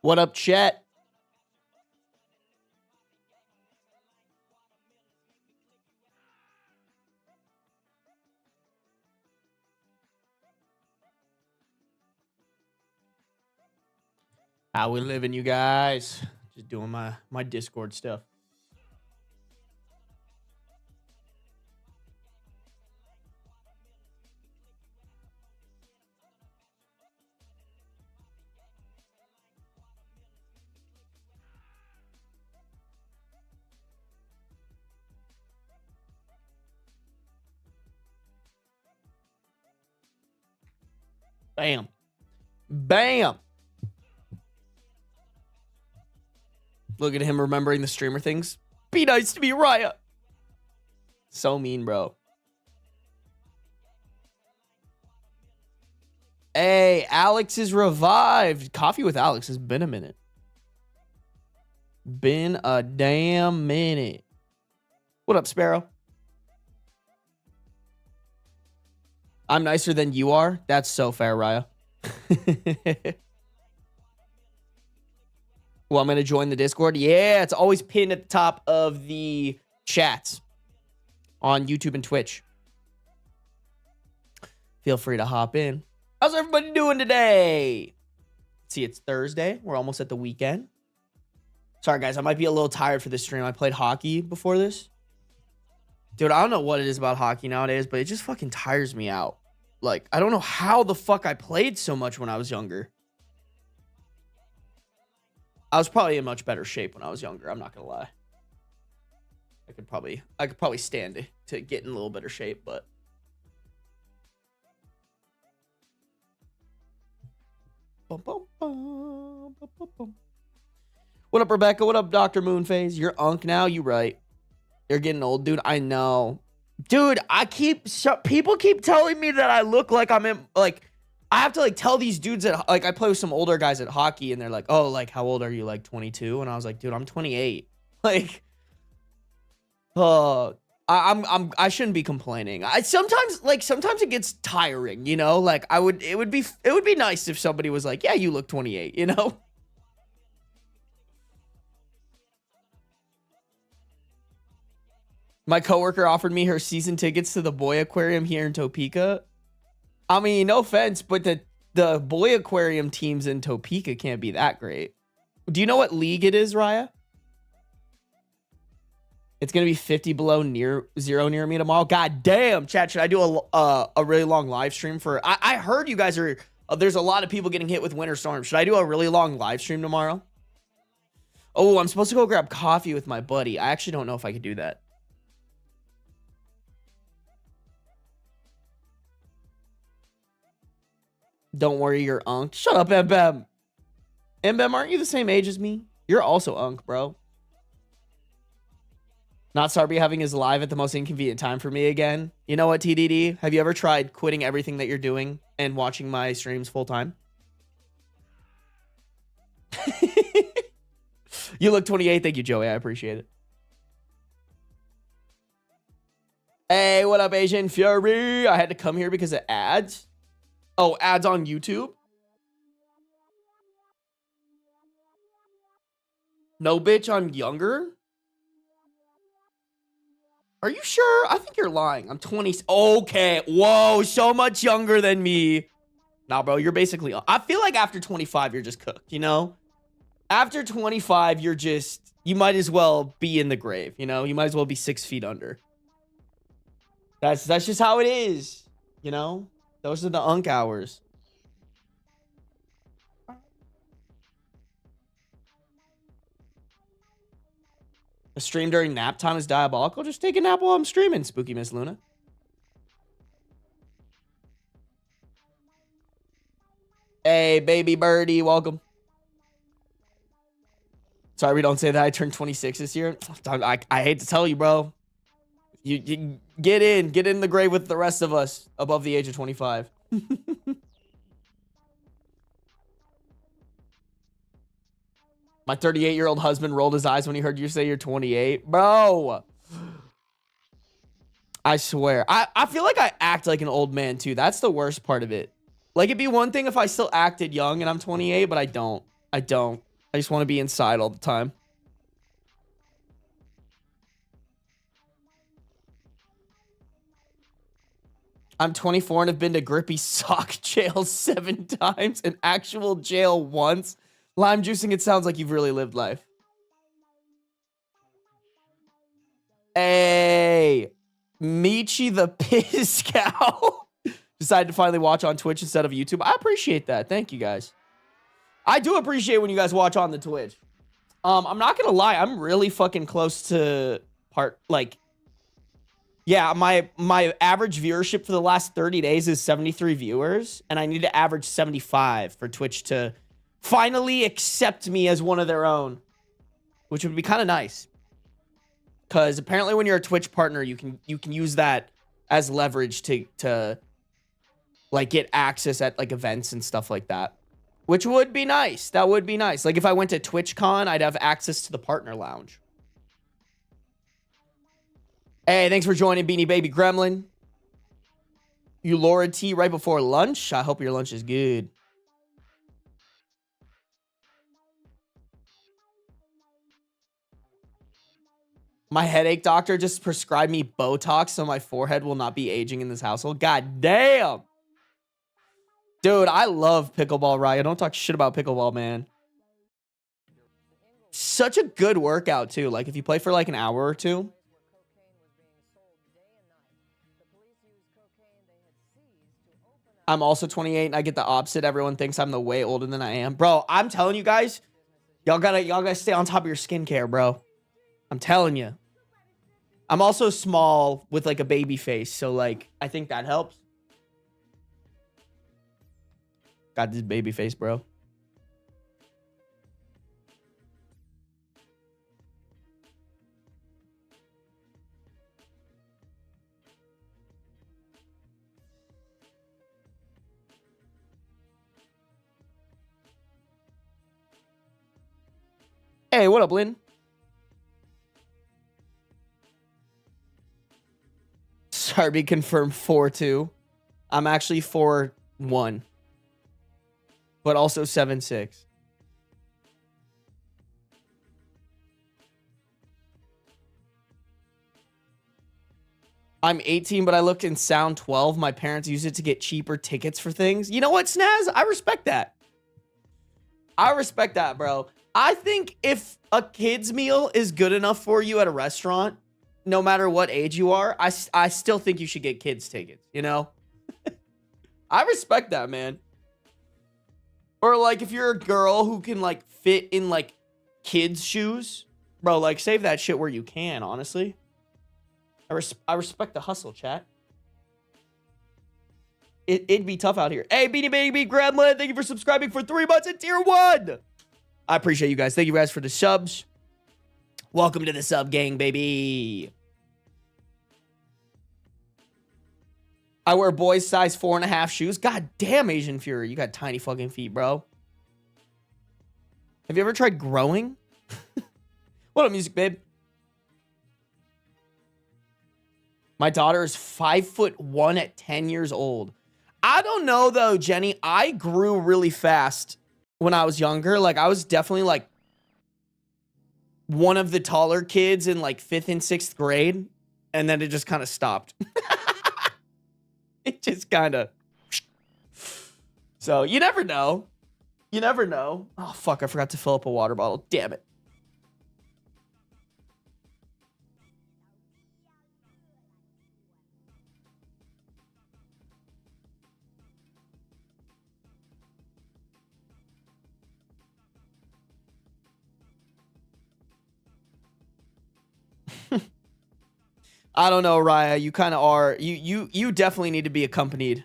What up, chat? How we living, you guys? Just doing my Discord stuff. Bam. Bam. Look at him remembering the streamer things. Be nice to me, Raya. So mean, bro. Hey, Alex is revived. Coffee with Alex has been a minute. Been a damn minute. What up, Sparrow? I'm nicer than you are. That's so fair, Raya. Well, I'm going to join the Discord. Yeah, it's always pinned at the top of the chats on YouTube and Twitch. Feel free to hop in. How's everybody doing today? See, it's Thursday. We're almost at the weekend. Sorry, guys. I might be a little tired for this stream. I played hockey before this. Dude, I don't know what it is about hockey nowadays, but it just fucking tires me out. Like, I don't know how the fuck I played so much when I was younger. I was probably in much better shape when I was younger. I'm not gonna lie. I could probably stand to get in a little better shape, but what up, Rebecca? What up, Dr. Moonface? You're unk now. You right. You're getting old, dude. I know, dude. People keep telling me that I look like I'm in like. I have to like tell these dudes that like I play with some older guys at hockey and they're like, "Oh, like how old are you? Like 22?" And I was like, "Dude, I'm 28." Like I shouldn't be complaining. Sometimes it gets tiring, you know? Like it would be nice if somebody was like, "Yeah, you look 28," you know? My coworker offered me her season tickets to the Boy Aquarium here in Topeka. I mean, no offense, but the Boy Aquarium teams in Topeka can't be that great. Do you know what league it is, Raya? It's going to be 50 below zero near me tomorrow. God damn, chat. Should I do a really long live stream for... I heard you guys are... there's a lot of people getting hit with winter storms. Should I do a really long live stream tomorrow? Oh, I'm supposed to go grab coffee with my buddy. I actually don't know if I could do that. Don't worry, you're unk. Shut up, Mbem. Mbem, aren't you the same age as me? You're also unk, bro. Not Sarby having his live at the most inconvenient time for me again. You know what, TDD? Have you ever tried quitting everything that you're doing and watching my streams full time? You look 28. Thank you, Joey. I appreciate it. Hey, what up, Asian Fury? I had to come here because of ads. Oh, ads on YouTube? No, bitch, I'm younger? Are you sure? I think you're lying. I'm 20. Okay. Whoa, so much younger than me. Nah, bro, you're basically... I feel like after 25, you're just cooked, you know? After 25, you're just... You might as well be in the grave, you know? You might as well be 6 feet under. That's just how it is, you know? Those are the unk hours. A stream during nap time is diabolical. Just take a nap while I'm streaming, Spooky Miss Luna. Hey, baby birdie, welcome. Sorry, we don't say that. I turned 26 this year. I hate to tell you, bro. You get in the grave with the rest of us above the age of 25. My 38-year-old husband rolled his eyes when he heard you say you're 28. Bro. I swear. I feel like I act like an old man, too. That's the worst part of it. Like, it'd be one thing if I still acted young and I'm 28, but I don't. I just want to be inside all the time. I'm 24 and have been to grippy sock jail 7 times and actual jail once. Lime juicing, it sounds like you've really lived life. Hey, Michi the Piss Cow decided to finally watch on Twitch instead of YouTube. I appreciate that. Thank you guys. I do appreciate when you guys watch on the Twitch. I'm not gonna lie, I'm really fucking close to yeah, my average viewership for the last 30 days is 73 viewers, and I need to average 75 for Twitch to finally accept me as one of their own, which would be kind of nice. Because apparently when you're a Twitch partner, you can use that as leverage to like get access at like events and stuff like that, which would be nice. That would be nice. Like if I went to TwitchCon, I'd have access to the partner lounge. Hey, thanks for joining, Beanie Baby Gremlin. You Laura T right before lunch. I hope your lunch is good. My headache doctor just prescribed me Botox so my forehead will not be aging in this household. God damn. Dude, I love pickleball, Raya. Don't talk shit about pickleball, man. Such a good workout, too. Like, if you play for like an hour or two. I'm also 28 and I get the opposite. Everyone thinks I'm the way older than I am. Bro, I'm telling you guys, y'all gotta stay on top of your skincare, bro. I'm telling you. I'm also small with like a baby face, so like I think that helps. Got this baby face, bro. Hey, what up, Lynn? Sarby confirmed 4'2". I'm actually 4'1", but also 7'6". I'm 18, but I look and sound 12. My parents use it to get cheaper tickets for things. You know what, Snaz? I respect that. I respect that, bro. I think if a kid's meal is good enough for you at a restaurant, no matter what age you are, I still think you should get kids tickets, you know? I respect that, man. Or like if you're a girl who can like fit in like kids' shoes, bro, like save that shit where you can, honestly. I respect the hustle, chat. It'd be tough out here. Hey, Beanie Baby Gremlin, thank you for subscribing for 3 months in tier 1. I appreciate you guys. Thank you guys for the subs. Welcome to the sub gang, baby. I wear boys size 4.5 shoes. God damn, Asian Fury. You got tiny fucking feet, bro. Have you ever tried growing? What up, music, babe? My daughter is 5'1" at 10 years old. I don't know, though, Jenny. I grew really fast when I was younger. Like, I was definitely, like, one of the taller kids in, like, 5th and 6th grade. And then it just kind of stopped. It just kind of... So, you never know. You never know. Oh, fuck. I forgot to fill up a water bottle. Damn it. I don't know, Raya. You kind of are. You definitely need to be accompanied.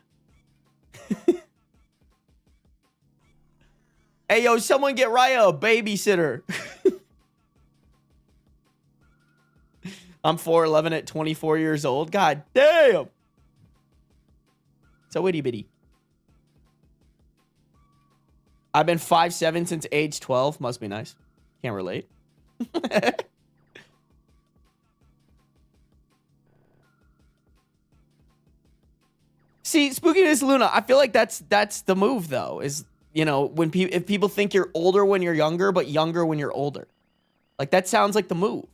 Hey, yo, someone get Raya a babysitter. I'm 4'11" at 24 years old. God damn. So itty bitty. I've been 5'7" since age 12. Must be nice. Can't relate. See, Spookiness Luna, I feel like that's the move though. Is you know, when if people think you're older when you're younger, but younger when you're older. Like, that sounds like the move.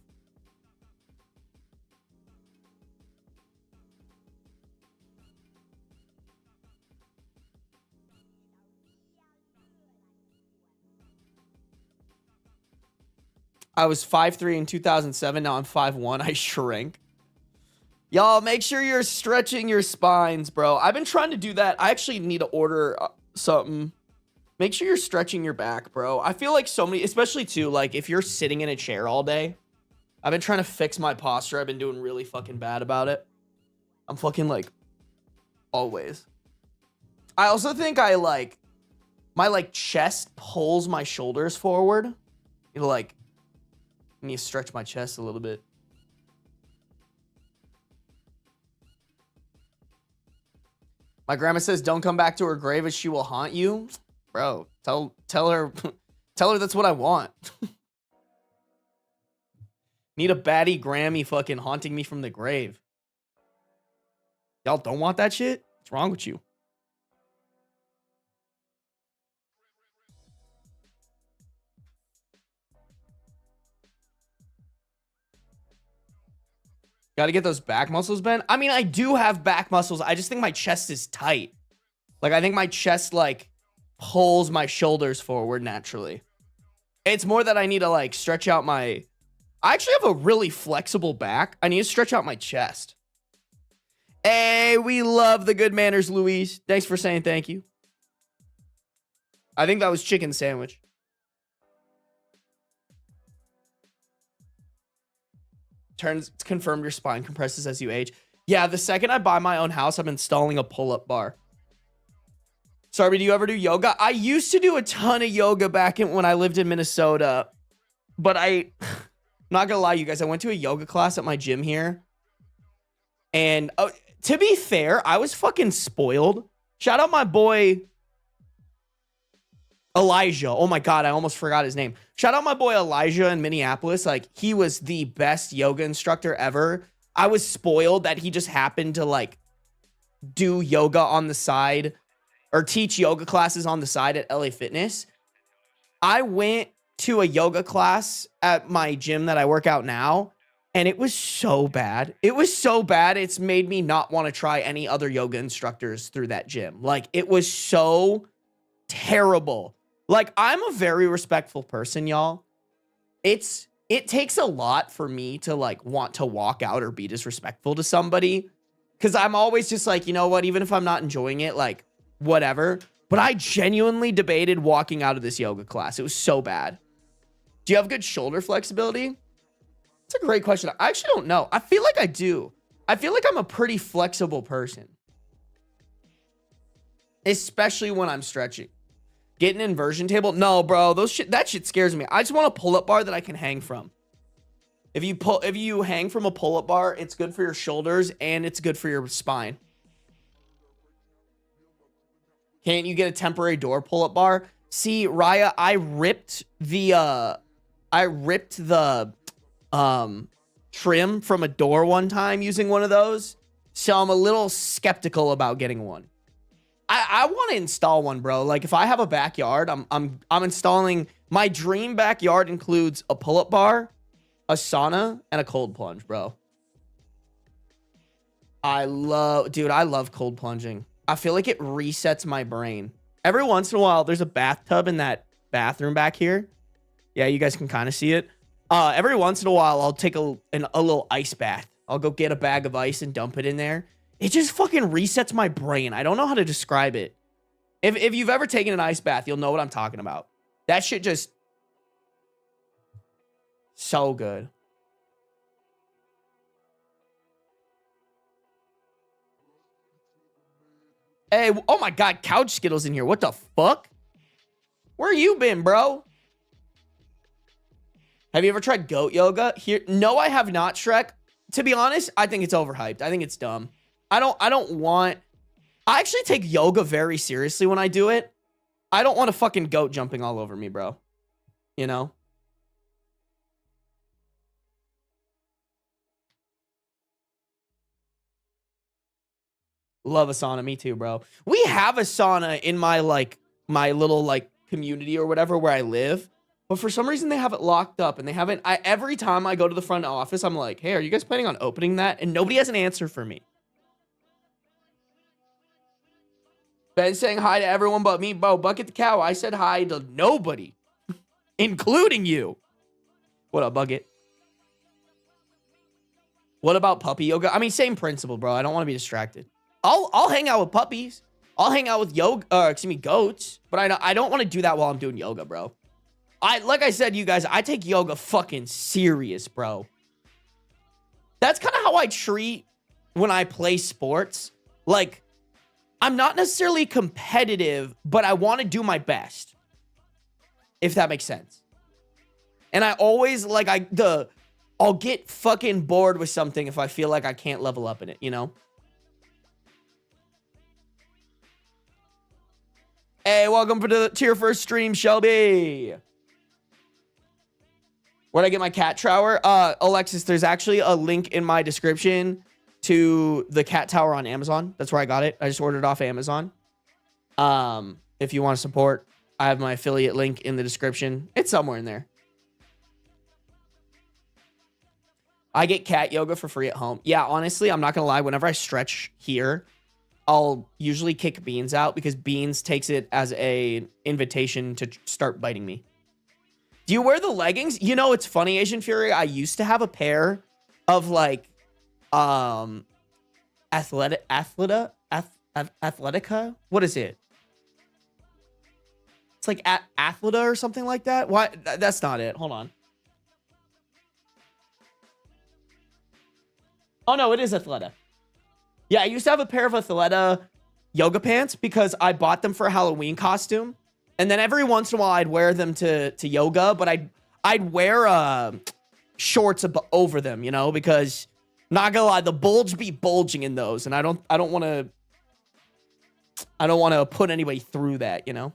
I was 5'3" in 2007. Now I'm 5'1". I shrank. Y'all, make sure you're stretching your spines, bro. I've been trying to do that. I actually need to order something. Make sure you're stretching your back, bro. I feel like so many, especially too, like if you're sitting in a chair all day. I've been trying to fix my posture. I've been doing really fucking bad about it. I'm fucking like, always. I also think I like, my like chest pulls my shoulders forward. You know, like, I need to stretch my chest a little bit. My grandma says, don't come back to her grave as she will haunt you. Bro, tell her, tell her that's what I want. Need a baddie Grammy fucking haunting me from the grave. Y'all don't want that shit? What's wrong with you? Got to get those back muscles bent. I mean, I do have back muscles. I just think my chest is tight. Like, I think my chest, like, pulls my shoulders forward naturally. It's more that I need to, like, stretch out my... I actually have a really flexible back. I need to stretch out my chest. Hey, we love the good manners, Louise. Thanks for saying thank you. I think that was chicken sandwich. Turns confirmed your spine compresses as you age. Yeah, the second I buy my own house, I'm installing a pull-up bar. Sarby, do you ever do yoga? I used to do a ton of yoga back when I lived in Minnesota. But not gonna lie, you guys, I went to a yoga class at my gym here. And to be fair, I was fucking spoiled. Shout out my boy Elijah. Oh my God, I almost forgot his name. Shout out my boy Elijah in Minneapolis. Like, he was the best yoga instructor ever. I was spoiled that he just happened to like do yoga on the side or teach yoga classes on the side at LA Fitness. I went to a yoga class at my gym that I work out now, and it was so bad. It was so bad. It's made me not want to try any other yoga instructors through that gym. Like, it was so terrible. Like, I'm a very respectful person, y'all. It takes a lot for me to like want to walk out or be disrespectful to somebody. Cause I'm always just like, you know what, even if I'm not enjoying it, like whatever. But I genuinely debated walking out of this yoga class. It was so bad. Do you have good shoulder flexibility? It's a great question. I actually don't know. I feel like I do. I feel like I'm a pretty flexible person. Especially when I'm stretching. Get an inversion table? No, bro. That shit scares me. I just want a pull-up bar that I can hang from. If you hang from a pull-up bar, it's good for your shoulders and it's good for your spine. Can't you get a temporary door pull-up bar? See, Raya, I ripped the trim from a door one time using one of those. So I'm a little skeptical about getting one. I want to install one, bro. Like, if I have a backyard, I'm installing. My dream backyard includes a pull-up bar, a sauna, and a cold plunge, bro. I love cold plunging. I feel like it resets my brain. Every once in a while, there's a bathtub in that bathroom back here. Yeah, you guys can kind of see it. Every once in a while, I'll take a little ice bath. I'll go get a bag of ice and dump it in there. It just fucking resets my brain. I don't know how to describe it. If you've ever taken an ice bath, you'll know what I'm talking about. That shit just... so good. Hey, oh my God, Couch Skittles in here. What the fuck? Where you been, bro? Have you ever tried goat yoga? Here, no, I have not, Shrek. To be honest, I think it's overhyped. I think it's dumb. I actually take yoga very seriously when I do it. I don't want a fucking goat jumping all over me, bro. You know? Love a sauna. Me too, bro. We have a sauna in my, like, my little like community or whatever where I live. But for some reason they have it locked up and they haven't. Every time I go to the front office, I'm like, hey, are you guys planning on opening that? And nobody has an answer for me. Ben saying hi to everyone but me. Bo, Bucket the Cow. I said hi to nobody, including you. What up, Bucket? What about puppy yoga? I mean, same principle, bro. I don't want to be distracted. I'll hang out with puppies. I'll hang out with goats. But I don't want to do that while I'm doing yoga, bro. Like I said, you guys, I take yoga fucking serious, bro. That's kind of how I treat when I play sports. Like, I'm not necessarily competitive, but I want to do my best. If that makes sense. And I always, like, I'll get fucking bored with something if I feel like I can't level up in it, you know? Hey, welcome to your first stream, Shelby. Where'd I get my cat tower? Alexis, there's actually a link in my description to the cat tower on Amazon. That's where I got it. I just ordered it off Amazon. If you want to support, I have my affiliate link in the description. It's somewhere in there. I get cat yoga for free at home. Yeah, honestly, I'm not going to lie. Whenever I stretch here, I'll usually kick Beans out because Beans takes it as an invitation to start biting me. Do you wear the leggings? You know, it's funny, Asian Fury. I used to have a pair of like, Athletica? What is it? It's like Athleta or something like that. Why? That's not it. Hold on. Oh, no, it is Athleta. Yeah, I used to have a pair of Athleta yoga pants because I bought them for a Halloween costume. And then every once in a while, I'd wear them to yoga. But I'd wear shorts over them, you know, because, not gonna lie, the bulge be bulging in those. And I don't want to put anybody through that, you know.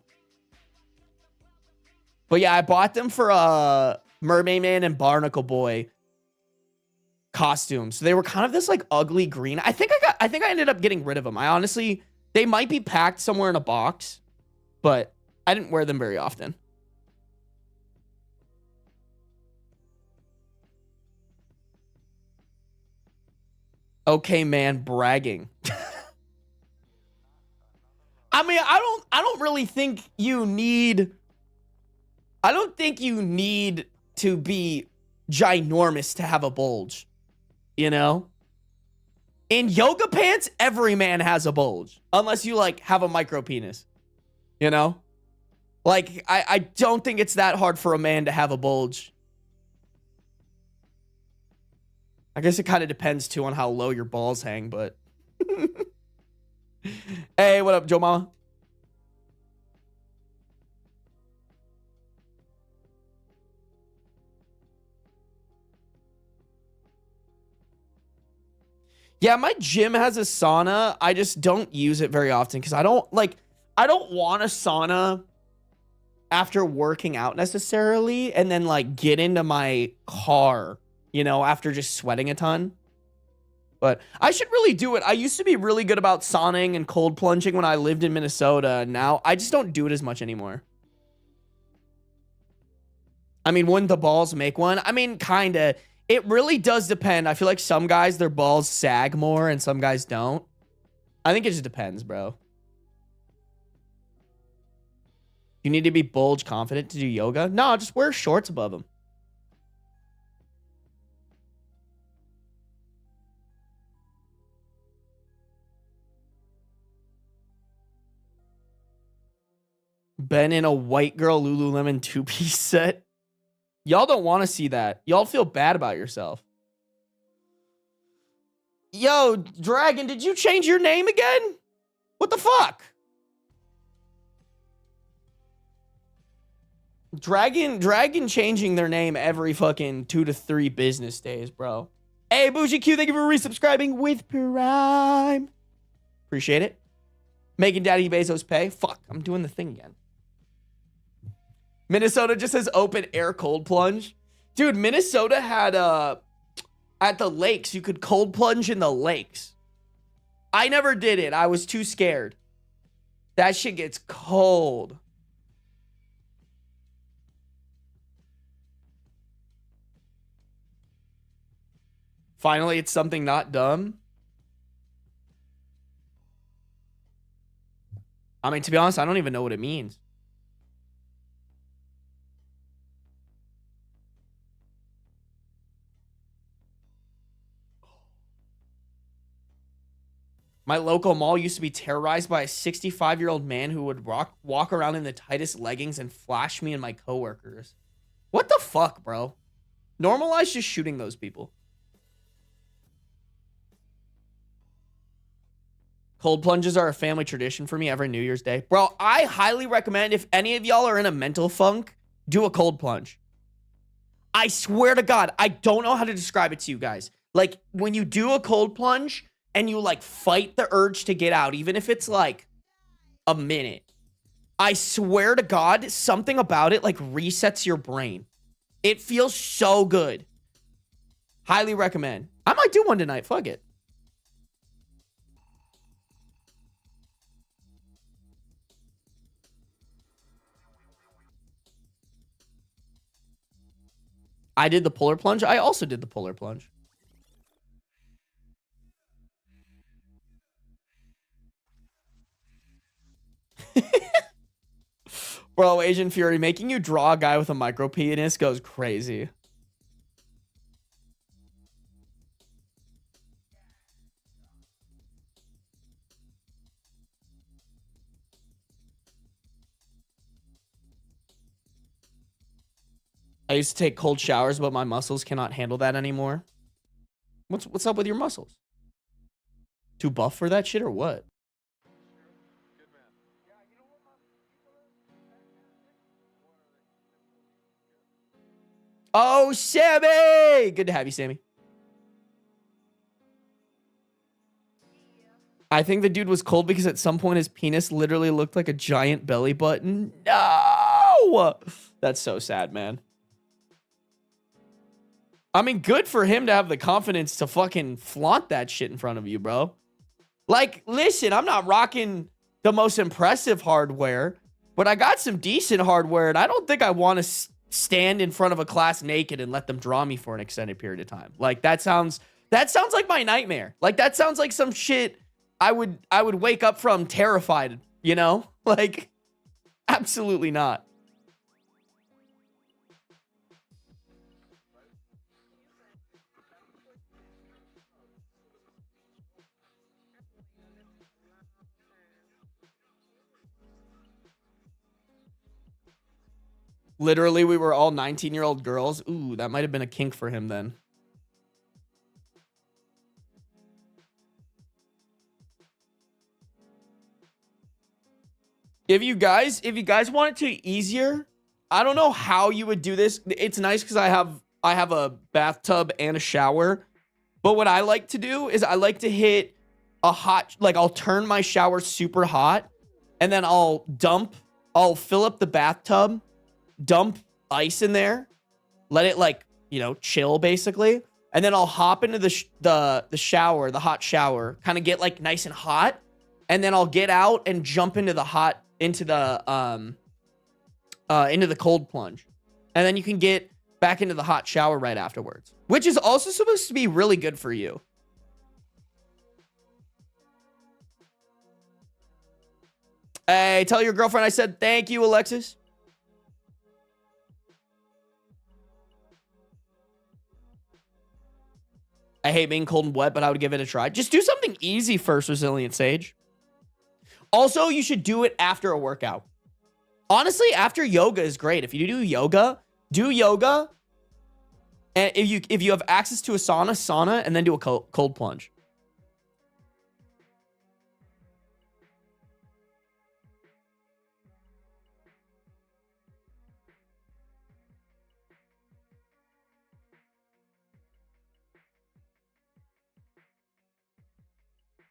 But yeah, I bought them for Mermaid Man and Barnacle Boy costumes. So they were kind of this like ugly green. I think I ended up getting rid of them. They might be packed somewhere in a box, but I didn't wear them very often. Okay, man, bragging. I mean, I don't really think you need to be ginormous to have a bulge. You know, in yoga pants, every man has a bulge unless you like have a micro penis, you know, like I don't think it's that hard for a man to have a bulge. I guess it kind of depends too on how low your balls hang, but hey, what up, Joe Mama? Yeah, my gym has a sauna. I just don't use it very often because I don't want a sauna after working out necessarily and then like get into my car, you know, after just sweating a ton. But I should really do it. I used to be really good about sauning and cold plunging when I lived in Minnesota. Now I just don't do it as much anymore. I mean, wouldn't the balls make one? I mean, kind of. It really does depend. I feel like some guys, their balls sag more and some guys don't. I think it just depends, bro. You need to be bulge confident to do yoga? No, just wear shorts above them. Ben in a white girl Lululemon two-piece set. Y'all don't want to see that. Y'all feel bad about yourself. Yo, Dragon, did you change your name again? What the fuck? Dragon changing their name every fucking 2 to 3 business days, bro. Hey, Bougie Q, thank you for resubscribing with Prime. Appreciate it. Making Daddy Bezos pay. Fuck, I'm doing the thing again. Minnesota just says open air cold plunge. Dude, Minnesota had at the lakes, you could cold plunge in the lakes. I never did it. I was too scared. That shit gets cold. Finally, it's something not dumb. I mean, to be honest, I don't even know what it means. My local mall used to be terrorized by a 65-year-old man who would walk around in the tightest leggings and flash me and my coworkers. What the fuck, bro? Normalize just shooting those people. Cold plunges are a family tradition for me every New Year's Day. Bro, I highly recommend if any of y'all are in a mental funk, do a cold plunge. I swear to God, I don't know how to describe it to you guys. Like, when you do a cold plunge and you, like, fight the urge to get out, even if it's, like, a minute, I swear to God, something about it, like, resets your brain. It feels so good. Highly recommend. I might do one tonight. Fuck it. I did the polar plunge. I also did the polar plunge. Bro, Asian Fury, making you draw a guy with a micro penis goes crazy. I used to take cold showers, but my muscles cannot handle that anymore. What's up with your muscles? Too buff for that shit or what? Oh, Sammy! Good to have you, Sammy. I think the dude was cold because at some point his penis literally looked like a giant belly button. No! That's so sad, man. I mean, good for him to have the confidence to fucking flaunt that shit in front of you, bro. Like, listen, I'm not rocking the most impressive hardware, but I got some decent hardware, and I don't think I want to stand in front of a class naked and let them draw me for an extended period of time. Like, that sounds like my nightmare. Like, that sounds like some shit I would wake up from terrified, you know? Like, absolutely not. Literally, we were all 19-year-old girls. Ooh, that might have been a kink for him then. If you guys want it to be easier, I don't know how you would do this. It's nice because I have a bathtub and a shower. But what I like to do is I like to hit a hot, like I'll turn my shower super hot and then I'll fill up the bathtub, dump ice in there, let it like, you know, chill basically. And then I'll hop into the shower, the hot shower, kind of get like nice and hot. And then I'll get out and jump into the cold plunge. And then you can get back into the hot shower right afterwards, which is also supposed to be really good for you. Hey, tell your girlfriend I said thank you, Alexis. I hate being cold and wet, but I would give it a try. Just do something easy first, Resilient Sage. Also, you should do it after a workout. Honestly, after yoga is great. If you do yoga. And if you have access to a sauna, and then do a cold plunge.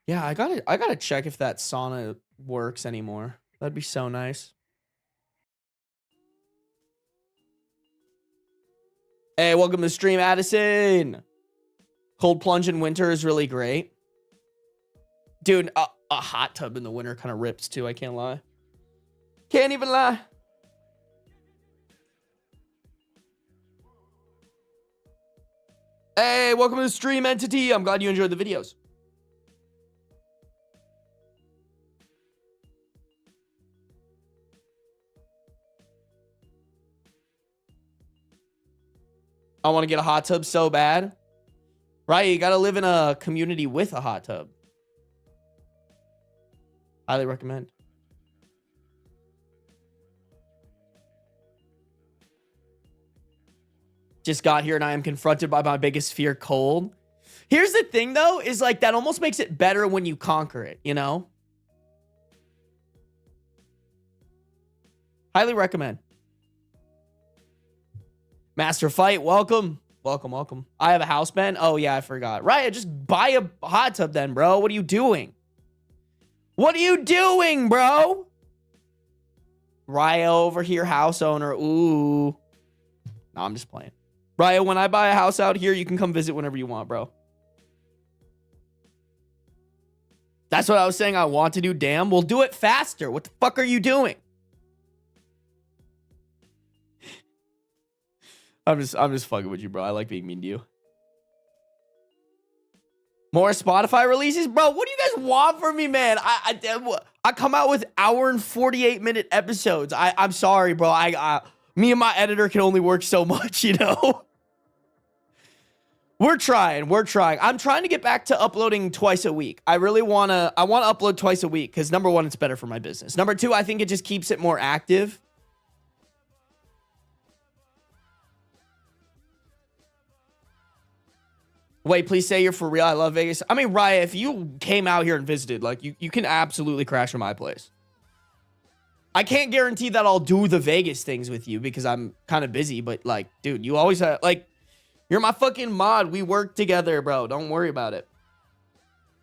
Yeah, I gotta check if that sauna works anymore. That'd be so nice. Hey, welcome to the stream, Addison. Cold plunge in winter is really great. Dude, a hot tub in the winter kind of rips too, I can't lie. Can't even lie. Hey, welcome to the stream, Entity. I'm glad you enjoyed the videos. I want to get a hot tub so bad. Right, you gotta live in a community with a hot tub. Highly recommend. Just got here and I am confronted by my biggest fear, cold. Here's the thing though, is like that almost makes it better when you conquer it, you know? Highly recommend. Master Fight, welcome. Welcome. I have a house, Ben. Oh, yeah, I forgot. Right, just buy a hot tub then, bro. What are you doing? What are you doing, bro? Raya over here, house owner. Ooh. No, I'm just playing. Raya, when I buy a house out here, you can come visit whenever you want, bro. That's what I was saying I want to do. Damn, we'll do it faster. What the fuck are you doing? I'm just fucking with you, bro. I like being mean to you. More Spotify releases? Bro, what do you guys want from me, man? I come out with hour and 48-minute episodes. I'm sorry, bro. Me and my editor can only work so much, you know? We're trying. I'm trying to get back to uploading twice a week. I want to upload twice a week because number one, it's better for my business. Number two, I think it just keeps it more active. Wait, please say you're for real. I love Vegas. I mean, Raya, if you came out here and visited, like, you can absolutely crash in my place. I can't guarantee that I'll do the Vegas things with you because I'm kind of busy, but, like, dude, you always have, like, you're my fucking mod. We work together, bro. Don't worry about it.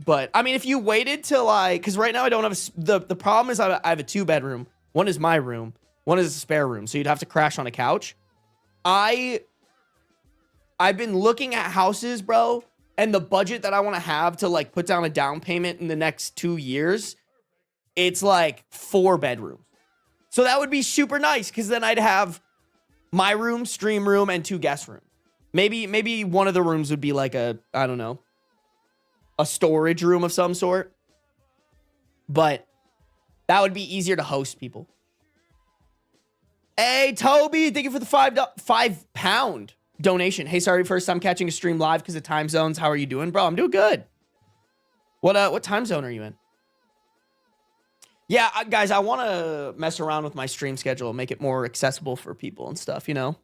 But, I mean, if you waited till, like, because right now I don't have, the problem is I have a 2-bedroom. One is my room. One is a spare room. So you'd have to crash on a couch. I've been looking at houses, bro, and the budget that I want to have to, like, put down a down payment in the next 2 years, it's, like, 4 bedrooms. So that would be super nice, because then I'd have my room, stream room, and 2 guest rooms. Maybe one of the rooms would be, like, I don't know, a storage room of some sort. But that would be easier to host people. Hey, Toby, thank you for the £5 donation. Hey, sorry, first time catching a stream live because of time zones. How are you doing, bro? I'm doing good. What time zone are you in? Yeah, guys, I want to mess around with my stream schedule and make it more accessible for people and stuff, you know?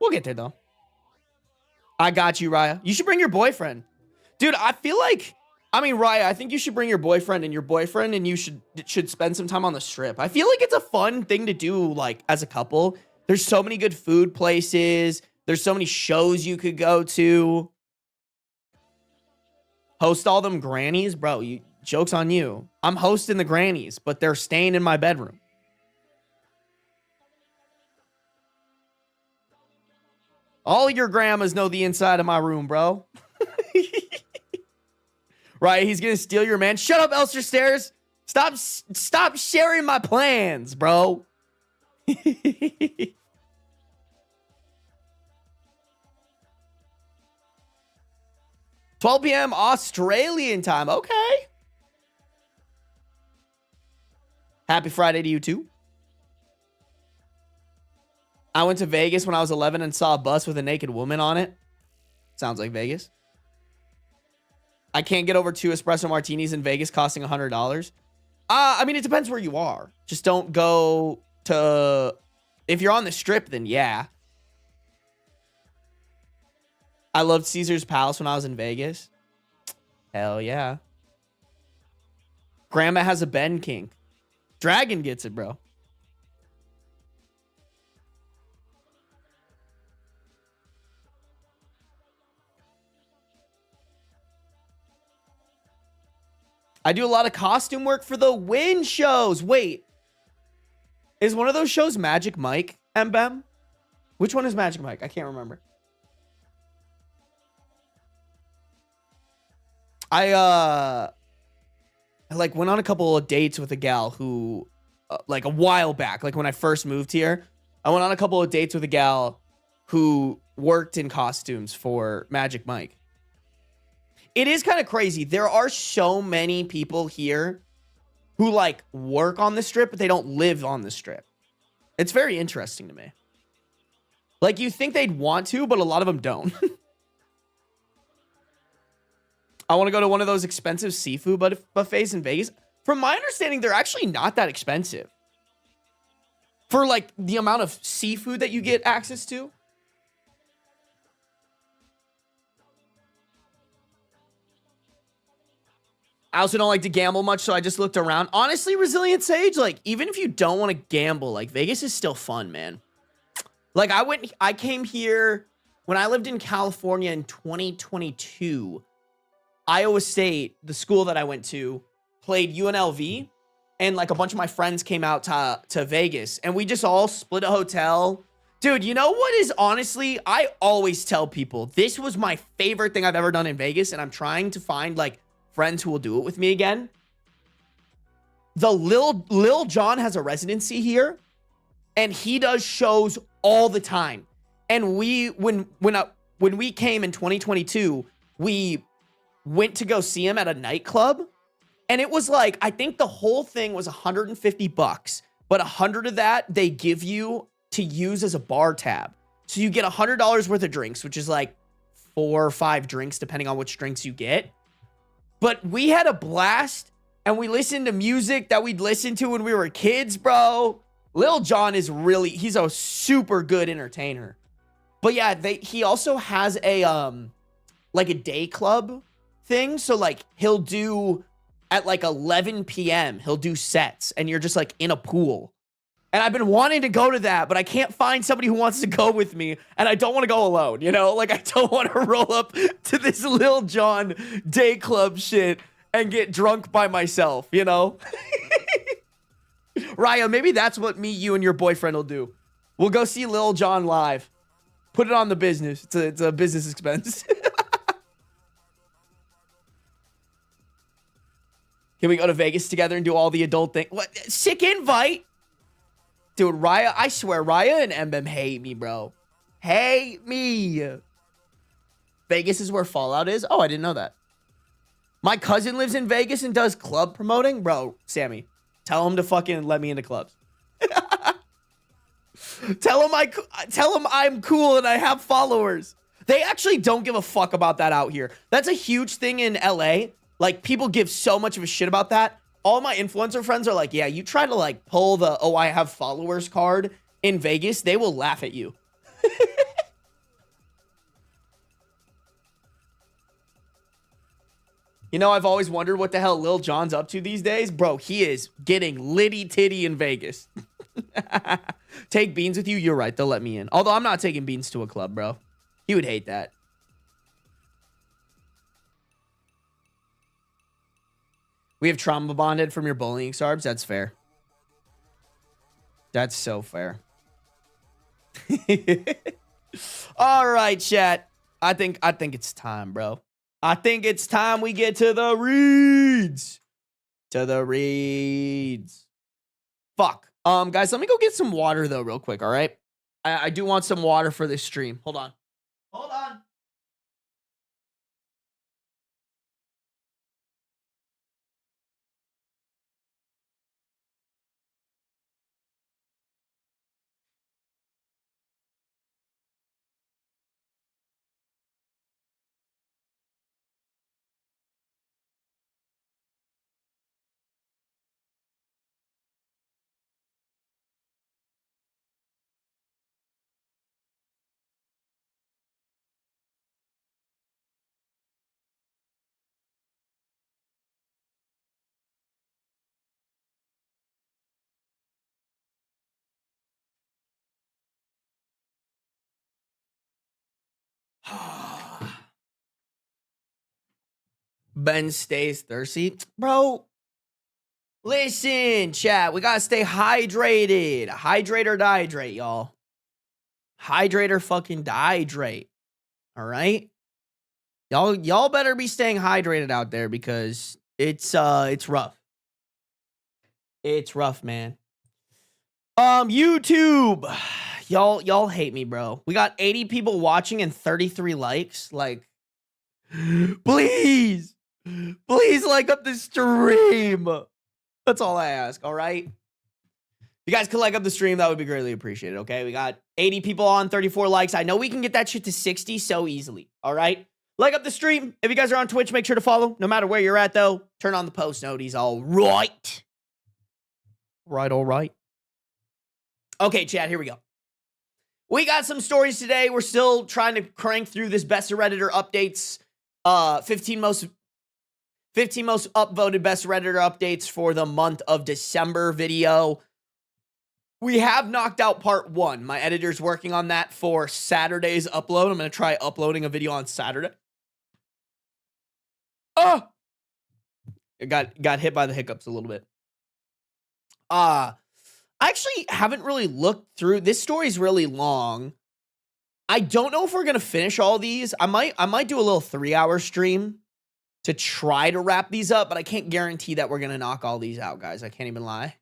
We'll get there, though. I got you, Raya. You should bring your boyfriend. Dude, I feel like, I mean, Raya, I think you should bring your boyfriend and you should spend some time on the strip. I feel like it's a fun thing to do, like, as a couple. There's so many good food places. There's so many shows you could go to. Host all them grannies? Bro, joke's on you. I'm hosting the grannies, but they're staying in my bedroom. All your grandmas know the inside of my room, bro. Right, he's gonna steal your man. Shut up, Elster Stairs. Stop sharing my plans, bro. 12 p.m. Australian time. Okay. Happy Friday to you too. I went to Vegas when I was 11 and saw a bus with a naked woman on it. Sounds like Vegas. I can't get over 2 espresso martinis in Vegas costing $100. I mean, it depends where you are. Just don't go to... If you're on the strip, then yeah. I loved Caesar's Palace when I was in Vegas. Hell yeah. Grandma has a Ben King. Dragon gets it, bro. I do a lot of costume work for the Win shows. Wait. Is one of those shows Magic Mike, Mbem? Which one is Magic Mike? I can't remember. I like went on a couple of dates with a gal who like a while back, like when I first moved here, I went on a couple of dates with a gal who worked in costumes for Magic Mike. It is kind of crazy. There are so many people here who like work on the strip, but they don't live on the strip. It's very interesting to me. Like, you think they'd want to, but a lot of them don't. I want to go to one of those expensive seafood buffets in Vegas. From my understanding, they're actually not that expensive. For, like, the amount of seafood that you get access to. I also don't like to gamble much, so I just looked around. Honestly, Resilient Sage, like, even if you don't want to gamble, like, Vegas is still fun, man. Like, I came here when I lived in California in 2022. Iowa State, the school that I went to, played UNLV, and like a bunch of my friends came out to Vegas, and we just all split a hotel. Dude, you know what is honestly, I always tell people, this was my favorite thing I've ever done in Vegas, and I'm trying to find like friends who will do it with me again. The Lil Jon has a residency here, and he does shows all the time. And when we came in 2022, we went to go see him at a nightclub, and it was like, I think the whole thing was $150, but 100 of that they give you to use as a bar tab. So you get $100 worth of drinks, which is like 4 or 5 drinks, depending on which drinks you get. But we had a blast, and we listened to music that we'd listened to when we were kids, bro. Lil Jon is he's a super good entertainer. But yeah, he also has a like a day club thing. So like he'll do at like 11 p.m. he'll do sets, and you're just like in a pool. And I've been wanting to go to that, but I can't find somebody who wants to go with me, and I don't want to go alone, you know? Like, I don't want to roll up to this Lil Jon day club shit and get drunk by myself, you know? Raya, maybe that's what you and your boyfriend will do. We'll go see Lil Jon live. Put it on the business. It's a business expense. Can we go to Vegas together and do all the adult things? What? Sick invite. Dude, Raya, I swear, Raya and Mbem hate me, bro. Hate me. Vegas is where Fallout is? Oh, I didn't know that. My cousin lives in Vegas and does club promoting. Bro, Sammy, tell him to fucking let me into clubs. Tell him I'm cool and I have followers. They actually don't give a fuck about that out here. That's a huge thing in LA. Like, people give so much of a shit about that. All my influencer friends are like, yeah, you try to like pull the, oh, I have followers card in Vegas, they will laugh at you. You know, I've always wondered what the hell Lil Jon's up to these days. Bro, he is getting litty titty in Vegas. Take Beans with you? You're right, they'll let me in. Although I'm not taking Beans to a club, bro. He would hate that. We have trauma bonded from your bullying, Sarbs. That's fair. That's so fair. All right, chat. I think it's time, bro. I think it's time we get to the reads. To the reads. Fuck. Guys, let me go get some water though, real quick. All right. I do want some water for this stream. Hold on. Hold on. Ben stays thirsty. Bro, listen, chat. We gotta stay hydrated. Hydrate or dehydrate, y'all. Hydrate or fucking dehydrate. All right? Y'all better be staying hydrated out there because it's rough. It's rough, man. YouTube. Y'all hate me, bro. We got 80 people watching and 33 likes. Like, please like up the stream. That's all I ask, all right? If you guys could like up the stream, that would be greatly appreciated, okay? We got 80 people on, 34 likes. I know we can get that shit to 60 so easily, all right? Like up the stream. If you guys are on Twitch, make sure to follow. No matter where you're at, though, turn on the post noties, all right? All right. Okay, chat, here we go. We got some stories today. We're still trying to crank through this Best of Redditor updates. 15 most upvoted Best Redditor updates for the month of December video. We have knocked out part 1. My editor's working on that for Saturday's upload. I'm going to try uploading a video on Saturday. Oh! I got hit by the hiccups a little bit. I actually haven't really looked through. This story's really long. I don't know if we're going to finish all these. I might do a little 3-hour stream to try to wrap these up, but I can't guarantee that we're going to knock all these out, guys. I can't even lie.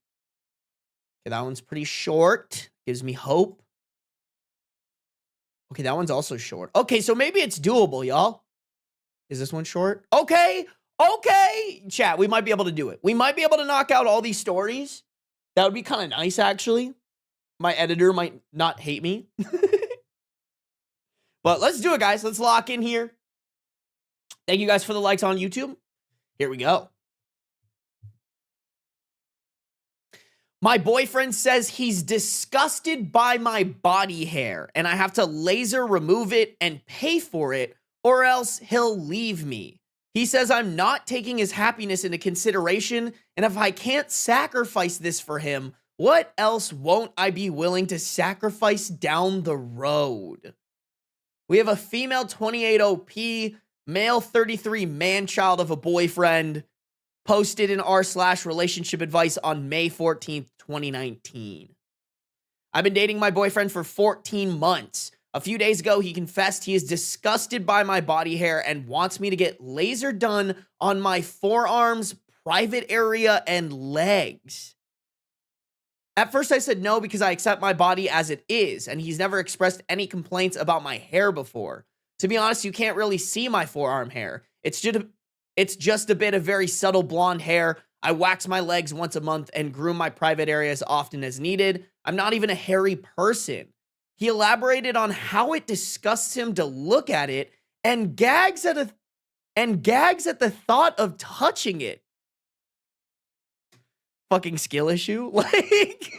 Okay, that one's pretty short. Gives me hope. Okay, that one's also short. Okay, so maybe it's doable, y'all. Is this one short? Okay. Chat, we might be able to do it. We might be able to knock out all these stories. That would be kind of nice, actually. My editor might not hate me. But let's do it, guys. Let's lock in here. Thank you guys for the likes on YouTube. Here we go. My boyfriend says he's disgusted by my body hair, and I have to laser remove it and pay for it, or else he'll leave me. He says I'm not taking his happiness into consideration, and if I can't sacrifice this for him, what else won't I be willing to sacrifice down the road? We have a female 28 OP, male 33 man-child of a boyfriend, posted in r/relationship advice on May 14th, 2019. I've been dating my boyfriend for 14 months. A few days ago, he confessed he is disgusted by my body hair and wants me to get laser done on my forearms, private area, and legs. At first, I said no because I accept my body as it is, and he's never expressed any complaints about my hair before. To be honest, you can't really see my forearm hair. It's just a bit of very subtle blonde hair. I wax my legs once a month and groom my private area as often as needed. I'm not even a hairy person. He elaborated on how it disgusts him to look at it and gags at the thought of touching it. Fucking skill issue. Like,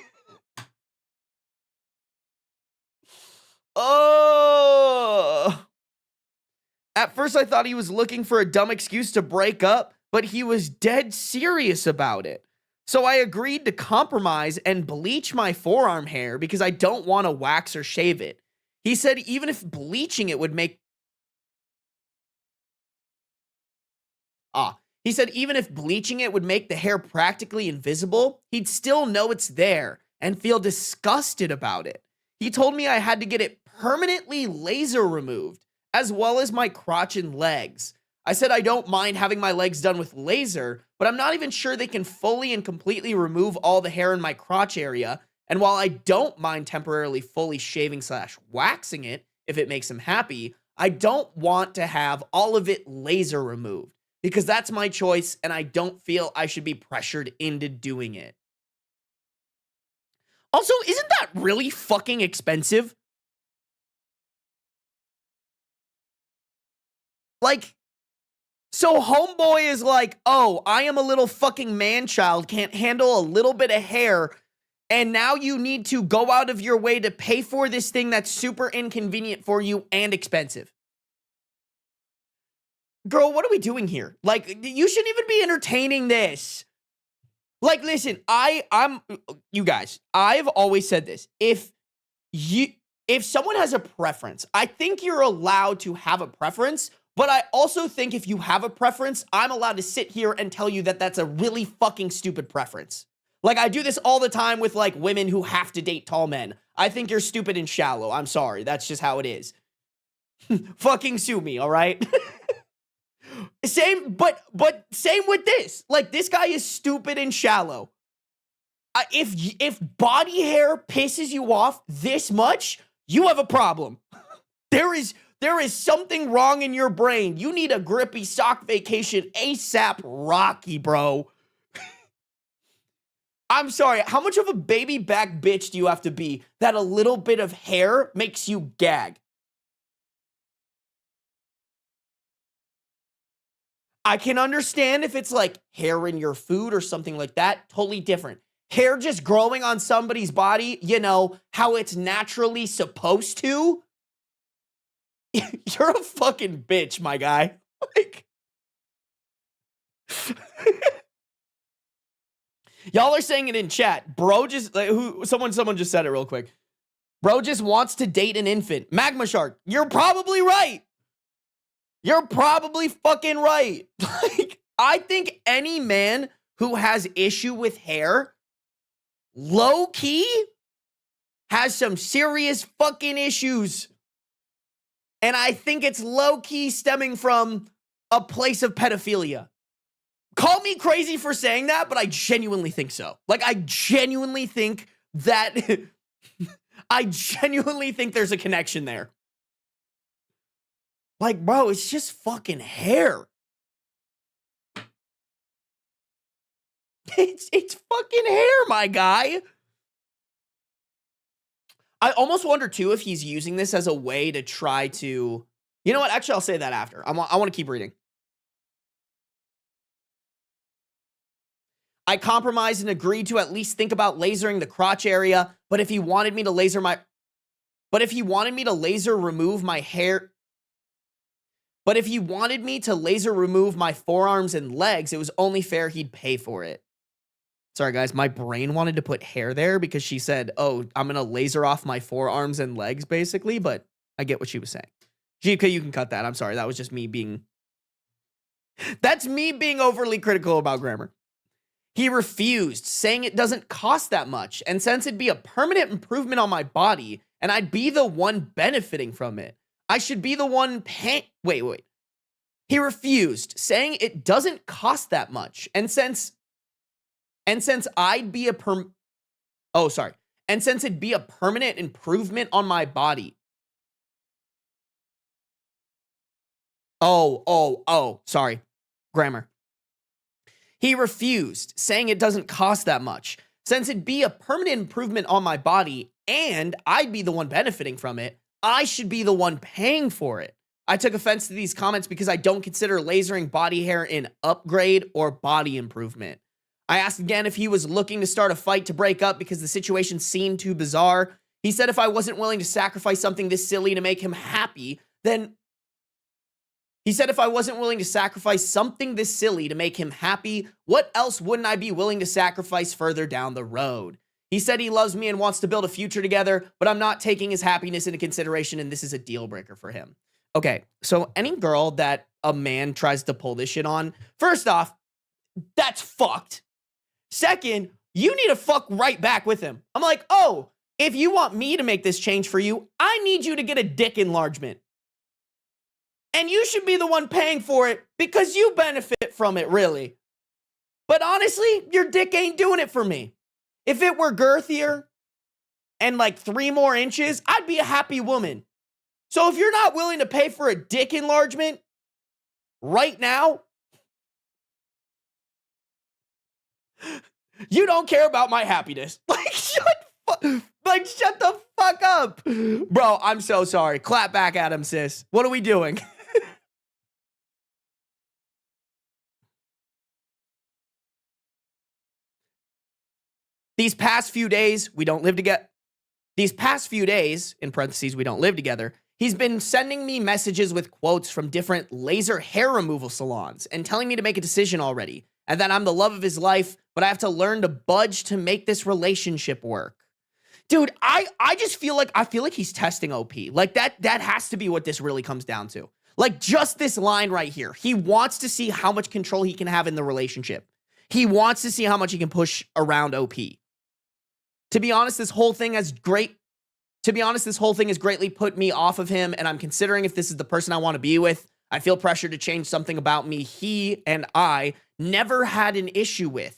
oh. At first, I thought he was looking for a dumb excuse to break up, but he was dead serious about it. So I agreed to compromise and bleach my forearm hair because I don't want to wax or shave it. He said even if bleaching it would make... He said even if bleaching it would make the hair practically invisible, he'd still know it's there and feel disgusted about it. He told me I had to get it permanently laser removed, as well as my crotch and legs. I said I don't mind having my legs done with laser, but I'm not even sure they can fully and completely remove all the hair in my crotch area. And while I don't mind temporarily fully shaving / waxing it, if it makes him happy, I don't want to have all of it laser removed because that's my choice and I don't feel I should be pressured into doing it. Also, isn't that really fucking expensive? Like, so homeboy is like, oh, I am a little fucking man-child, can't handle a little bit of hair, and now you need to go out of your way to pay for this thing that's super inconvenient for you and expensive. Girl, what are we doing here? Like, you shouldn't even be entertaining this. Like, listen, you guys, I've always said this. If someone has a preference, I think you're allowed to have a preference. But I also think if you have a preference, I'm allowed to sit here and tell you that that's a really fucking stupid preference. Like, I do this all the time with, like, women who have to date tall men. I think you're stupid and shallow. I'm sorry. That's just how it is. Fucking sue me, all right? Same with this. Like, this guy is stupid and shallow. If body hair pisses you off this much, you have a problem. There is something wrong in your brain. You need a grippy sock vacation ASAP Rocky, bro. I'm sorry. How much of a baby back bitch do you have to be that a little bit of hair makes you gag? I can understand if it's like hair in your food or something like that. Totally different. Hair just growing on somebody's body, you know, how it's naturally supposed to. You're a fucking bitch, my guy. Like, y'all are saying it in chat. Bro just, like, someone just said it real quick. Bro just wants to date an infant. Magma Shark, you're probably right. You're probably fucking right. Like, I think any man who has issue with hair, low key, has some serious fucking issues. And I think it's low key stemming from a place of pedophilia. Call me crazy for saying that, but I genuinely think so. Like, I genuinely think that, I genuinely think there's a connection there. Like, bro, it's just fucking hair. It's fucking hair, my guy. I almost wonder, too, if he's using this as a way to try to... You know what? Actually, I'll say that after. I want to keep reading. I compromised and agreed to at least think about lasering the crotch area, but if he wanted me to laser my... But if he wanted me to laser remove my hair... But if he wanted me to laser remove my forearms and legs, it was only fair he'd pay for it. Sorry, guys. My brain wanted to put hair there because she said, oh, I'm going to laser off my forearms and legs, basically. But I get what she was saying. GK, you can cut that. I'm sorry. That was just me being... That's me being overly critical about grammar. He refused, saying it doesn't cost that much. And since it'd be a permanent improvement on my body, and I'd be the one benefiting from it, I should be the one paying... Wait. He refused, saying it doesn't cost that much. And since I'd be a And since it'd be a permanent improvement on my body. Sorry. Grammar. He refused, saying it doesn't cost that much. Since it'd be a permanent improvement on my body and I'd be the one benefiting from it, I should be the one paying for it. I took offense to these comments because I don't consider lasering body hair an upgrade or body improvement. I asked again if he was looking to start a fight to break up because the situation seemed too bizarre. He said if I wasn't willing to sacrifice something this silly to make him happy, then... He said if I wasn't willing to sacrifice something this silly to make him happy, what else wouldn't I be willing to sacrifice further down the road? He said he loves me and wants to build a future together, but I'm not taking his happiness into consideration, and this is a deal breaker for him. Okay, so any girl that a man tries to pull this shit on, first off, that's fucked. Second, you need to fuck right back with him. I'm like, oh, if you want me to make this change for you, I need you to get a dick enlargement. And you should be the one paying for it because you benefit from it, really. But honestly, your dick ain't doing it for me. If it were girthier and like 3 more inches, I'd be a happy woman. So if you're not willing to pay for a dick enlargement right now, you don't care about my happiness. Like, shut the fuck up. Bro, I'm so sorry. Clap back at him, sis. What are we doing? These past few days, we don't live together. These past few days, in parentheses, we don't live together, he's been sending me messages with quotes from different laser hair removal salons and telling me to make a decision already and that I'm the love of his life, but I have to learn to budge to make this relationship work. Dude, I just feel like he's testing OP. Like that has to be what this really comes down to. Like just this line right here. He wants to see how much control he can have in the relationship. He wants to see how much he can push around OP. To be honest, this whole thing has greatly put me off of him, and I'm considering if this is the person I want to be with. I feel pressure to change something about me he and I never had an issue with.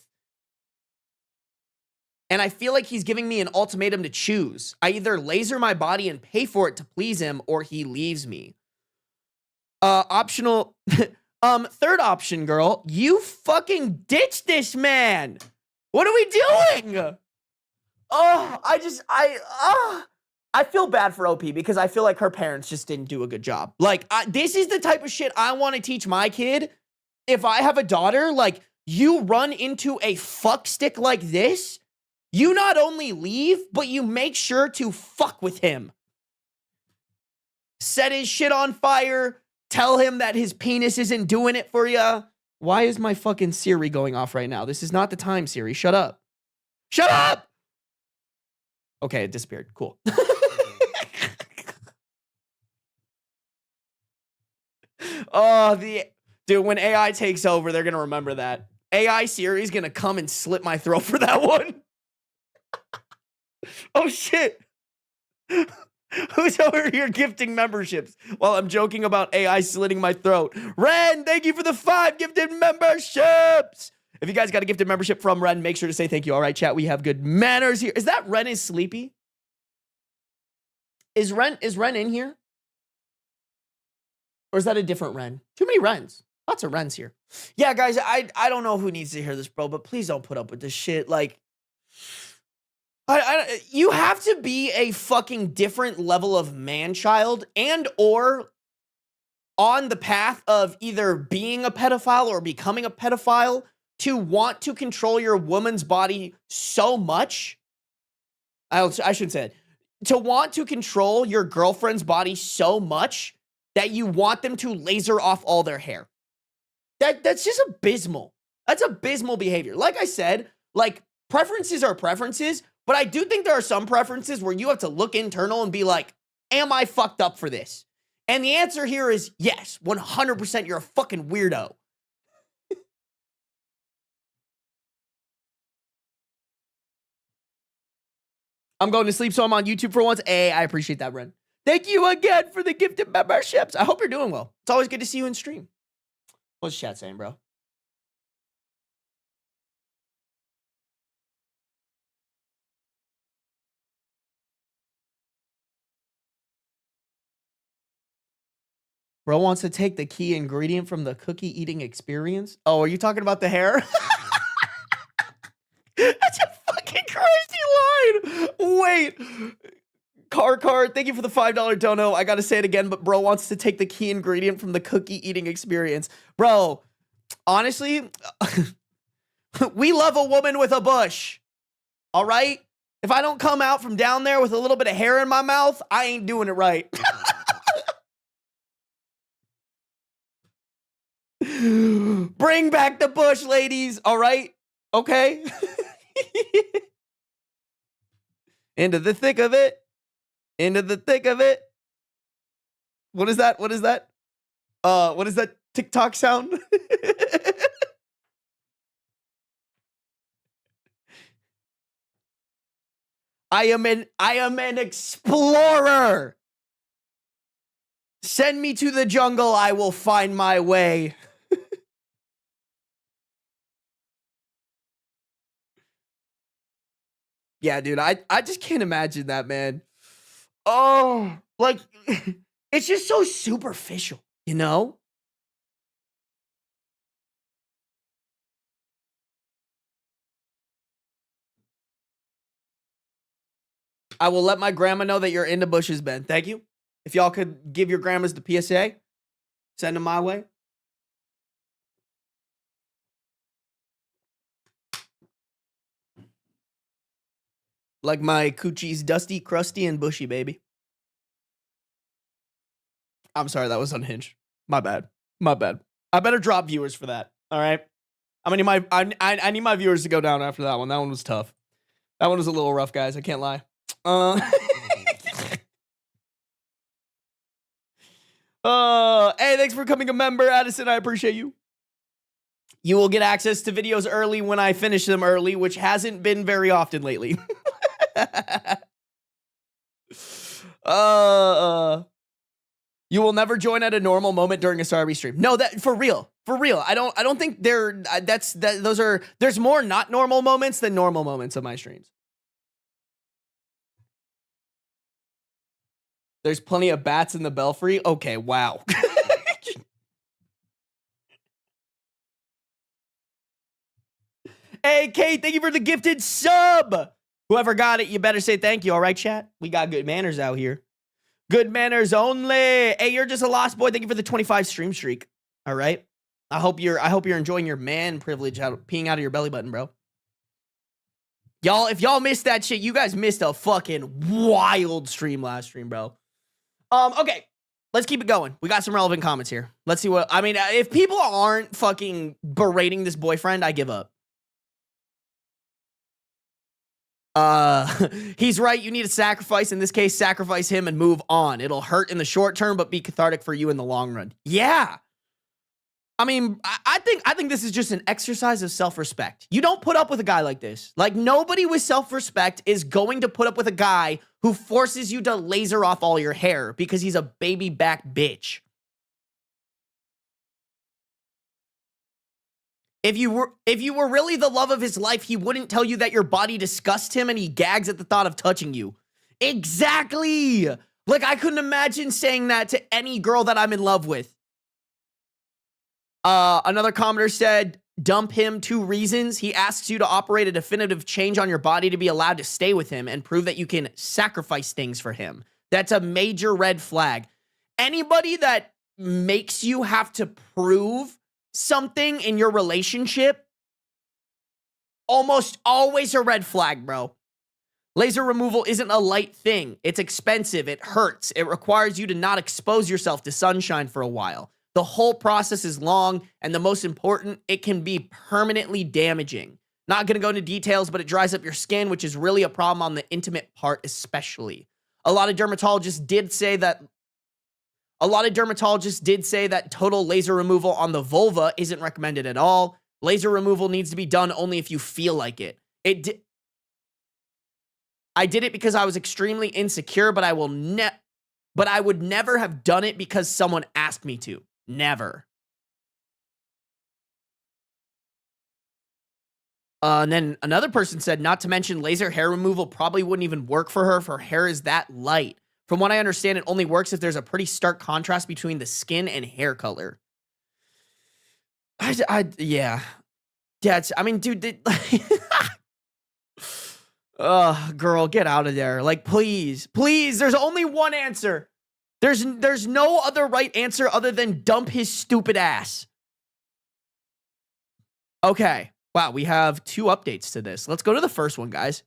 And I feel like he's giving me an ultimatum to choose. I either laser my body and pay for it to please him, or he leaves me. Optional. Third option, girl. You fucking ditch this man. What are we doing? Oh, I feel bad for OP because I feel like her parents just didn't do a good job. Like, this is the type of shit I want to teach my kid. If I have a daughter, like, you run into a fuck stick like this, you not only leave, but you make sure to fuck with him. Set his shit on fire. Tell him that his penis isn't doing it for you. Why is my fucking Siri going off right now? This is not the time, Siri. Shut up. Shut up! Okay, it disappeared. Cool. Oh, dude, when AI takes over, they're going to remember that. AI Siri is going to come and slit my throat for that one. Oh, shit. Who's over here gifting memberships while I'm joking about AI slitting my throat? Ren, thank you for the 5 gifted memberships. If you guys got a gifted membership from Ren, make sure to say thank you. All right, chat, we have good manners here. Is that Ren is sleepy? Is Ren in here? Or is that a different Ren? Too many Rens. Lots of Rens here. Yeah, guys, I don't know who needs to hear this, bro, but please don't put up with this shit. Like, you have to be a fucking different level of man-child and or on the path of either being a pedophile or becoming a pedophile to want to control your woman's body so much. I shouldn't say it. To want to control your girlfriend's body so much that you want them to laser off all their hair. That's just abysmal. That's abysmal behavior. Like I said, like, preferences are preferences, but I do think there are some preferences where you have to look internal and be like, am I fucked up for this? And the answer here is yes, 100% you're a fucking weirdo. I'm going to sleep, so I'm on YouTube for once. Hey, I appreciate that, Ren. Thank you again for the gifted memberships. I hope you're doing well. It's always good to see you in stream. What's chat saying, bro? Bro wants to take the key ingredient from the cookie eating experience. Oh, are you talking about the hair? That's a fucking crazy line. Wait. Car, thank you for the $5 dono. I gotta say it again, but bro wants to take the key ingredient from the cookie eating experience. Bro, honestly, we love a woman with a bush. All right? If I don't come out from down there with a little bit of hair in my mouth, I ain't doing it right. Bring back the bush, ladies. All right? Okay? Into the thick of it. Into the thick of it. What is that? What is that? What is that TikTok sound? I am an explorer. Send me to the jungle, I will find my way. Yeah, dude, I just can't imagine that, man. Oh, like, it's just so superficial, you know? I will let my grandma know that you're into bushes, Ben. Thank you. If y'all could give your grandmas the PSA, send them my way. Like my coochie's dusty, crusty, and bushy, baby. I'm sorry, that was unhinged. My bad. My bad. I better drop viewers for that. All right. I need my viewers to go down after that one. That one was tough. That one was a little rough, guys. I can't lie. Hey, thanks for becoming a member, Addison. I appreciate you. You will get access to videos early when I finish them early, which hasn't been very often lately. You will never join at a normal moment during a Sarby stream. No, that for real. For real. I don't think there's more not normal moments than normal moments of my streams. There's plenty of bats in the belfry. Okay, wow. Hey, Kate, thank you for the gifted sub. Whoever got it, you better say thank you. All right, chat? We got good manners out here. Good manners only. Hey, you're just a lost boy. Thank you for the 25 stream streak. All right. I hope you're enjoying your man privilege peeing out of your belly button, bro. Y'all, if y'all missed that shit, you guys missed a fucking wild stream last stream, bro. Okay. Let's keep it going. We got some relevant comments here. Let's see what I mean. If people aren't fucking berating this boyfriend, I give up. He's right. You need a sacrifice. In this case, sacrifice him and move on. It'll hurt in the short term, but be cathartic for you in the long run. Yeah. I mean, I think this is just an exercise of self-respect. You don't put up with a guy like this. Like, nobody with self-respect is going to put up with a guy who forces you to laser off all your hair because he's a baby back bitch. If you were really the love of his life, he wouldn't tell you that your body disgusts him and he gags at the thought of touching you. Exactly. Like, I couldn't imagine saying that to any girl that I'm in love with. Another commenter said, dump him, 2 reasons. He asks you to operate a definitive change on your body to be allowed to stay with him and prove that you can sacrifice things for him. That's a major red flag. Anybody that makes you have to prove something in your relationship, almost always a red flag, bro. Laser removal isn't a light thing. It's expensive. It hurts. It requires you to not expose yourself to sunshine for a while. The whole process is long, and the most important, it can be permanently damaging. Not going to go into details, but it dries up your skin, which is really a problem on the intimate part especially. A lot of dermatologists did say that total laser removal on the vulva isn't recommended at all. Laser removal needs to be done only if you feel like it. I did it because I was extremely insecure, but I would never have done it because someone asked me to. Never. And then another person said, not to mention laser hair removal probably wouldn't even work for her if her hair is that light. From what I understand, it only works if there's a pretty stark contrast between the skin and hair color. Yeah. I mean, dude, girl, get out of there. Like, please, there's only one answer. There's no other right answer other than dump his stupid ass. Okay. Wow, we have 2 updates to this. Let's go to the first one, guys.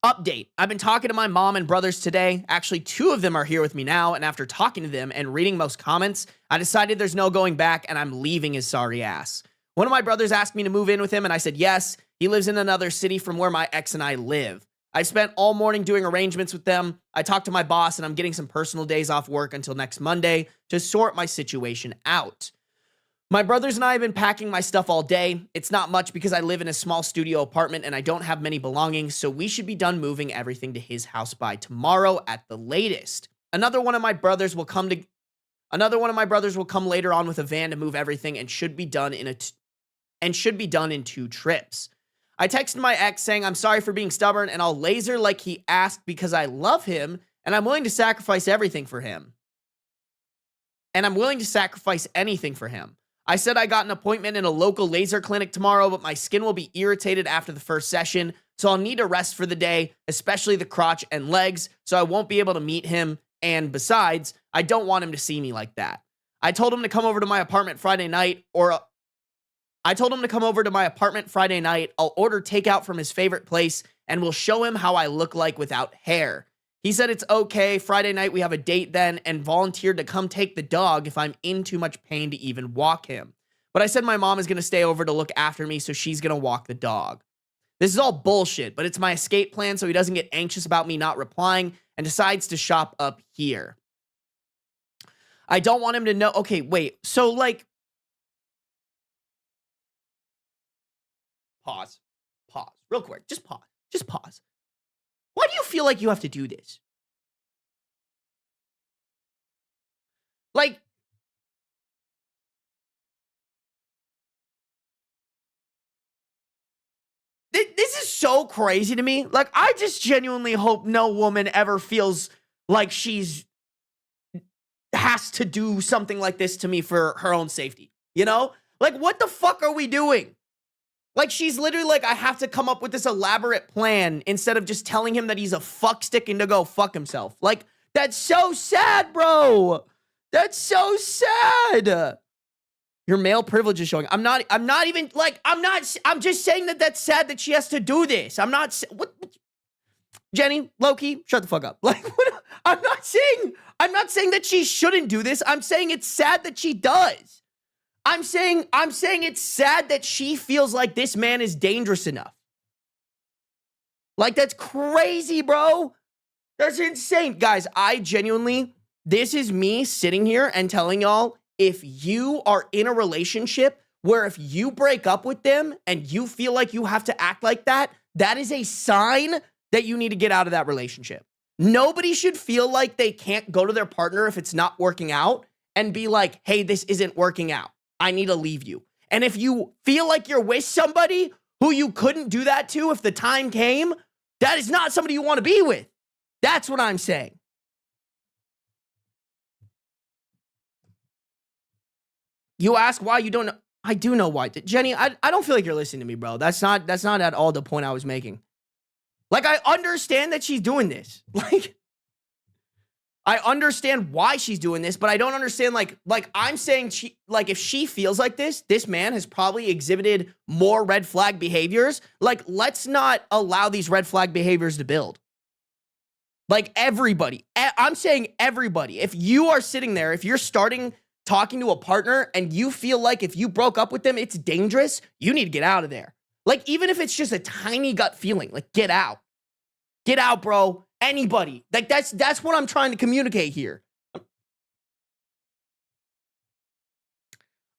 Update. I've been talking to my mom and brothers today. Actually, 2 of them are here with me now, and after talking to them and reading most comments, I decided there's no going back and I'm leaving his sorry ass. One of my brothers asked me to move in with him, and I said yes. He lives in another city from where my ex and I live. I spent all morning doing arrangements with them. I talked to my boss, and I'm getting some personal days off work until next Monday to sort my situation out. My brothers and I have been packing my stuff all day. It's not much because I live in a small studio apartment and I don't have many belongings, so we should be done moving everything to his house by tomorrow at the latest. Another one of my brothers will come later on with a van to move everything and should be done in 2 trips. I texted my ex saying I'm sorry for being stubborn and I'll laser like he asked because I love him and I'm willing to sacrifice everything for him. And I'm willing to sacrifice anything for him. I said I got an appointment in a local laser clinic tomorrow, but my skin will be irritated after the first session, so I'll need a rest for the day, especially the crotch and legs, so I won't be able to meet him, and besides, I don't want him to see me like that. I told him to come over to my apartment Friday night, I'll order takeout from his favorite place, and we'll show him how I look like without hair. He said it's okay. Friday night, we have a date then, and volunteered to come take the dog if I'm in too much pain to even walk him. But I said my mom is going to stay over to look after me, so she's going to walk the dog. This is all bullshit, but it's my escape plan so he doesn't get anxious about me not replying and decides to shop up here. I don't want him to know. Okay, wait. So, like, pause. Real quick. Just pause. Why do you feel like you have to do this? Like, this is so crazy to me. Like, I just genuinely hope no woman ever feels like she's has to do something like this to me for her own safety. You know? Like, what the fuck are we doing? Like, she's literally like, I have to come up with this elaborate plan instead of just telling him that he's a fuckstick and to go fuck himself. Like, that's so sad, bro. That's so sad. Your male privilege is showing. I'm not even, like, I'm just saying that that's sad that she has to do this. I'm not, what Jenny, Loki, shut the fuck up. Like, what, I'm not saying that she shouldn't do this. I'm saying it's sad that she does. I'm saying it's sad that she feels like this man is dangerous enough. Like, that's crazy, bro. That's insane. Guys, I genuinely, this is me sitting here and telling y'all, if you are in a relationship where if you break up with them and you feel like you have to act like that, that is a sign that you need to get out of that relationship. Nobody should feel like they can't go to their partner if it's not working out and be like, hey, this isn't working out. I need to leave you. And if you feel like you're with somebody who you couldn't do that to if the time came, that is not somebody you want to be with. That's what I'm saying. You ask why you don't know. I do know why. Jenny, I don't feel like you're listening to me, bro. That's not at all the point I was making. Like, I understand that she's doing this. Like, I understand why she's doing this, but I don't understand, like I'm saying, if she feels like this man has probably exhibited more red flag behaviors. Like, let's not allow these red flag behaviors to build. Like, everybody, I'm saying everybody, if you are sitting there, if you're starting talking to a partner and you feel like if you broke up with them, it's dangerous, you need to get out of there. Like, even if it's just a tiny gut feeling, like, get out. Get out, bro. Anybody. Like, that's what I'm trying to communicate here.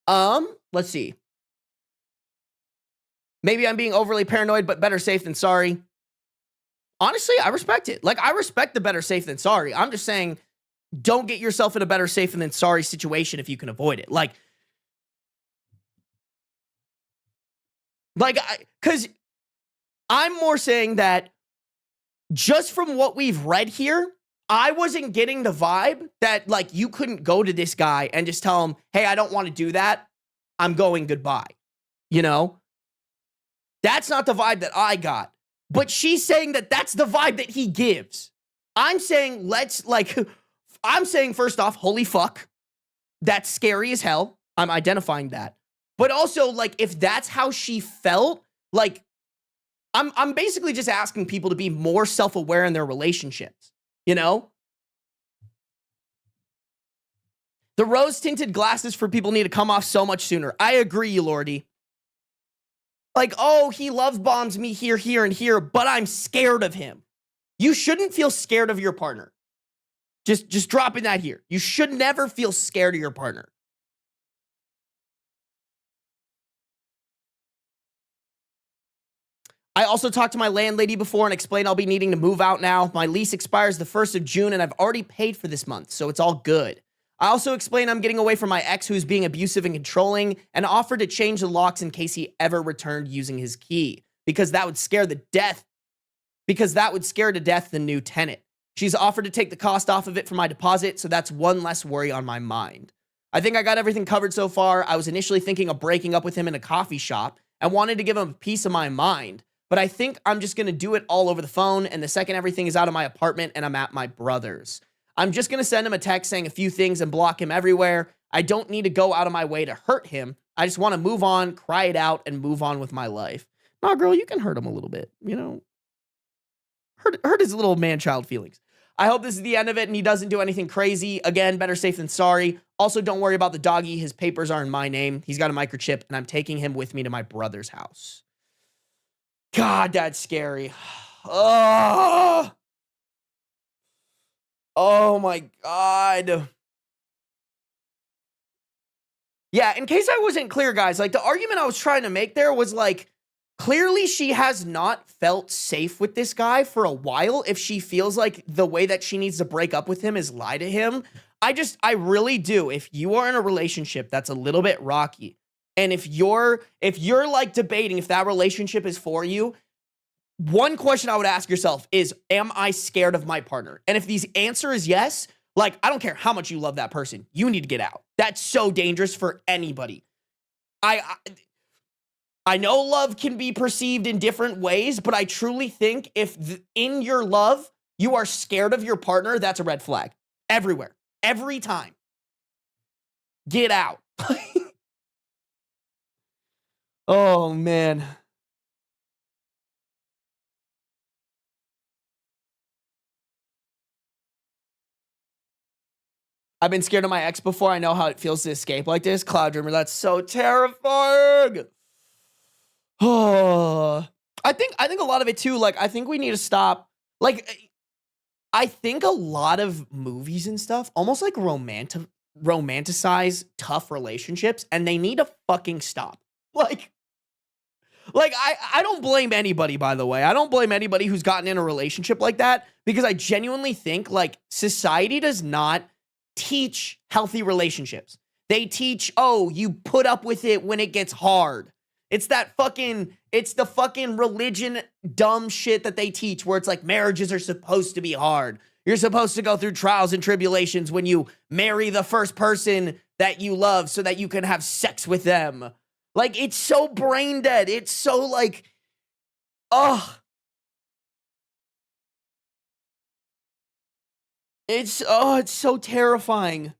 Let's see. Maybe I'm being overly paranoid, but better safe than sorry. Honestly, I respect it. Like, I respect the better safe than sorry. I'm just saying, don't get yourself in a better safe than sorry situation if you can avoid it. Because I'm more saying that just from what we've read here, I wasn't getting the vibe that, like, you couldn't go to this guy and just tell him, hey, I don't want to do that. I'm going, goodbye. You know? That's not the vibe that I got. But she's saying that that's the vibe that he gives. I'm saying, first off, holy fuck. That's scary as hell. I'm identifying that. But also, like, if that's how she felt, like, I'm basically just asking people to be more self-aware in their relationships, you know? The rose-tinted glasses for people need to come off so much sooner. I agree, you lordy. Like, oh, he love bombs me here, here, and here, but I'm scared of him. You shouldn't feel scared of your partner. Just dropping that here. You should never feel scared of your partner. I also talked to my landlady before and explained I'll be needing to move out now. My lease expires the 1st of June and I've already paid for this month, so it's all good. I also explained I'm getting away from my ex who's being abusive and controlling and offered to change the locks in case he ever returned using his key because that would scare to death the new tenant. She's offered to take the cost off of it for my deposit, so that's one less worry on my mind. I think I got everything covered so far. I was initially thinking of breaking up with him in a coffee shop and wanted to give him a piece of my mind. But I think I'm just going to do it all over the phone, and the second everything is out of my apartment and I'm at my brother's. I'm just going to send him a text saying a few things and block him everywhere. I don't need to go out of my way to hurt him. I just want to move on, cry it out, and move on with my life. Nah, girl, you can hurt him a little bit, you know? Hurt his little man-child feelings. I hope this is the end of it and he doesn't do anything crazy. Again, better safe than sorry. Also, don't worry about the doggy. His papers are in my name. He's got a microchip, and I'm taking him with me to my brother's house. God, that's scary. Oh my God. Yeah, in case I wasn't clear, guys, like, the argument I was trying to make there was, like, clearly she has not felt safe with this guy for a while if she feels like the way that she needs to break up with him is lie to him. I really do. If you are in a relationship that's a little bit rocky, and if you're like debating if that relationship is for you, one question I would ask yourself is, am I scared of my partner? And if the answer is yes, like, I don't care how much you love that person, you need to get out. That's so dangerous for anybody. I know love can be perceived in different ways, but I truly think if in your love, you are scared of your partner, that's a red flag. Everywhere. Every time. Get out. Oh, man. I've been scared of my ex before. I know how it feels to escape like this. Cloud Dreamer, that's so terrifying. Oh, I think a lot of it too. Like, I think we need to stop. Like, I think a lot of movies and stuff almost like romanticize tough relationships, and they need to fucking stop. Like I don't blame anybody, by the way. I don't blame anybody who's gotten in a relationship like that, because I genuinely think like society does not teach healthy relationships. They teach, oh, you put up with it when it gets hard. It's the fucking religion dumb shit that they teach, where it's like marriages are supposed to be hard. You're supposed to go through trials and tribulations when you marry the first person that you love so that you can have sex with them. Like, it's so brain dead. It's so like, ugh. It's so terrifying.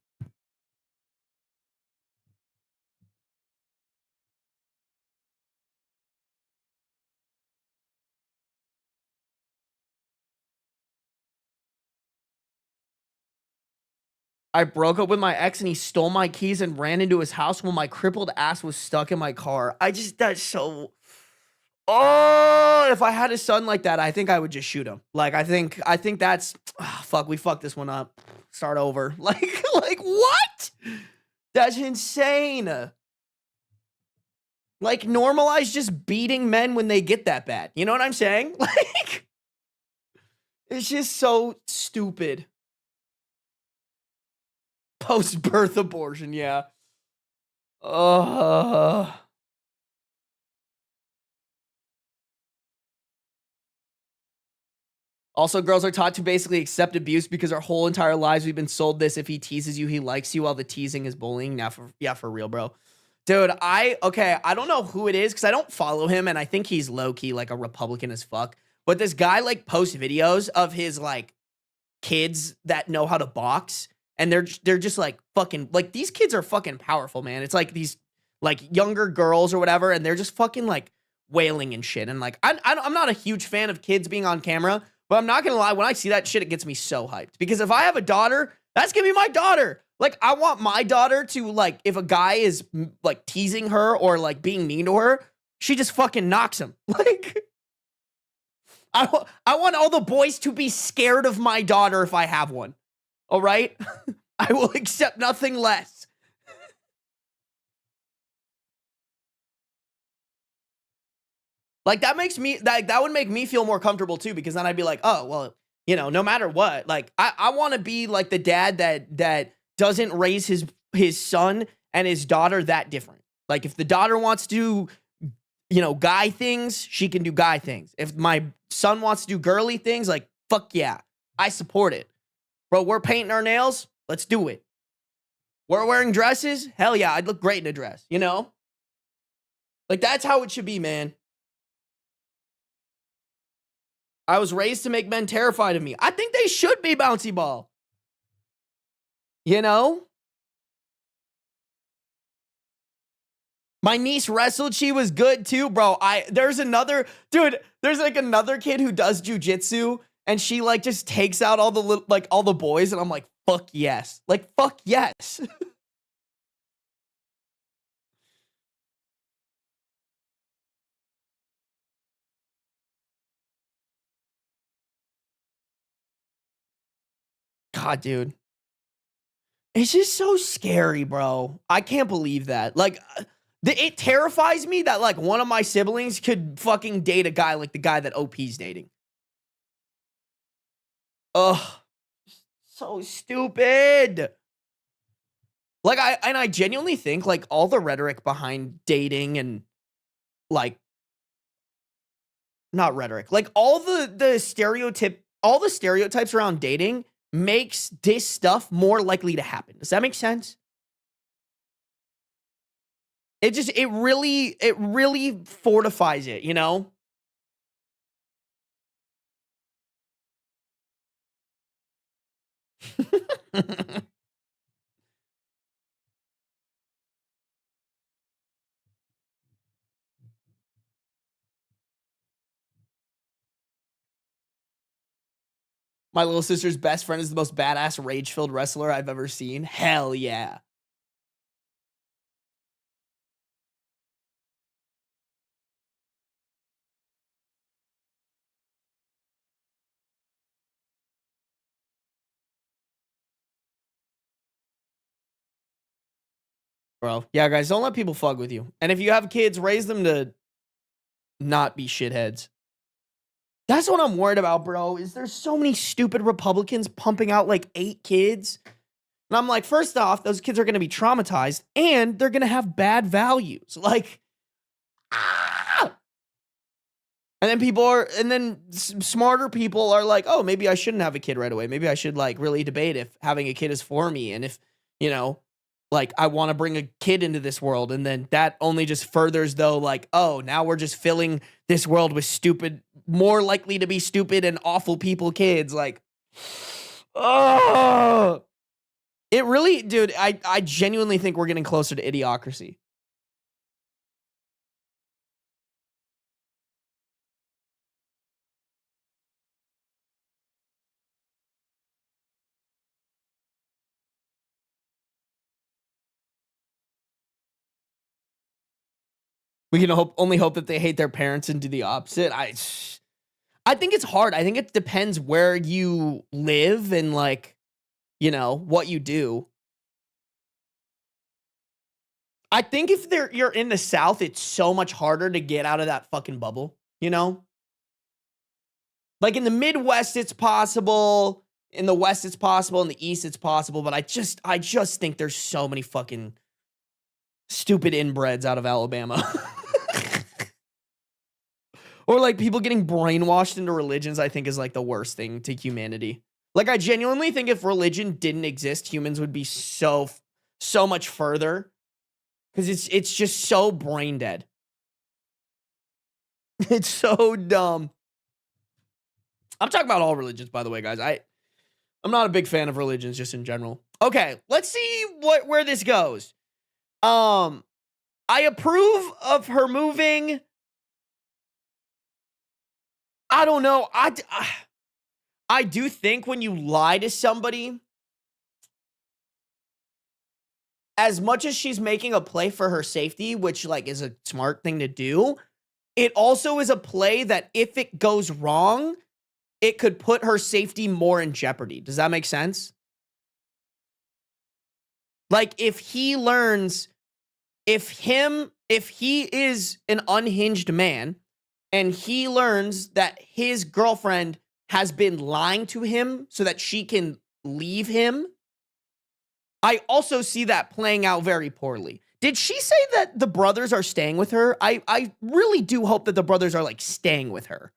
I broke up with my ex and he stole my keys and ran into his house while my crippled ass was stuck in my car. That's so. Oh, if I had a son like that, I think I would just shoot him. Like, I think that's, fuck, we fucked this one up. Start over. Like what? That's insane. Like, normalize just beating men when they get that bad. You know what I'm saying? Like, it's just so stupid. Post-birth abortion, yeah. Also, girls are taught to basically accept abuse because our whole entire lives we've been sold this: if he teases you, he likes you, while the teasing is bullying. Now, for real, bro. Dude, I don't know who it is because I don't follow him, and I think he's low-key like a Republican as fuck. But this guy like posts videos of his like kids that know how to box, and they're just like fucking, like, these kids are fucking powerful, man. It's like these like younger girls or whatever, and they're just fucking like wailing and shit. And like, I'm not a huge fan of kids being on camera, but I'm not gonna lie, when I see that shit, it gets me so hyped. Because if I have a daughter, that's gonna be my daughter. Like, I want my daughter to, like, if a guy is like teasing her or like being mean to her, she just fucking knocks him. Like, I want all the boys to be scared of my daughter if I have one. All right? I will accept nothing less. Like, that makes me, that would make me feel more comfortable too, because then I'd be like, oh, well, you know, no matter what, like, I want to be like the dad that doesn't raise his son and his daughter that different. Like, if the daughter wants to do, you know, guy things, she can do guy things. If my son wants to do girly things, like, fuck yeah, I support it. Bro, we're painting our nails, let's do it. We're wearing dresses, hell yeah, I'd look great in a dress, you know? Like, that's how it should be, man. I was raised to make men terrified of me. I think they should be, bouncy ball. You know? My niece wrestled. She was good too, bro. There's another kid who does jujitsu, and she like just takes out all the boys, and I'm like, fuck yes. Like, fuck yes. God, dude. It's just so scary, bro. I can't believe that. Like, it terrifies me that like one of my siblings could fucking date a guy like the guy that OP's dating. Ugh. So stupid. Like, I genuinely think like all the rhetoric behind dating and like not rhetoric, like all the stereotypes around dating makes this stuff more likely to happen. Does that make sense? It really fortifies it, you know? My little sister's best friend is the most badass rage-filled wrestler I've ever seen. Hell yeah. Bro. Yeah, guys, don't let people fuck with you. And if you have kids, raise them to not be shitheads. That's what I'm worried about, bro, is there's so many stupid Republicans pumping out like 8 kids. And I'm like, first off, those kids are going to be traumatized and they're going to have bad values. Like, ah! And then smarter people are like, oh, maybe I shouldn't have a kid right away. Maybe I should like really debate if having a kid is for me. And if, you know, like I want to bring a kid into this world. And then that only just furthers though, like, oh, now we're just filling this world with stupid, more likely to be stupid and awful people, kids. Like, oh, it really, dude, I genuinely think we're getting closer to idiocracy. We can only hope that they hate their parents and do the opposite. I think it's hard. I think it depends where you live and like, you know, what you do. I think if you're in the South, it's so much harder to get out of that fucking bubble, you know? Like in the Midwest, it's possible. In the West, it's possible. In the East, it's possible. But I just think there's so many fucking stupid inbreds out of Alabama. Or like people getting brainwashed into religions, I think is like the worst thing to humanity. Like I genuinely think if religion didn't exist, humans would be so much further. Because it's just so brain dead. It's so dumb. I'm talking about all religions, by the way, guys. I'm not a big fan of religions just in general. Okay, let's see where this goes. I approve of her moving. I don't know. I do think when you lie to somebody, as much as she's making a play for her safety, which like is a smart thing to do, it also is a play that if it goes wrong, it could put her safety more in jeopardy. Does that make sense? Like if he learns, if he is an unhinged man and he learns that his girlfriend has been lying to him so that she can leave him, I also see that playing out very poorly. Did she say that the brothers are staying with her? I really do hope that the brothers are like staying with her.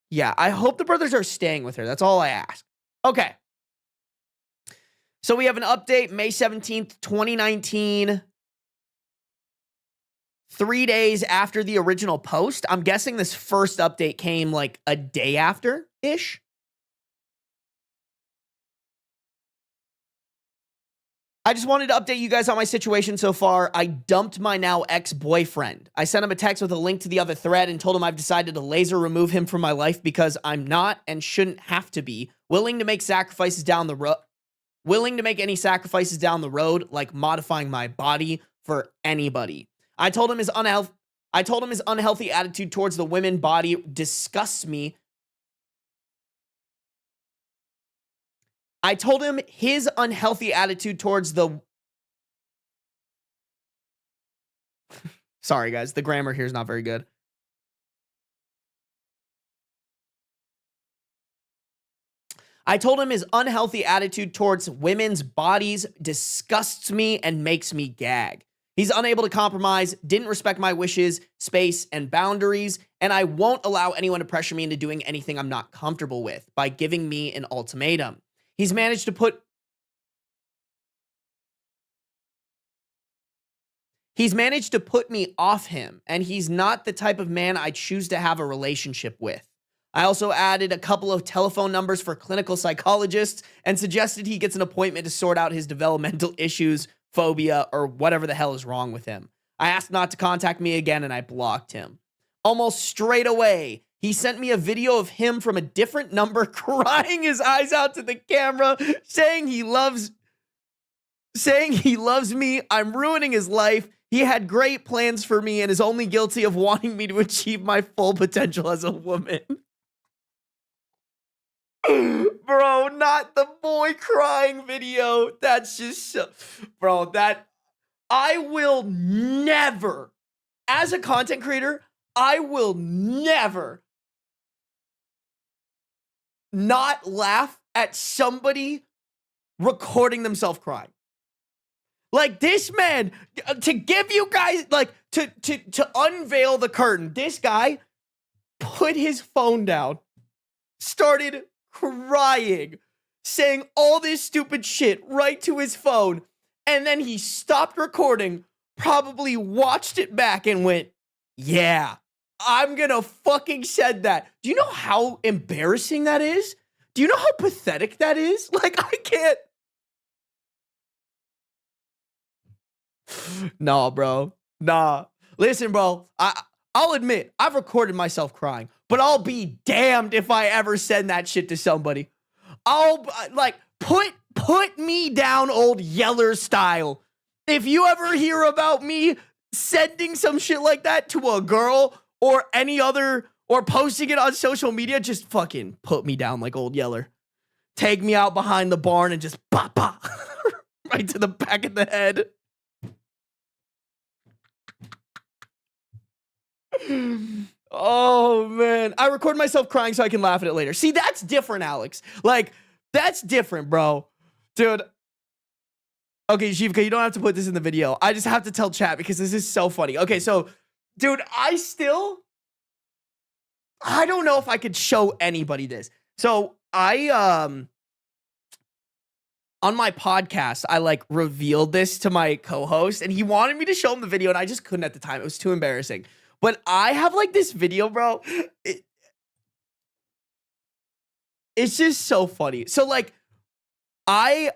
Yeah, I hope the brothers are staying with her. That's all I ask. Okay. So we have an update, May 17th, 2019. 3 days after the original post. I'm guessing this first update came like a day after-ish. I just wanted to update you guys on my situation so far. I dumped my now ex-boyfriend. I sent him a text with a link to the other thread and told him I've decided to laser remove him from my life because I'm not and shouldn't have to be willing to make sacrifices down the road. Willing to make any sacrifices down the road, like modifying my body for anybody. I told him his unhealthy attitude towards the women body disgusts me. I told him his unhealthy attitude towards the... Sorry, guys. The grammar here is not very good. I told him his unhealthy attitude towards women's bodies disgusts me and makes me gag. He's unable to compromise, didn't respect my wishes, space, and boundaries, and I won't allow anyone to pressure me into doing anything I'm not comfortable with by giving me an ultimatum. He's managed to put me off him, and he's not the type of man I choose to have a relationship with. I also added a couple of telephone numbers for clinical psychologists and suggested he gets an appointment to sort out his developmental issues, phobia, or whatever the hell is wrong with him. I asked not to contact me again, and I blocked him. Almost straight away, he sent me a video of him from a different number crying his eyes out to the camera, saying he loves me. I'm ruining his life. He had great plans for me and is only guilty of wanting me to achieve my full potential as a woman. Bro, not the boy crying video. That's just so, bro, that I will never, as a content creator, I will never not laugh at somebody recording themselves crying. Like, this man, to give you guys, like, to unveil the curtain, this guy put his phone down, started crying, saying all this stupid shit right to his phone, and then he stopped recording, probably watched it back and went, yeah, I'm gonna fucking said that. Do you know how embarrassing that is? Do you know how pathetic that is? Like, I can't. Nah, bro. Nah. Listen, bro. I'll admit, I've recorded myself crying, but I'll be damned if I ever send that shit to somebody. I'll, like, put me down old Yeller style. If you ever hear about me sending some shit like that to a girl or any other, or posting it on social media, just fucking put me down like old Yeller. Take me out behind the barn and just pop, pop. Right to the back of the head. Oh, man. I record myself crying so I can laugh at it later. See, that's different, Alex. Like, that's different, bro. Dude. Okay, Shivka, you don't have to put this in the video. I just have to tell chat because this is so funny. Okay, so, dude, I don't know if I could show anybody this. So, on my podcast, I, like, revealed this to my co-host, and he wanted me to show him the video, and I just couldn't at the time. It was too embarrassing. But I have, like, this video, bro. It's just so funny. So, like, my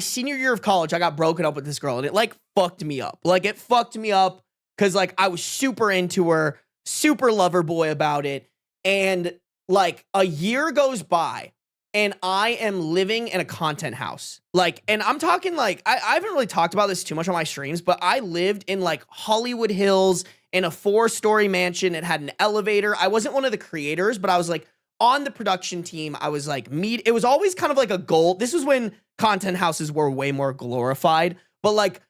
senior year of college, I got broken up with this girl, and it, like, fucked me up. Like, it fucked me up because, like, I was super into her, super lover boy about it. And, like, a year goes by, and I am living in a content house. Like, and I'm talking, like, I haven't really talked about this too much on my streams, but I lived in, like, Hollywood Hills in a 4-story mansion. It had an elevator. I wasn't one of the creators, but I was, like, on the production team. I was, like, it was always kind of like a goal. This was when content houses were way more glorified, but, like,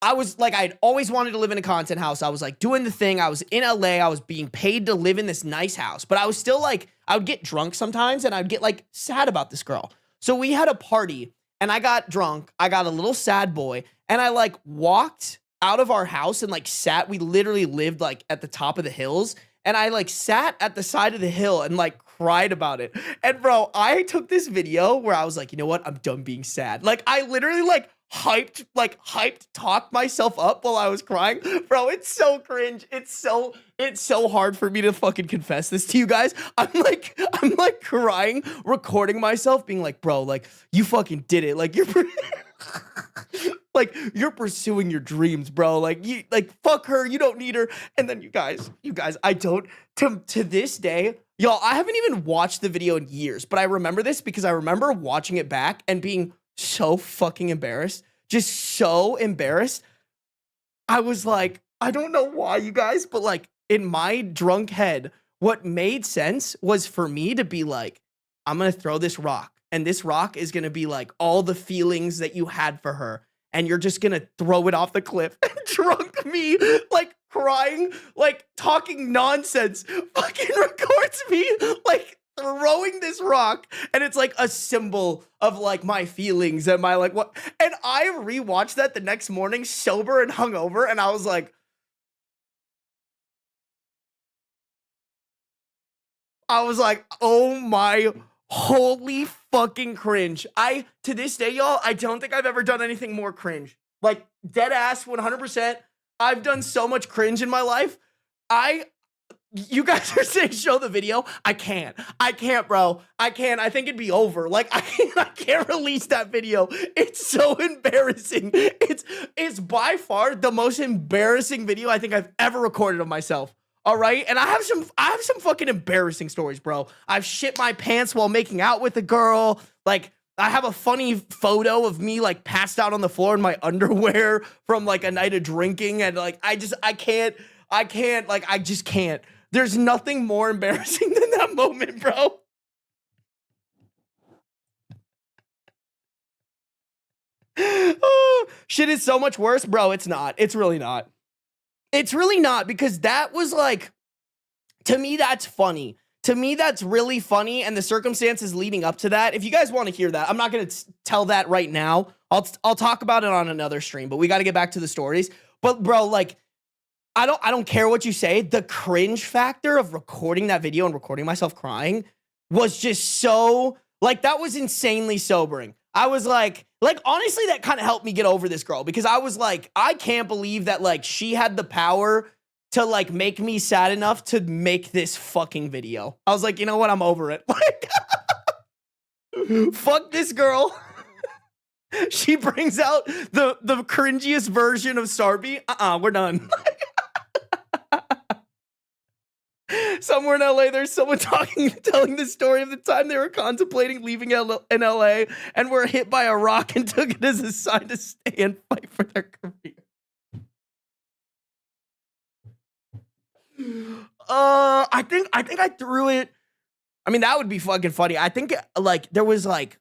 I was, like, I'd always wanted to live in a content house. I was, like, doing the thing. I was in LA. I was being paid to live in this nice house, but I was still, like, I would get drunk sometimes, and I'd get, like, sad about this girl. So we had a party, and I got drunk. I got a little sad boy, and I, like, walked out of our house and, like, sat. We literally lived, like, at the top of the hills, and I, like, sat at the side of the hill and, like, cried about it. And, bro, I took this video where I was like, you know what? I'm done being sad. Like, I literally, like, talked myself up while I was crying. Bro, it's so cringe. It's so hard for me to fucking confess this to you guys. I'm like crying, recording myself, being like, bro, like, you fucking did it. Like, you're pursuing your dreams, bro. Like, you, like, fuck her. You don't need her. And then you guys, I don't, to this day, y'all, I haven't even watched the video in years, but I remember this because I remember watching it back and being so fucking embarrassed. Just so embarrassed. I was like, I don't know why, you guys, but, like, in my drunk head, what made sense was for me to be like, I'm gonna throw this rock, and this rock is gonna be like all the feelings that you had for her, and you're just gonna throw it off the cliff. And drunk me, like, crying, like, talking nonsense, fucking records me, like, throwing this rock, and it's like a symbol of like my feelings and my like what. And I rewatched that the next morning, sober and hungover, and I was like, oh my holy fucking cringe. To this day, y'all, I don't think I've ever done anything more cringe. Like, dead ass, 100%. I've done so much cringe in my life. You guys are saying show the video. I can't, bro. I can't. I think it'd be over. Like, I can't release that video. It's so embarrassing. It's by far the most embarrassing video I think I've ever recorded of myself. All right, and I have some fucking embarrassing stories, bro. I've shit my pants while making out with a girl. Like, I have a funny photo of me like passed out on the floor in my underwear from like a night of drinking, and like I just can't. There's nothing more embarrassing than that moment, bro. Oh, shit is so much worse, bro. It's not. It's really not. It's really not, because that was like, to me, that's funny. To me, that's really funny, and the circumstances leading up to that. If you guys want to hear that, I'm not going to tell that right now. I'll talk about it on another stream, but we got to get back to the stories. But bro, like, I don't care what you say. The cringe factor of recording that video and recording myself crying was just so, like, that was insanely sobering. I was like honestly, that kind of helped me get over this girl, because I was like, I can't believe that like she had the power to like make me sad enough to make this fucking video. I was like, you know what? I'm over it. Like, fuck this girl. She brings out the cringiest version of Sarby. We're done. Somewhere in LA, there's someone telling the story of the time they were contemplating leaving in LA and were hit by a rock and took it as a sign to stay and fight for their career. I think I threw it. I mean, that would be fucking funny. I think like there was like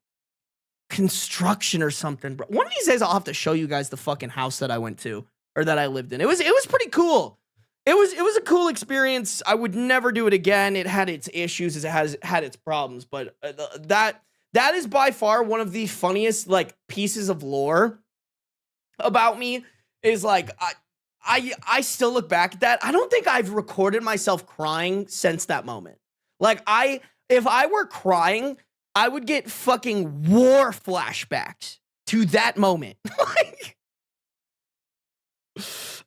construction or something, bro. One of these days I'll have to show you guys the fucking house that I went to, or that I lived in. It was pretty cool. It was a cool experience. I would never do it again. It had its issues, as it has had its problems, but that is by far one of the funniest like pieces of lore about me. Is like I still look back at that. I don't think I've recorded myself crying since that moment. Like, if I were crying, I would get fucking war flashbacks to that moment. Like,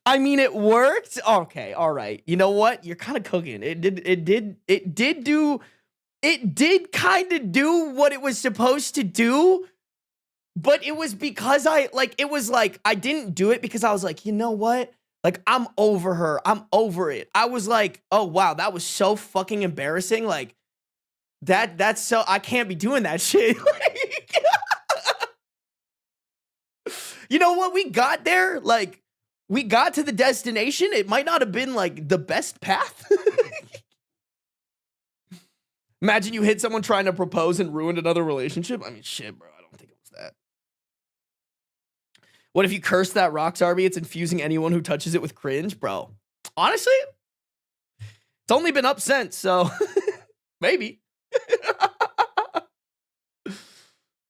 I mean, it worked. Okay, all right. You know what? You're kind of cooking. It did kind of do what it was supposed to do, but it was because I didn't do it because I was like, you know what? Like, I'm over her. I'm over it. I was like, oh wow, that was so fucking embarrassing. Like, that's so, I can't be doing that shit. Like, you know what? We got there. Like, we got to the destination. It might not have been like the best path. Imagine you hit someone trying to propose and ruined another relationship. I mean, shit, bro. I don't think it was that. What if you curse that rock, Sarby? It's infusing anyone who touches it with cringe, bro. Honestly, it's only been up since, so maybe.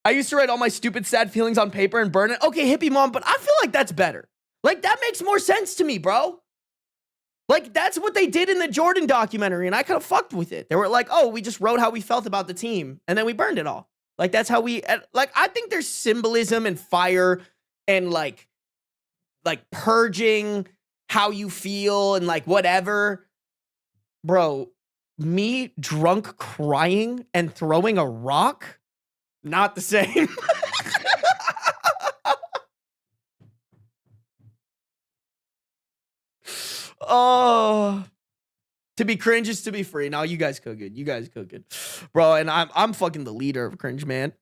I used to write all my stupid, sad feelings on paper and burn it. Okay, hippie mom, but I feel like that's better. Like, that makes more sense to me, bro. Like, that's what they did in the Jordan documentary, and I kind of fucked with it. They were like, oh, we just wrote how we felt about the team, and then we burned it all. Like, that's how we, like, I think there's symbolism and fire and, like purging how you feel and, like, whatever. Bro, me drunk crying and throwing a rock? Not the same. Oh, to be cringe is to be free. Now you guys cook it. You guys cook it, bro. And I'm fucking the leader of cringe, man.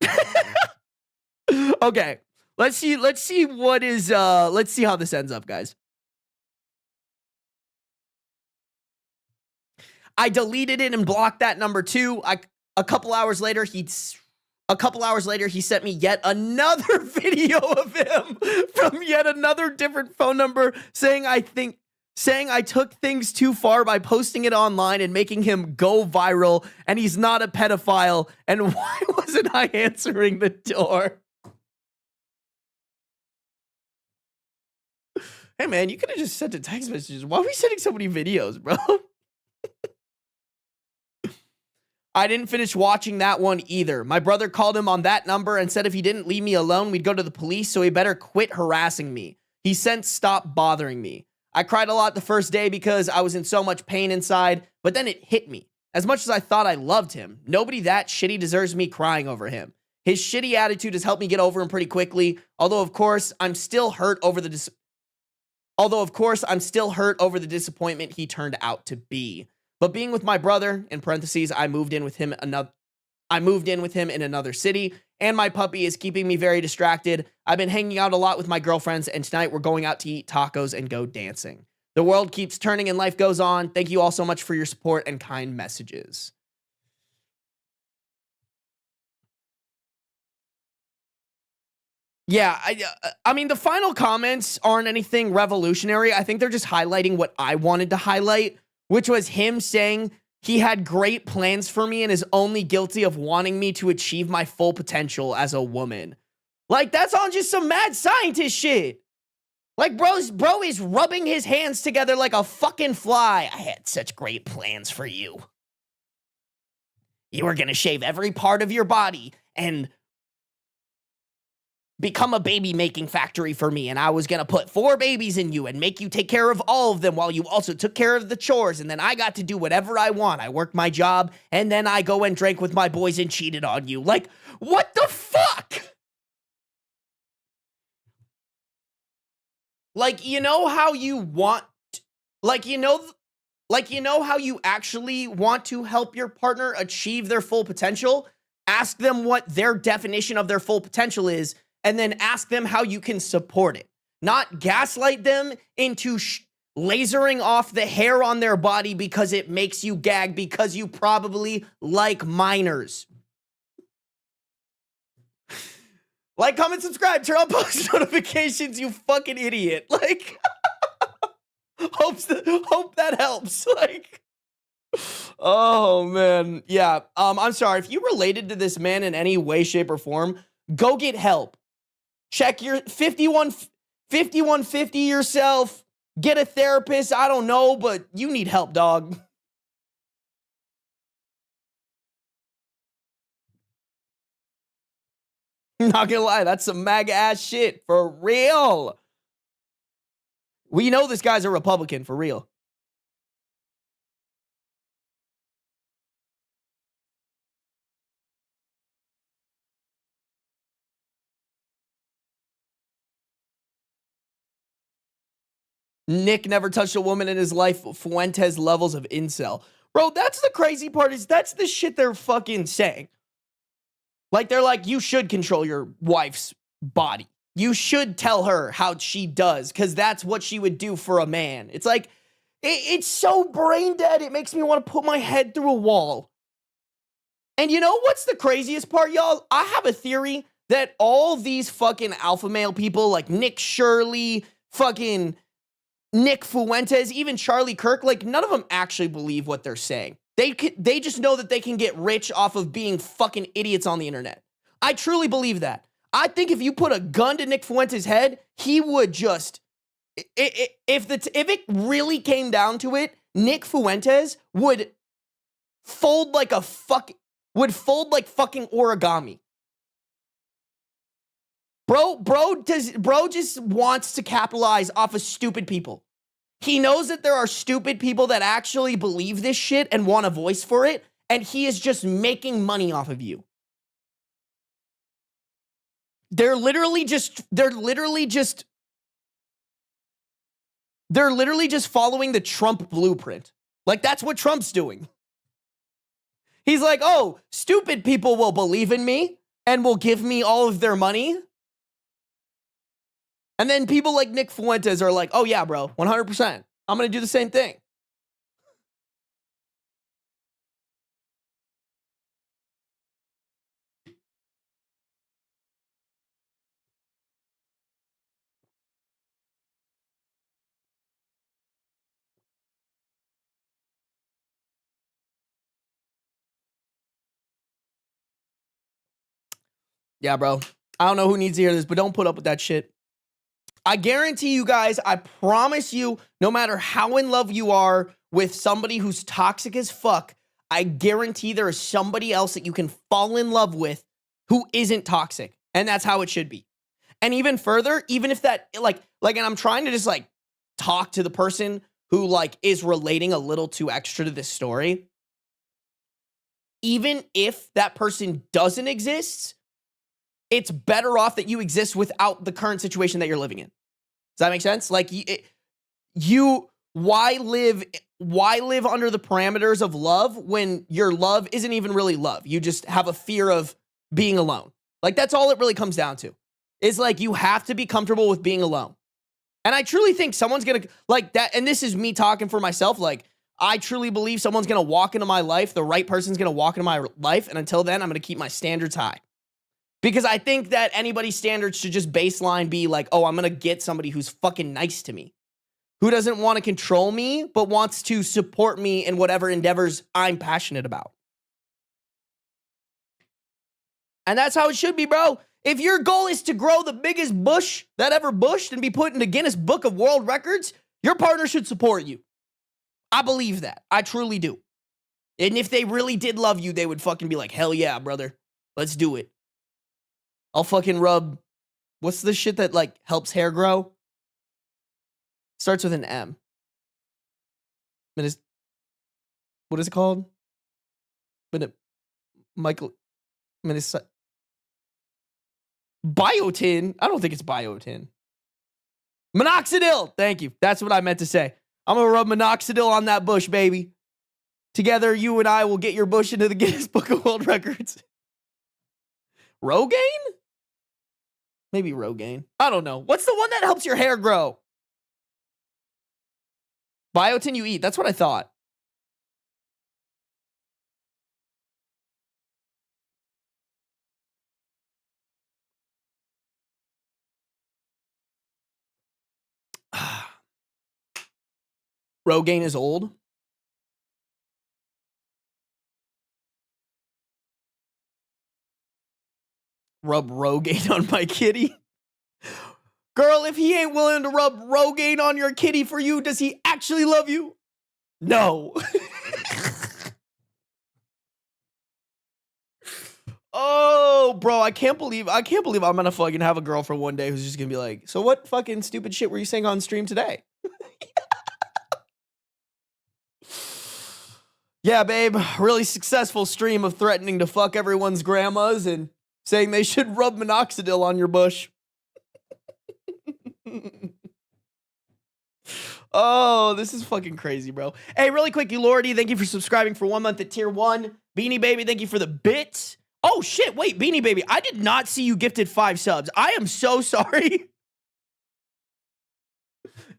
Okay, let's see what is. Let's see how this ends up, guys. I deleted it and blocked that number 2. A couple hours later, he sent me yet another video of him from yet another different phone number saying, I think saying I took things too far by posting it online and making him go viral, and he's not a pedophile. And why wasn't I answering the door? Hey, man, you could have just sent a text messages. Why are we sending so many videos, bro? I didn't finish watching that one either. My brother called him on that number and said if he didn't leave me alone, we'd go to the police, so he better quit harassing me. He since stopped bothering me. I cried a lot the first day because I was in so much pain inside, but then it hit me. As much as I thought I loved him, nobody that shitty deserves me crying over him. His shitty attitude has helped me get over him pretty quickly, although of course I'm still hurt over the disappointment he turned out to be. But being with my brother, in parentheses, I moved in with him in another city, and my puppy is keeping me very distracted. I've been hanging out a lot with my girlfriends, and tonight we're going out to eat tacos and go dancing. The world keeps turning and life goes on. Thank you all so much for your support and kind messages. Yeah, I mean, the final comments aren't anything revolutionary. I think they're just highlighting what I wanted to highlight, which was him saying he had great plans for me and is only guilty of wanting me to achieve my full potential as a woman. Like, that's on just some mad scientist shit. Like, bro is rubbing his hands together like a fucking fly. I had such great plans for you. You were gonna shave every part of your body and become a baby making factory for me, and I was gonna put 4 babies in you and make you take care of all of them while you also took care of the chores, and then I got to do whatever I want. I worked my job, and then I go and drank with my boys and cheated on you. Like, what the fuck? Like, you know how you want, like, you know how you actually want to help your partner achieve their full potential? Ask them what their definition of their full potential is, and then ask them how you can support it. Not gaslight them into lasering off the hair on their body because it makes you gag because you probably like minors. Like, comment, subscribe, turn on post notifications, you fucking idiot. Like, hope that helps. Like, oh man. Yeah. I'm sorry. If you related to this man in any way, shape, or form, go get help. Check your 5150 yourself. Get a therapist. I don't know, but you need help, dog. Not gonna lie, that's some MAGA ass shit. For real. We know this guy's a Republican, for real. Nick never touched a woman in his life. Fuentes levels of incel. Bro, that's the crazy part, is that's the shit they're fucking saying. Like, they're like, you should control your wife's body. You should tell her how she does, because that's what she would do for a man. It's like, it's so brain dead, it makes me want to put my head through a wall. And you know what's the craziest part, y'all? I have a theory that all these fucking alpha male people, like Nick Shirley, fucking Nick Fuentes, even Charlie Kirk, like, none of them actually believe what they're saying. They just know that they can get rich off of being fucking idiots on the internet. I truly believe that. I think if you put a gun to Nick Fuentes' head, he would just, if it really came down to it, Nick Fuentes would fold like fucking origami. Bro just wants to capitalize off of stupid people. He knows that there are stupid people that actually believe this shit and want a voice for it, and he is just making money off of you. They're literally just following the Trump blueprint. Like, that's what Trump's doing. He's like, oh, stupid people will believe in me and will give me all of their money. And then people like Nick Fuentes are like, oh yeah, bro, 100%. I'm going to do the same thing. Yeah, bro. I don't know who needs to hear this, but don't put up with that shit. I guarantee you guys, I promise you, no matter how in love you are with somebody who's toxic as fuck, I guarantee there is somebody else that you can fall in love with who isn't toxic. And that's how it should be. And even further, even if that, and I'm trying to just, like, talk to the person who, like, is relating a little too extra to this story. Even if that person doesn't exist, it's better off that you exist without the current situation that you're living in. Does that make sense? Like, why live under the parameters of love when your love isn't even really love? You just have a fear of being alone. Like, that's all it really comes down to. Is like, you have to be comfortable with being alone. And I truly think someone's gonna, like, that, and this is me talking for myself, like, I truly believe someone's gonna walk into my life, the right person's gonna walk into my life, and until then, I'm gonna keep my standards high. Because I think that anybody's standards should just baseline be like, oh, I'm going to get somebody who's fucking nice to me, who doesn't want to control me, but wants to support me in whatever endeavors I'm passionate about. And that's how it should be, bro. If your goal is to grow the biggest bush that ever bushed and be put in the Guinness Book of World Records, your partner should support you. I believe that. I truly do. And if they really did love you, they would fucking be like, hell yeah, brother. Let's do it. I'll fucking rub, what's the shit that, like, helps hair grow? Starts with an M. What is it called? Biotin? I don't think it's biotin. Minoxidil! Thank you. That's what I meant to say. I'm gonna rub minoxidil on that bush, baby. Together, you and I will get your bush into the Guinness Book of World Records. Rogaine? Maybe Rogaine. I don't know. What's the one that helps your hair grow? Biotin you eat. That's what I thought. Rogaine is old. Rub Rogaine on my kitty. Girl, if he ain't willing to rub Rogaine on your kitty for you, does he actually love you? No. Oh, bro, I can't believe I'm gonna fucking have a girlfriend one day who's just gonna be like, so what fucking stupid shit were you saying on stream today? Yeah, babe, really successful stream of threatening to fuck everyone's grandmas and saying they should rub minoxidil on your bush. Oh, this is fucking crazy, bro. Hey, really quick, Lordy, thank you for subscribing for 1 month at tier 1. Beanie Baby, thank you for the bits. Oh, shit, wait, Beanie Baby, I did not see you gifted 5 subs. I am so sorry.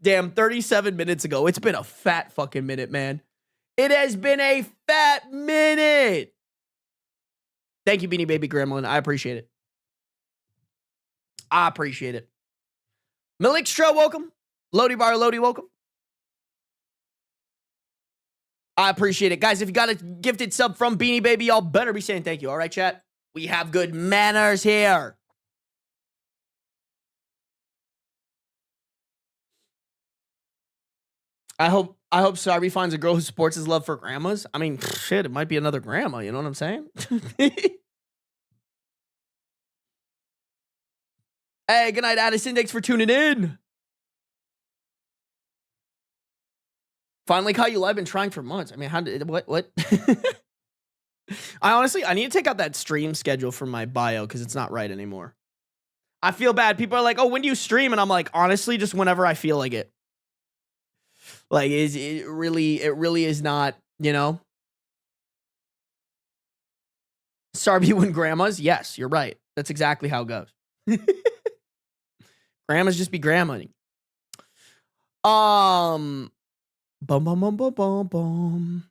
Damn, 37 minutes ago. It's been a fat fucking minute, man. It has been a fat minute. Thank you, Beanie Baby Gremlin. I appreciate it. I appreciate it. Malixtra, welcome. Lodi Bar, Lodi, welcome. I appreciate it. Guys, if you got a gifted sub from Beanie Baby, y'all better be saying thank you. All right, chat? We have good manners here. I hope Sarby finds a girl who supports his love for grandmas. I mean, shit, it might be another grandma. You know what I'm saying? Hey, good night, Addison. Thanks for tuning in. Finally caught you live. Been trying for months. I mean, what? I need to take out that stream schedule from my bio because it's not right anymore. I feel bad. People are like, oh, when do you stream? And I'm like, honestly, just whenever I feel like it. Like, it really is not, you know? Sarby when grandmas? Yes, you're right. That's exactly how it goes. Grandmas just be grandmaing. Bum bum bum bum bum bum.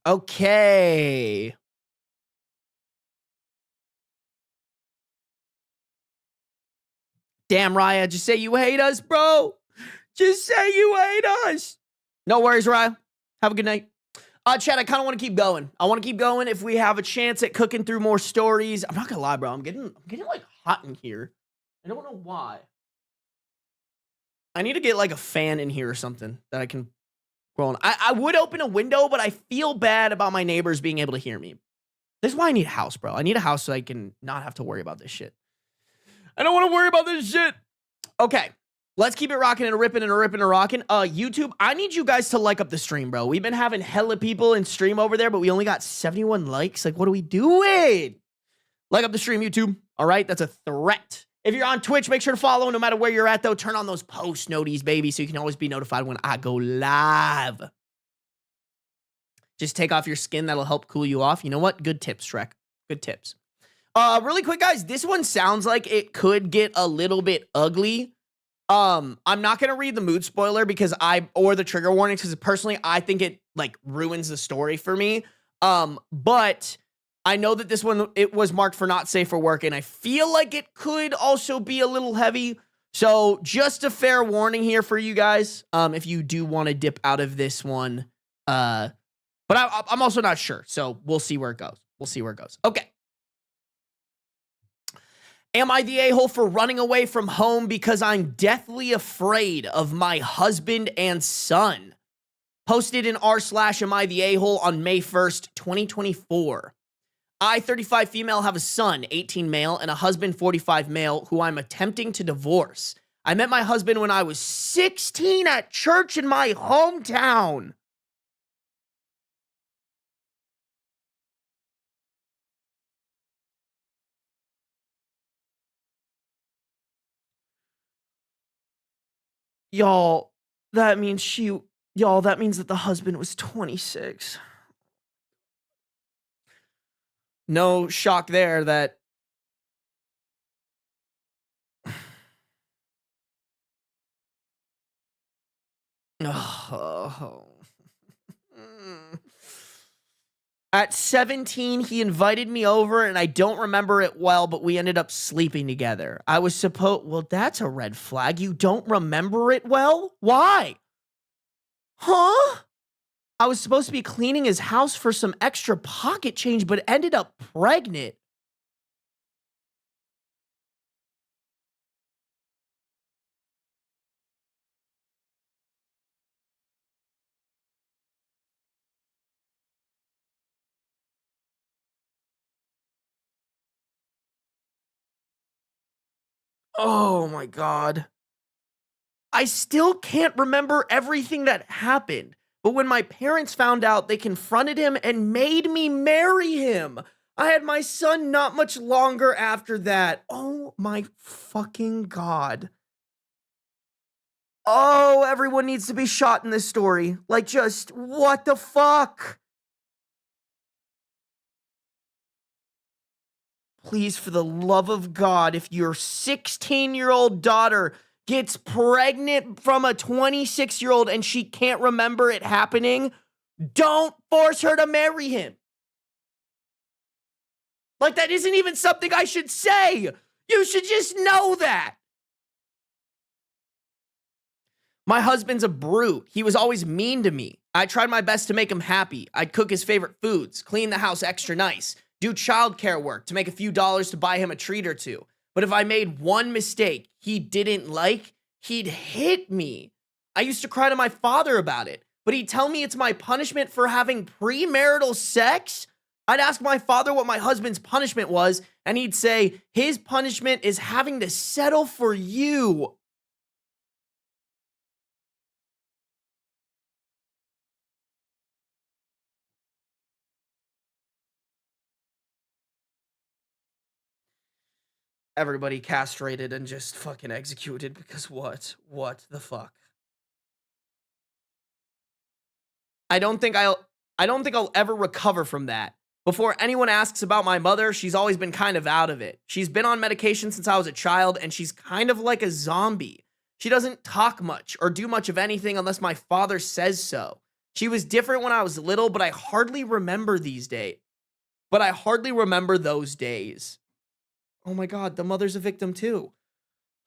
Okay. Damn, Raya, just say you hate us, bro. Just say you hate us. No worries, Raya. Have a good night. Chad, I kind of want to keep going. I want to keep going if we have a chance at cooking through more stories. I'm not gonna lie, bro. I'm getting like hot in here. I don't know why. I need to get like a fan in here or something that I can grow on. I would open a window, but I feel bad about my neighbors being able to hear me. This is why I need a house, bro. I need a house so I can not have to worry about this shit. I don't want to worry about this shit. Okay. Let's keep it rocking and a ripping and a ripping and a rocking. YouTube, I need you guys to like up the stream, bro. We've been having hella people in stream over there, but we only got 71 likes. Like, what are we doing? Like up the stream, YouTube. All right, that's a threat. If you're on Twitch, make sure to follow. No matter where you're at, though, turn on those post noties, baby, so you can always be notified when I go live. Just take off your skin. That'll help cool you off. You know what? Good tips, Shrek. Good tips. Really quick, guys. This one sounds like it could get a little bit ugly. I'm not gonna read the mood spoiler because or the trigger warnings because personally I think it like ruins the story for me. But I know that this one it was marked for not safe for work, and I feel like it could also be a little heavy. So just a fair warning here for you guys. If you do want to dip out of this one, but I'm also not sure. So we'll see where it goes. We'll see where it goes. Okay. Am I the a-hole for running away from home because I'm deathly afraid of my husband and son? Posted in r/am I the a-hole on May 1st, 2024. I, 35 female, have a son, 18 male, and a husband, 45 male, who I'm attempting to divorce. I met my husband when I was 16 at church in my hometown. Y'all, that means that the husband was 26. No shock there that oh. At 17, he invited me over, and I don't remember it well, but we ended up sleeping together. Well, that's a red flag. You don't remember it well? Why? Huh? I was supposed to be cleaning his house for some extra pocket change, but ended up pregnant. Oh my God. I still can't remember everything that happened. But when my parents found out, they confronted him and made me marry him. I had my son not much longer after that. Oh my fucking God. Oh, everyone needs to be shot in this story. Like, just, what the fuck? Please, for the love of God, if your 16-year-old daughter gets pregnant from a 26-year-old and she can't remember it happening, don't force her to marry him. Like, that isn't even something I should say. You should just know that. My husband's a brute. He was always mean to me. I tried my best to make him happy. I'd cook his favorite foods, clean the house extra nice, do childcare work to make a few dollars to buy him a treat or two. But if I made one mistake he didn't like, he'd hit me. I used to cry to my father about it, but he'd tell me it's my punishment for having premarital sex. I'd ask my father what my husband's punishment was, and he'd say, his punishment is having to settle for you. Everybody castrated and just fucking executed because what? What the fuck? I don't think I'll ever recover from that. Before anyone asks about my mother, she's always been kind of out of it. She's been on medication since I was a child, and she's kind of like a zombie. She doesn't talk much or do much of anything unless my father says so. She was different when I was little, but I hardly remember these days. But I hardly remember those days. Oh my God, the mother's a victim too.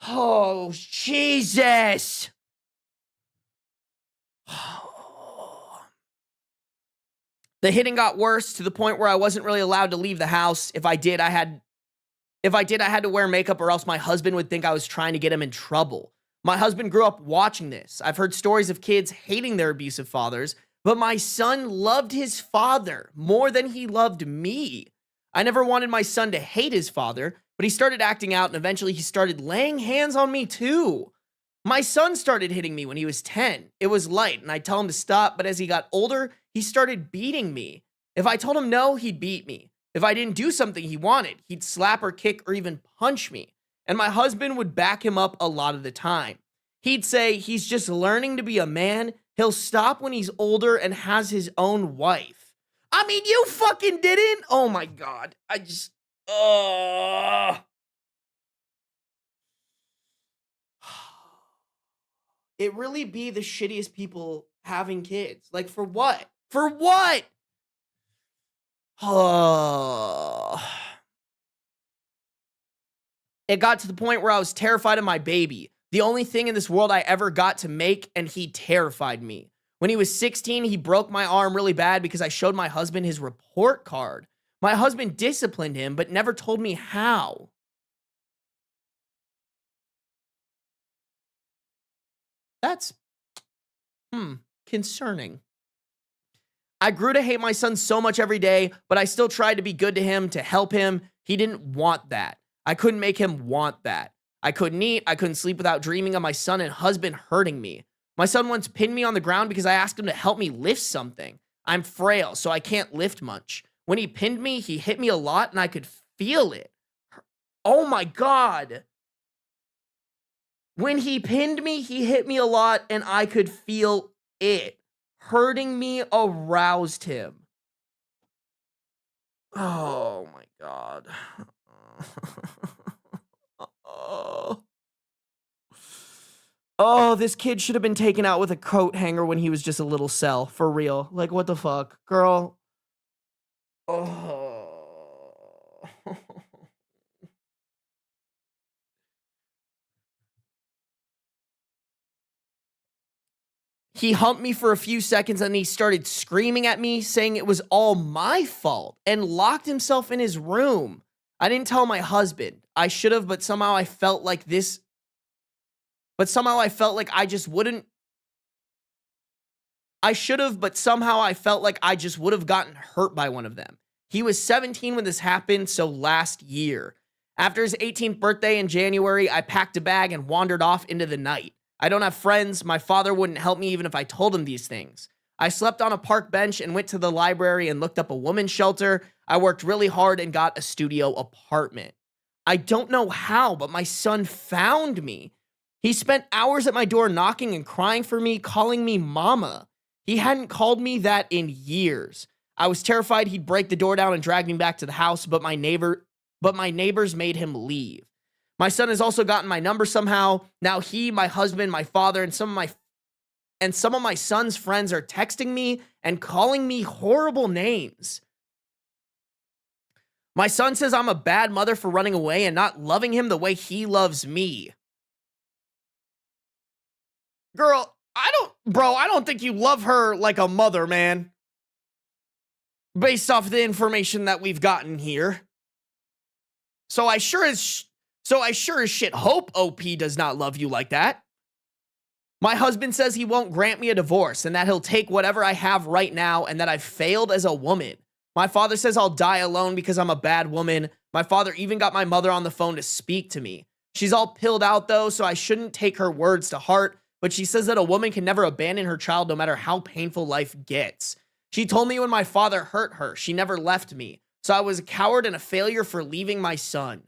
Oh, Jesus. The hitting got worse to the point where I wasn't really allowed to leave the house. If I did, I had to wear makeup or else my husband would think I was trying to get him in trouble. My husband grew up watching this. I've heard stories of kids hating their abusive fathers, but my son loved his father more than he loved me. I never wanted my son to hate his father, but he started acting out and eventually he started laying hands on me too. My son started hitting me when he was 10. It was light and I'd tell him to stop, but as he got older, he started beating me. If I told him no, he'd beat me. If I didn't do something he wanted, he'd slap or kick or even punch me. And my husband would back him up a lot of the time. He'd say he's just learning to be a man. He'll stop when he's older and has his own wife. I mean, you fucking didn't? Oh my God. It really be the shittiest people having kids. Like, for what? For what? It got to the point where I was terrified of my baby. The only thing in this world I ever got to make, and he terrified me. When he was 16, he broke my arm really bad because I showed my husband his report card. My husband disciplined him, but never told me how. That's, concerning. I grew to hate my son so much every day, but I still tried to be good to him, to help him. He didn't want that. I couldn't make him want that. I couldn't eat. I couldn't sleep without dreaming of my son and husband hurting me. My son once pinned me on the ground because I asked him to help me lift something. I'm frail, so I can't lift much. When he pinned me, he hit me a lot and I could feel it. Oh my God. When he pinned me, he hit me a lot and I could feel it. Hurting me aroused him. Oh my God. Oh, this kid should have been taken out with a coat hanger when he was just a little cell. For real. Like, what the fuck? Girl. Oh. He humped me for a few seconds and he started screaming at me, saying it was all my fault, and locked himself in his room. I didn't tell my husband. I should have, but somehow I felt like this. But somehow I felt like I just wouldn't. I should have, but somehow I felt like I just would have gotten hurt by one of them. He was 17 when this happened, so last year. After his 18th birthday in January, I packed a bag and wandered off into the night. I don't have friends. My father wouldn't help me even if I told him these things. I slept on a park bench and went to the library and looked up a women's shelter. I worked really hard and got a studio apartment. I don't know how, but my son found me. He spent hours at my door knocking and crying for me, calling me mama. He hadn't called me that in years. I was terrified he'd break the door down and drag me back to the house, but my neighbors made him leave. My son has also gotten my number somehow. Now he, my husband, my father, and some of my son's friends are texting me and calling me horrible names. My son says I'm a bad mother for running away and not loving him the way he loves me. Girl, I don't think you love her like a mother, man. Based off the information that we've gotten here. So I sure as shit hope OP does not love you like that. My husband says he won't grant me a divorce and that he'll take whatever I have right now and that I've failed as a woman. My father says I'll die alone because I'm a bad woman. My father even got my mother on the phone to speak to me. She's all pilled out though, so I shouldn't take her words to heart, but she says that a woman can never abandon her child no matter how painful life gets. She told me when my father hurt her, she never left me. So I was a coward and a failure for leaving my son.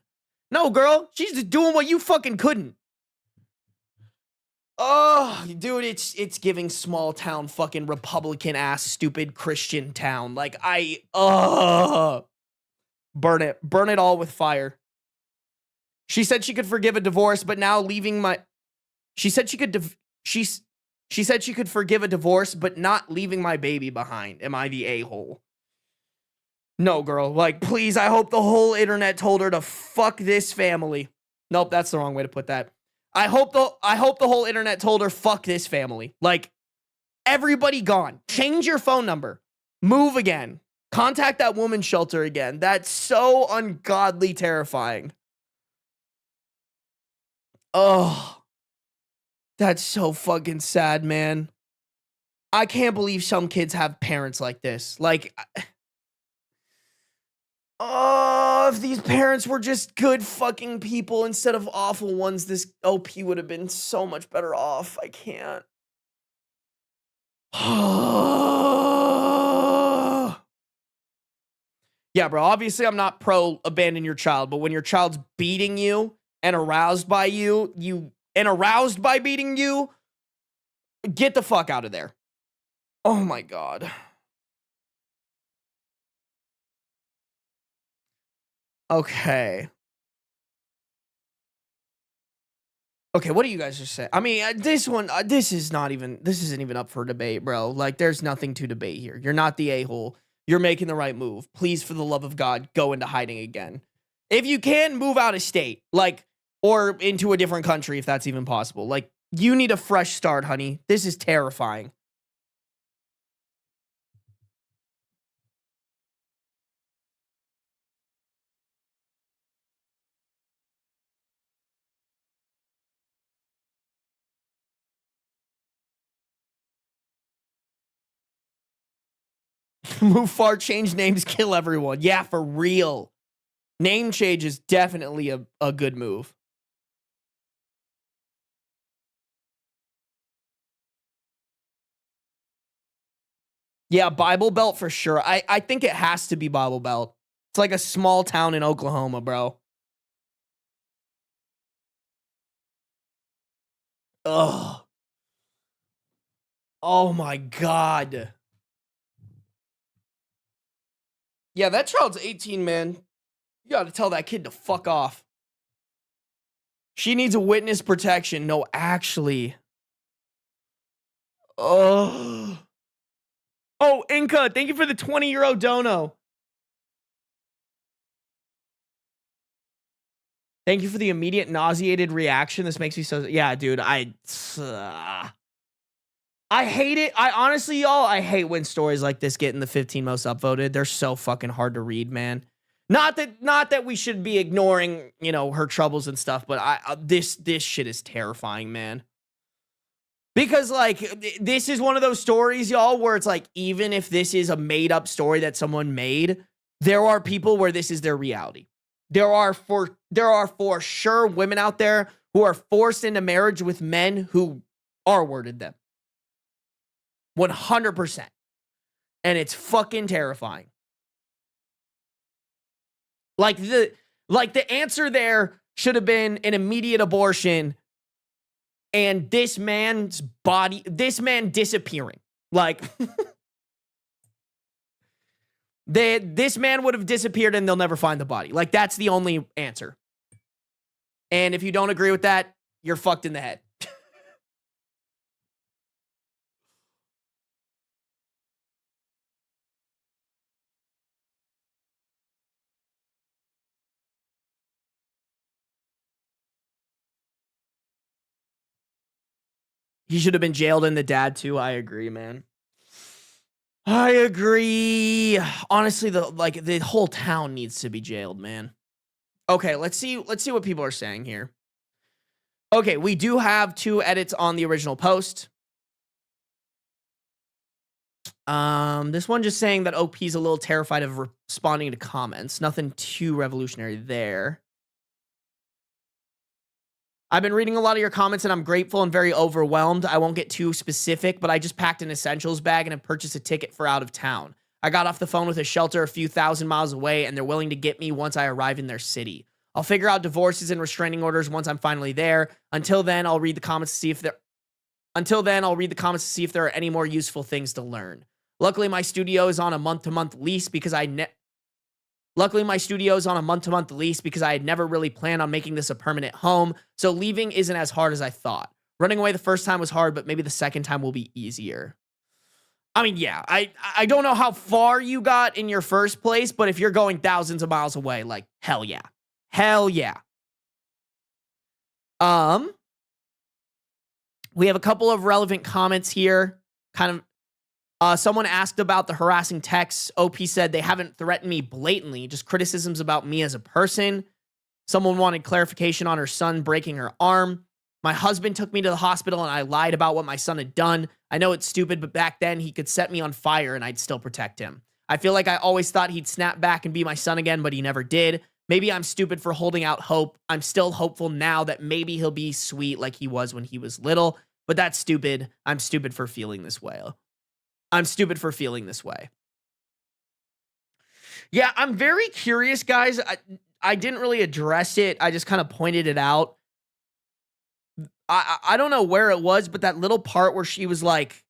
No, girl, she's just doing what you fucking couldn't. Oh, dude, it's giving small town fucking Republican ass stupid Christian town. Like burn it all with fire. She said she could forgive a divorce, but now leaving my She said she could forgive a divorce, but not leaving my baby behind. Am I the a-hole? No, girl. Like, please, I hope the whole internet told her to fuck this family. Nope, that's the wrong way to put that. I hope the whole internet told her fuck this family. Like, everybody gone. Change your phone number. Move again. Contact that woman's shelter again. That's so ungodly terrifying. Oh, that's so fucking sad, man. I can't believe some kids have parents like this. Like, oh, if these parents were just good fucking people instead of awful ones, this OP would have been so much better off. I can't. Yeah, bro. Obviously, I'm not pro abandon your child, but when your child's beating you and aroused by aroused by beating you, get the fuck out of there. Oh my God. Okay. Okay, what do you guys just say? I mean, this isn't even up for debate, bro. Like, there's nothing to debate here. You're not the a-hole. You're making the right move. Please, for the love of God, go into hiding again. If you can, move out of state, like, or into a different country, if that's even possible. Like, you need a fresh start, honey. This is terrifying. Move far, change names, kill everyone. Yeah, for real. Name change is definitely a good move. Yeah, Bible Belt for sure. I think it has to be Bible Belt. It's like a small town in Oklahoma, bro. Ugh. Oh my God. Yeah, that child's 18, man. You gotta tell that kid to fuck off. She needs a witness protection. No, actually. Oh. Oh, Inca, thank you for the 20 € dono. Thank you for the immediate nauseated reaction. This makes me so... Yeah, dude, I hate it. I honestly, y'all, I hate when stories like this get in the 15 most upvoted. They're so fucking hard to read, man. Not that we should be ignoring, you know, her troubles and stuff, but this shit is terrifying, man. Because, like, this is one of those stories, y'all, where it's like, even if this is a made-up story that someone made, there are people where this is their reality. There are for sure women out there who are forced into marriage with men who R-worded them. 100%. And it's fucking terrifying. Like the answer there should have been an immediate abortion and this man disappearing. Like this man would have disappeared and they'll never find the body. Like, that's the only answer. And if you don't agree with that, you're fucked in the head. He should have been jailed, and the dad too. I agree, man. I agree. Honestly, the whole town needs to be jailed, man. Okay, let's see what people are saying here. Okay, we do have 2 edits on the original post. This one just saying that OP's a little terrified of responding to comments. Nothing too revolutionary there. I've been reading a lot of your comments and I'm grateful and very overwhelmed. I won't get too specific, but I just packed an essentials bag and have purchased a ticket for out of town. I got off the phone with a shelter a few thousand miles away and they're willing to get me once I arrive in their city. I'll figure out divorces and restraining orders once I'm finally there. Until then, I'll read the comments to see if there are any more useful things to learn. Luckily, my studio is on a month-to-month lease because I had never really planned on making this a permanent home, so leaving isn't as hard as I thought. Running away the first time was hard, but maybe the second time will be easier. I mean, yeah, I don't know how far you got in your first place, but if you're going thousands of miles away, like, hell yeah. Hell yeah. We have a couple of relevant comments here. Kind of Someone asked about the harassing texts. OP said they haven't threatened me blatantly, just criticisms about me as a person. Someone wanted clarification on her son breaking her arm. My husband took me to the hospital and I lied about what my son had done. I know it's stupid, but back then he could set me on fire and I'd still protect him. I feel like I always thought he'd snap back and be my son again, but he never did. Maybe I'm stupid for holding out hope. I'm still hopeful now that maybe he'll be sweet like he was when he was little, but that's stupid. I'm stupid for feeling this way. I'm stupid for feeling this way. Yeah, I'm very curious, guys. I didn't really address it. I just kind of pointed it out. I don't know where it was, but that little part where she was like,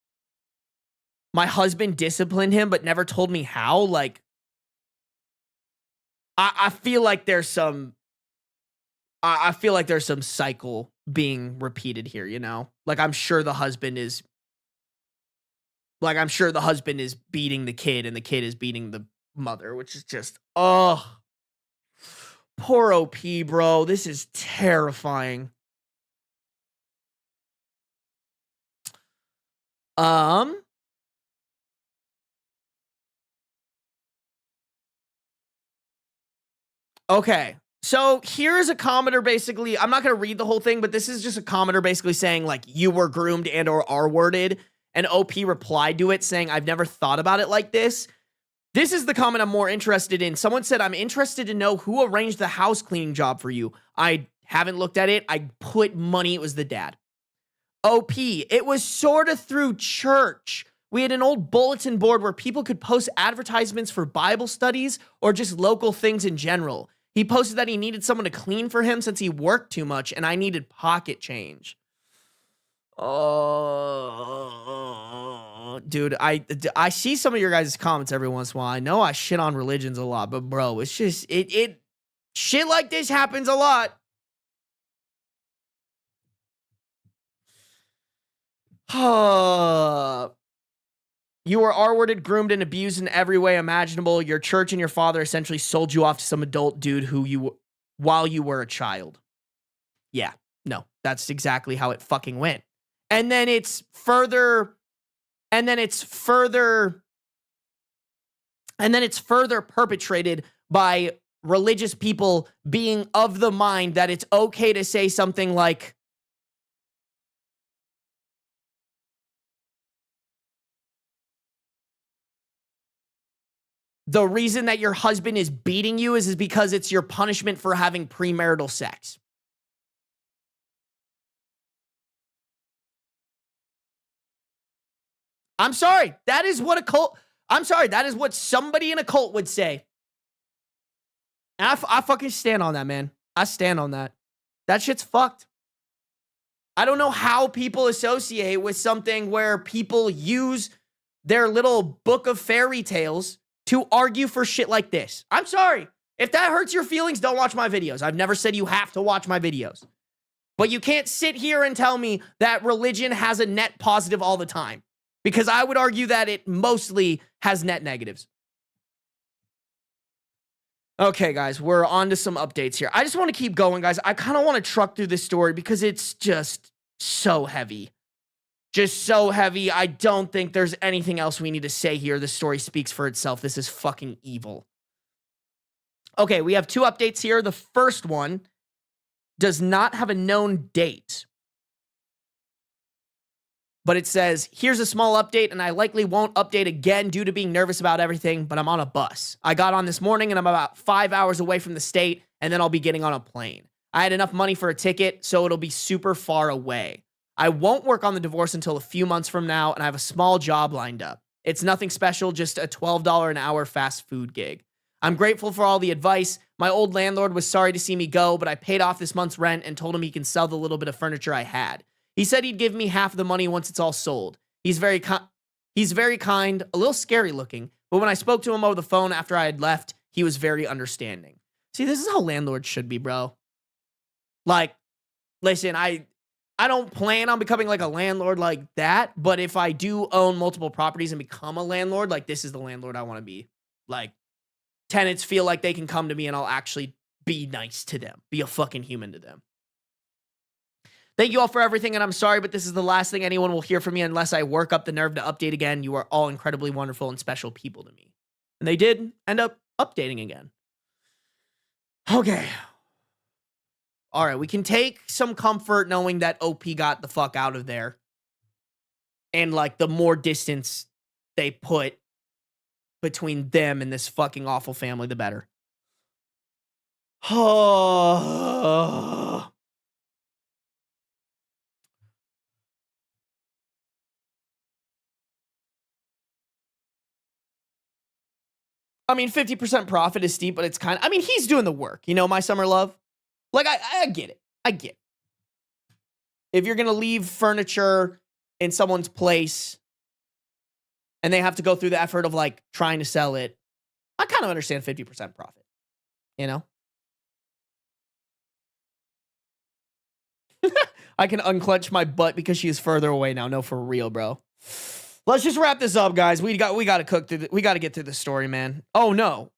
my husband disciplined him, but never told me how. Like, I feel like there's some, I feel like there's some cycle being repeated here, you know? Like, I'm sure the husband is beating the kid and the kid is beating the mother, which is just, oh, poor OP, bro. This is terrifying. Okay. So here's a commenter basically, I'm not going to read the whole thing, but this is just a commenter basically saying like you were groomed and or R-worded, and OP replied to it saying, I've never thought about it like this. This is the comment I'm more interested in. Someone said, I'm interested to know who arranged the house cleaning job for you. I haven't looked at it. I put money it was the dad. OP, it was sort of through church. We had an old bulletin board where people could post advertisements for Bible studies or just local things in general. He posted that he needed someone to clean for him since he worked too much and I needed pocket change. Oh, dude, I see some of your guys' comments every once in a while. I know I shit on religions a lot, but bro, it's just, shit like this happens a lot. You were R-worded, groomed, and abused in every way imaginable. Your church and your father essentially sold you off to some adult dude while you were a child. Yeah, no, that's exactly how it fucking went. And then it's further perpetrated by religious people being of the mind that it's okay to say something like, the reason that your husband is beating you is because it's your punishment for having premarital sex. I'm sorry. That is what that is what somebody in a cult would say. And I fucking stand on that, man. I stand on that. That shit's fucked. I don't know how people associate with something where people use their little book of fairy tales to argue for shit like this. I'm sorry. If that hurts your feelings, don't watch my videos. I've never said you have to watch my videos. But you can't sit here and tell me that religion has a net positive all the time. Because I would argue that it mostly has net negatives. Okay, guys, we're on to some updates here. I just want to keep going, guys. I kind of want to truck through this story because it's just so heavy. Just so heavy. I don't think there's anything else we need to say here. The story speaks for itself. This is fucking evil. Okay, we have two updates here. The first one does not have a known date. But it says, here's a small update, and I likely won't update again due to being nervous about everything, but I'm on a bus. I got on this morning, and I'm about 5 hours away from the state, and then I'll be getting on a plane. I had enough money for a ticket, so it'll be super far away. I won't work on the divorce until a few months from now, and I have a small job lined up. It's nothing special, just a $12 an hour fast food gig. I'm grateful for all the advice. My old landlord was sorry to see me go, but I paid off this month's rent and told him he can sell the little bit of furniture I had. He said he'd give me half the money once it's all sold. He's very kind, a little scary looking, but when I spoke to him over the phone after I had left, he was very understanding. See, this is how landlords should be, bro. Like, listen, I don't plan on becoming like a landlord like that, but if I do own multiple properties and become a landlord, like this is the landlord I want to be. Like, tenants feel like they can come to me and I'll actually be nice to them, be a fucking human to them. Thank you all for everything, and I'm sorry, but this is the last thing anyone will hear from me unless I work up the nerve to update again. You are all incredibly wonderful and special people to me. And they did end up updating again. Okay. All right, we can take some comfort knowing that OP got the fuck out of there. And, like, the more distance they put between them and this fucking awful family, the better. Oh. I mean, 50% profit is steep, but it's kind of, I mean, he's doing the work, you know, my summer love. Like, I get it. I get it. If you're going to leave furniture in someone's place and they have to go through the effort of, like, trying to sell it, I kind of understand 50% profit, you know? I can unclench my butt because she is further away now. No, for real, bro. Let's just wrap this up, guys. We got to cook through. We got to get through the story, man. Oh no.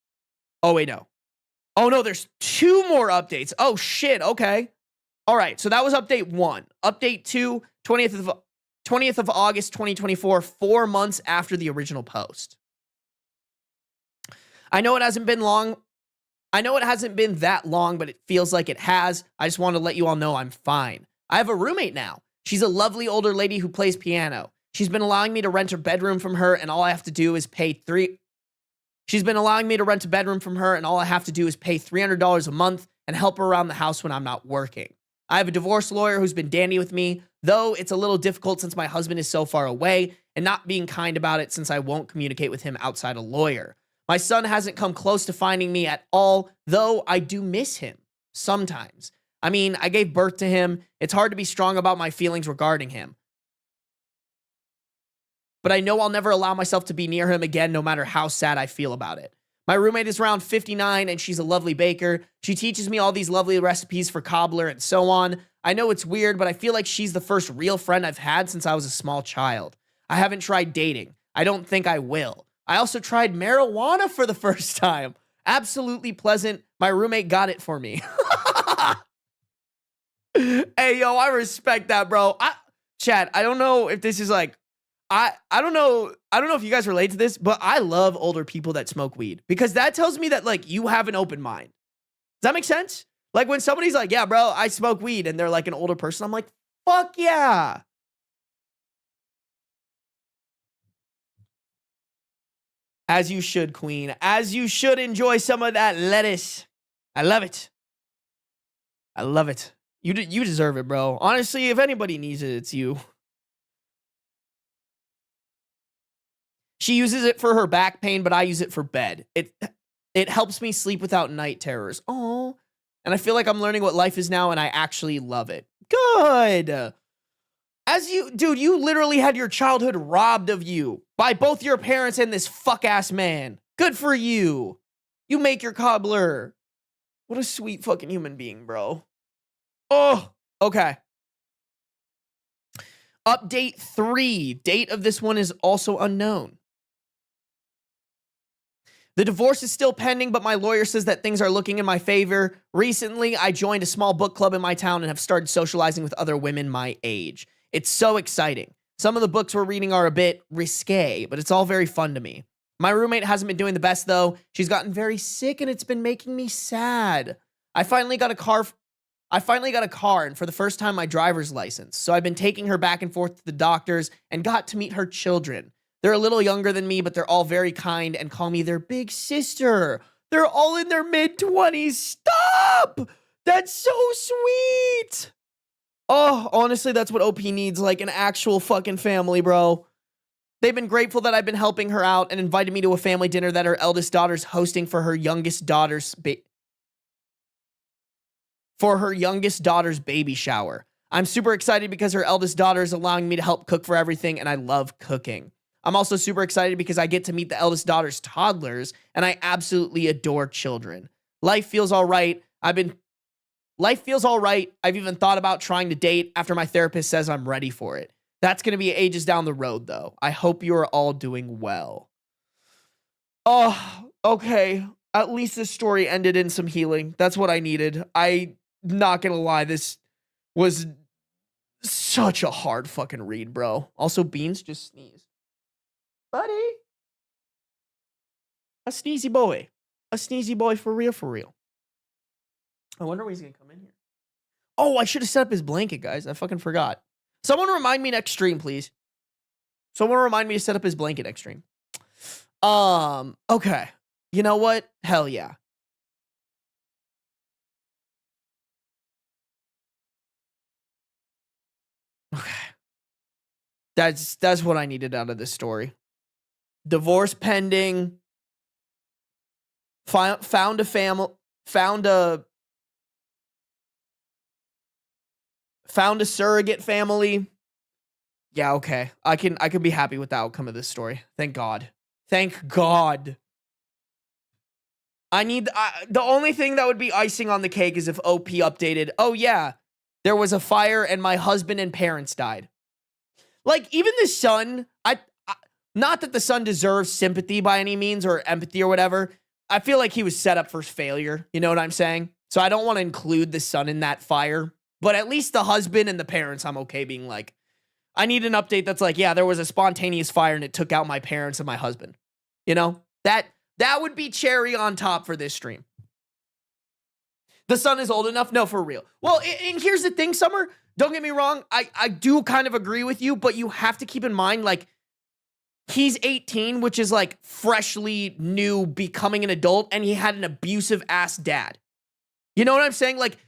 Oh wait, no. Oh no, there's 2 more updates. Oh shit. Okay. All right. So that was update 1. Update 2, 20th of August, 2024, 4 months after the original post. I know it hasn't been long. I know it hasn't been that long, but it feels like it has. I just want to let you all know I'm fine. I have a roommate now. She's a lovely older lady who plays piano. She's been allowing me to rent a bedroom from her, and all I have to do is pay She's been allowing me to rent a bedroom from her, and all I have to do is pay $300 a month and help her around the house when I'm not working. I have a divorce lawyer who's been dandy with me, though it's a little difficult since my husband is so far away and not being kind about it since I won't communicate with him outside a lawyer. My son hasn't come close to finding me at all, though I do miss him sometimes. I mean, I gave birth to him. It's hard to be strong about my feelings regarding him. But I know I'll never allow myself to be near him again, no matter how sad I feel about it. My roommate is around 59, and she's a lovely baker. She teaches me all these lovely recipes for cobbler and so on. I know it's weird, but I feel like she's the first real friend I've had since I was a small child. I haven't tried dating. I don't think I will. I also tried marijuana for the first time. Absolutely pleasant. My roommate got it for me. Hey, yo, I respect that, bro. Chad, I don't know if this is like, I don't know if you guys relate to this, but I love older people that smoke weed because that tells me that, like, you have an open mind. Does that make sense? Like, when somebody's like, yeah, bro, I smoke weed, and they're like an older person, I'm like, fuck yeah. As you should, queen. As you should enjoy some of that lettuce. I love it. I love it. You deserve it, bro. Honestly, if anybody needs it, it's you. She uses it for her back pain, but I use it for bed. It helps me sleep without night terrors. Oh, and I feel like I'm learning what life is now, and I actually love it. Good. Dude, you literally had your childhood robbed of you by both your parents and this fuck-ass man. Good for you. You make your cobbler. What a sweet fucking human being, bro. Oh, okay. Update 3. Date of this one is also unknown. The divorce is still pending, but my lawyer says that things are looking in my favor. Recently, I joined a small book club in my town and have started socializing with other women my age. It's so exciting. Some of the books we're reading are a bit risque, but it's all very fun to me. My roommate hasn't been doing the best, though. She's gotten very sick, and it's been making me sad. I finally got a car, and for the first time, my driver's license. So I've been taking her back and forth to the doctors and got to meet her children. They're a little younger than me, but they're all very kind and call me their big sister. They're all in their mid-20s. Stop! That's so sweet! Oh, honestly, that's what OP needs, like an actual fucking family, bro. They've been grateful that I've been helping her out and invited me to a family dinner that her eldest daughter's hosting for her youngest daughter's baby shower. I'm super excited because her eldest daughter is allowing me to help cook for everything, and I love cooking. I'm also super excited because I get to meet the eldest daughter's toddlers, and I absolutely adore children. Life feels all right. I've even thought about trying to date after my therapist says I'm ready for it. That's going to be ages down the road, though. I hope you are all doing well. Oh, okay. At least this story ended in some healing. That's what I needed. I'm not going to lie. This was Such a hard fucking read, bro. Also, Beans just sneezed. Buddy. A sneezy boy. A sneezy boy for real, for real. I wonder when he's gonna come in here. Oh, I should have set up his blanket, guys. I fucking forgot. Someone remind me next stream, please. Someone remind me to set up his blanket next stream. Okay. You know what? Hell yeah. Okay. That's what I needed out of this story. Divorce pending. Found a family. Found a surrogate family. Yeah, okay. I can be happy with the outcome of this story. Thank God. Thank God. I need the only thing that would be icing on the cake is if OP updated. Oh yeah, there was a fire and my husband and parents died. Like even the son, not that the son deserves sympathy by any means or empathy or whatever. I feel like he was set up for failure. You know what I'm saying? So I don't want to include the son in that fire, but at least the husband and the parents, I'm okay being like, I need an update that's like, yeah, there was a spontaneous fire and it took out my parents and my husband. You know, that would be cherry on top for this stream. The son is old enough? No, for real. Well, and here's the thing, Summer. Don't get me wrong. I do kind of agree with you, but you have to keep in mind, like, he's 18, which is like freshly new becoming an adult, and he had an abusive ass dad. You know what I'm saying? Like,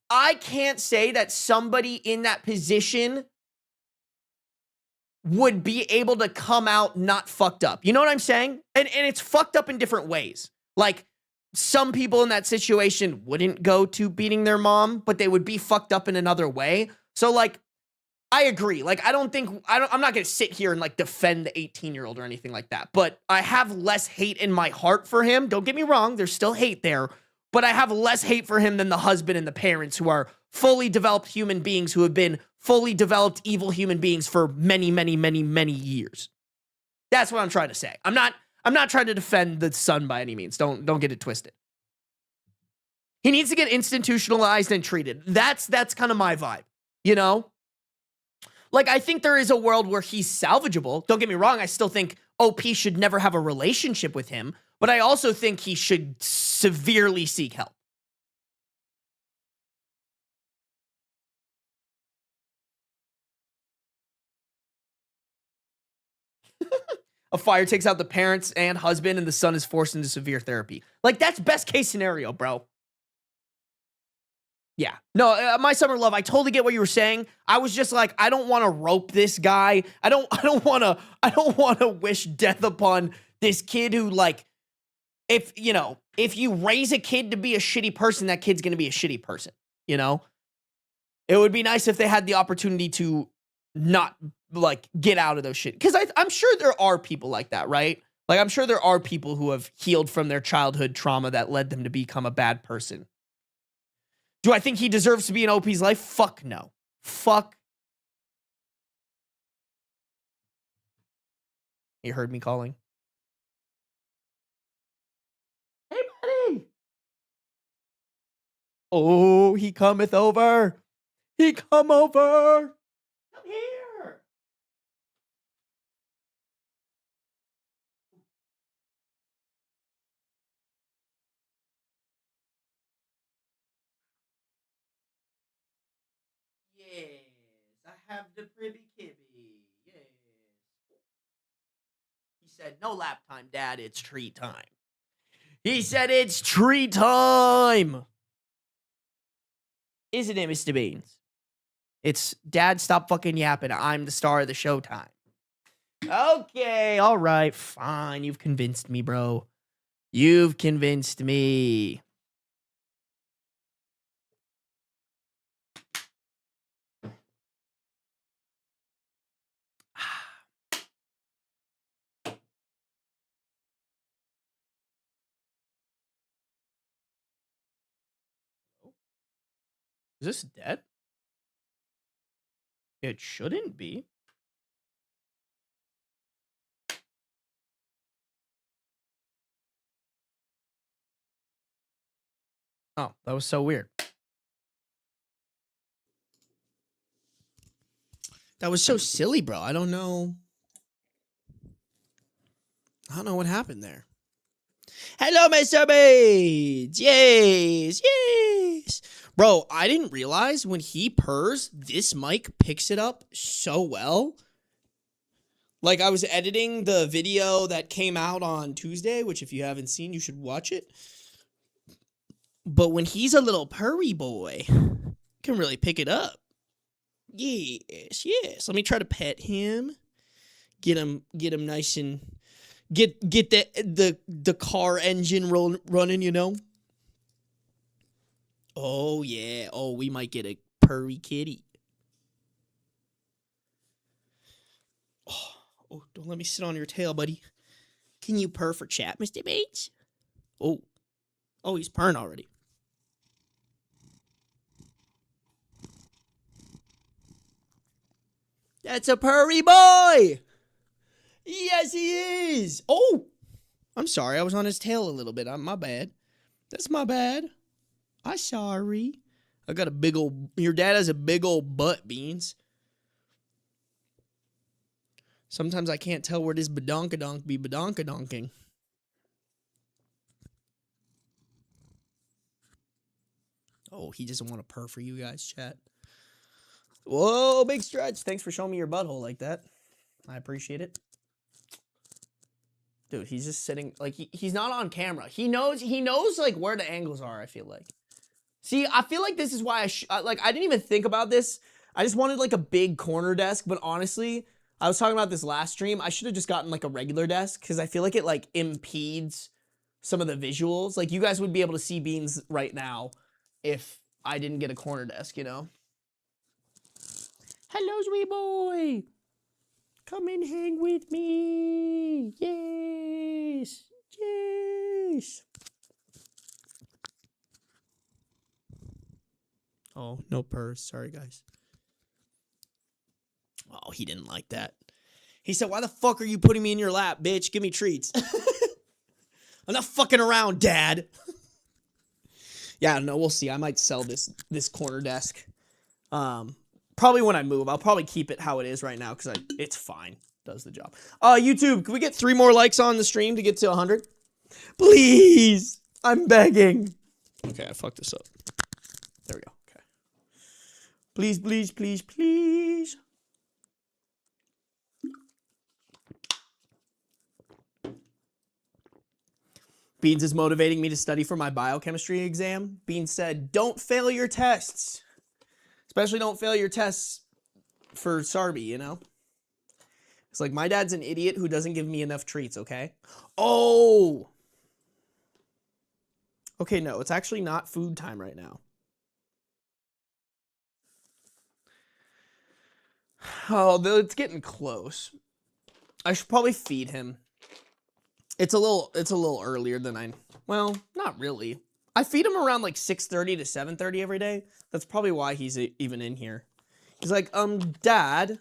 I can't say that somebody in that position would be able to come out not fucked up. You know what I'm saying? And it's fucked up in different ways. Like, some people in that situation wouldn't go to beating their mom, but they would be fucked up in another way. So, like, I agree. Like, I'm not going to sit here and, like, defend the 18-year-old or anything like that. But I have less hate in my heart for him. Don't get me wrong. There's still hate there. But I have less hate for him than the husband and the parents who are fully developed human beings who have been fully developed evil human beings for many, many, many, many years. That's what I'm trying to say. I'm not trying to defend the son by any means. Don't get it twisted. He needs to get institutionalized and treated. That's kind of my vibe, you know? Like, I think there is a world where he's salvageable. Don't get me wrong. I still think OP should never have a relationship with him, but I also think he should severely seek help. A fire takes out the parents and husband, and the son is forced into severe therapy. Like, that's best case scenario, bro. Yeah. No, my summer love, I totally get what you were saying. I was just like, I don't want to rope this guy. I don't want to wish death upon this kid who, like, if you raise a kid to be a shitty person, that kid's going to be a shitty person, you know? It would be nice if they had the opportunity to not, like, get out of those shit. Because I'm sure there are people like that, right? Like, I'm sure there are people who have healed from their childhood trauma that led them to become a bad person. Do I think he deserves to be in OP's life? Fuck no. Fuck. You heard me calling. Hey, buddy. Oh, he cometh over. He come over. Come here. Yes, I have the privy kibby. Yes. He said, no lap time, Dad. It's treat time. He said, it's treat time. Isn't it, Mr. Beans? It's Dad, stop fucking yapping. I'm the star of the show time. Okay, all right, fine. You've convinced me, bro. You've convinced me. Is this dead? It shouldn't be. Oh, that was so weird. That was so silly, bro. I don't know. I don't know what happened there. Hello, my Sarby. Yes, yes. Bro, I didn't realize when he purrs, this mic picks it up so well. Like, I was editing the video that came out on Tuesday, which if you haven't seen, you should watch it. But when he's a little purry boy, can really pick it up. Yes, yes. Let me try to pet him. Get him nice and get the car engine running, you know? Oh yeah. Oh, we might get a purry kitty. Oh, don't let me sit on your tail, buddy. Can you purr for chat, Mr. Bates? Oh, he's purring already. That's a purry boy. Yes, he is. Oh, I'm sorry. I was on his tail a little bit. My bad. That's my bad. I'm sorry. I got a big old... Your dad has a big old butt, Beans. Sometimes I can't tell where this badonkadonk be badonkadonking. Oh, he doesn't want to purr for you guys, chat. Whoa, big stretch. Thanks for showing me your butthole like that. I appreciate it. Dude, he's just sitting... Like, he's not on camera. He knows, like, where the angles are, I feel like. See, I feel like this is why I didn't even think about this. I just wanted, like, a big corner desk, but honestly... I was talking about this last stream. I should have just gotten like a regular desk because I feel like it like impedes some of the visuals. Like you guys would be able to see Beans right now if I didn't get a corner desk, you know? Hello, sweet boy. Come and hang with me. Yes. Yes. Oh, no purrs. Sorry, guys. Oh, he didn't like that. He said, why the fuck are you putting me in your lap, bitch? Give me treats. I'm not fucking around, Dad. Yeah, no, we'll see. I might sell this corner desk. Probably when I move. I'll probably keep it how it is right now because it's fine. Does the job. YouTube, can we get 3 more likes on the stream to get to 100? Please. I'm begging. Okay, I fucked this up. There we go. Okay. Please, please, please, please. Beans is motivating me to study for my biochemistry exam. Beans said, don't fail your tests. Especially don't fail your tests for Sarby, you know? It's like, my dad's an idiot who doesn't give me enough treats, okay? Oh! Okay, no, it's actually not food time right now. Oh, it's getting close. I should probably feed him. It's a little earlier than well, not really. I feed him around like 6:30 to 7:30 every day. That's probably why he's even in here. He's like, Dad,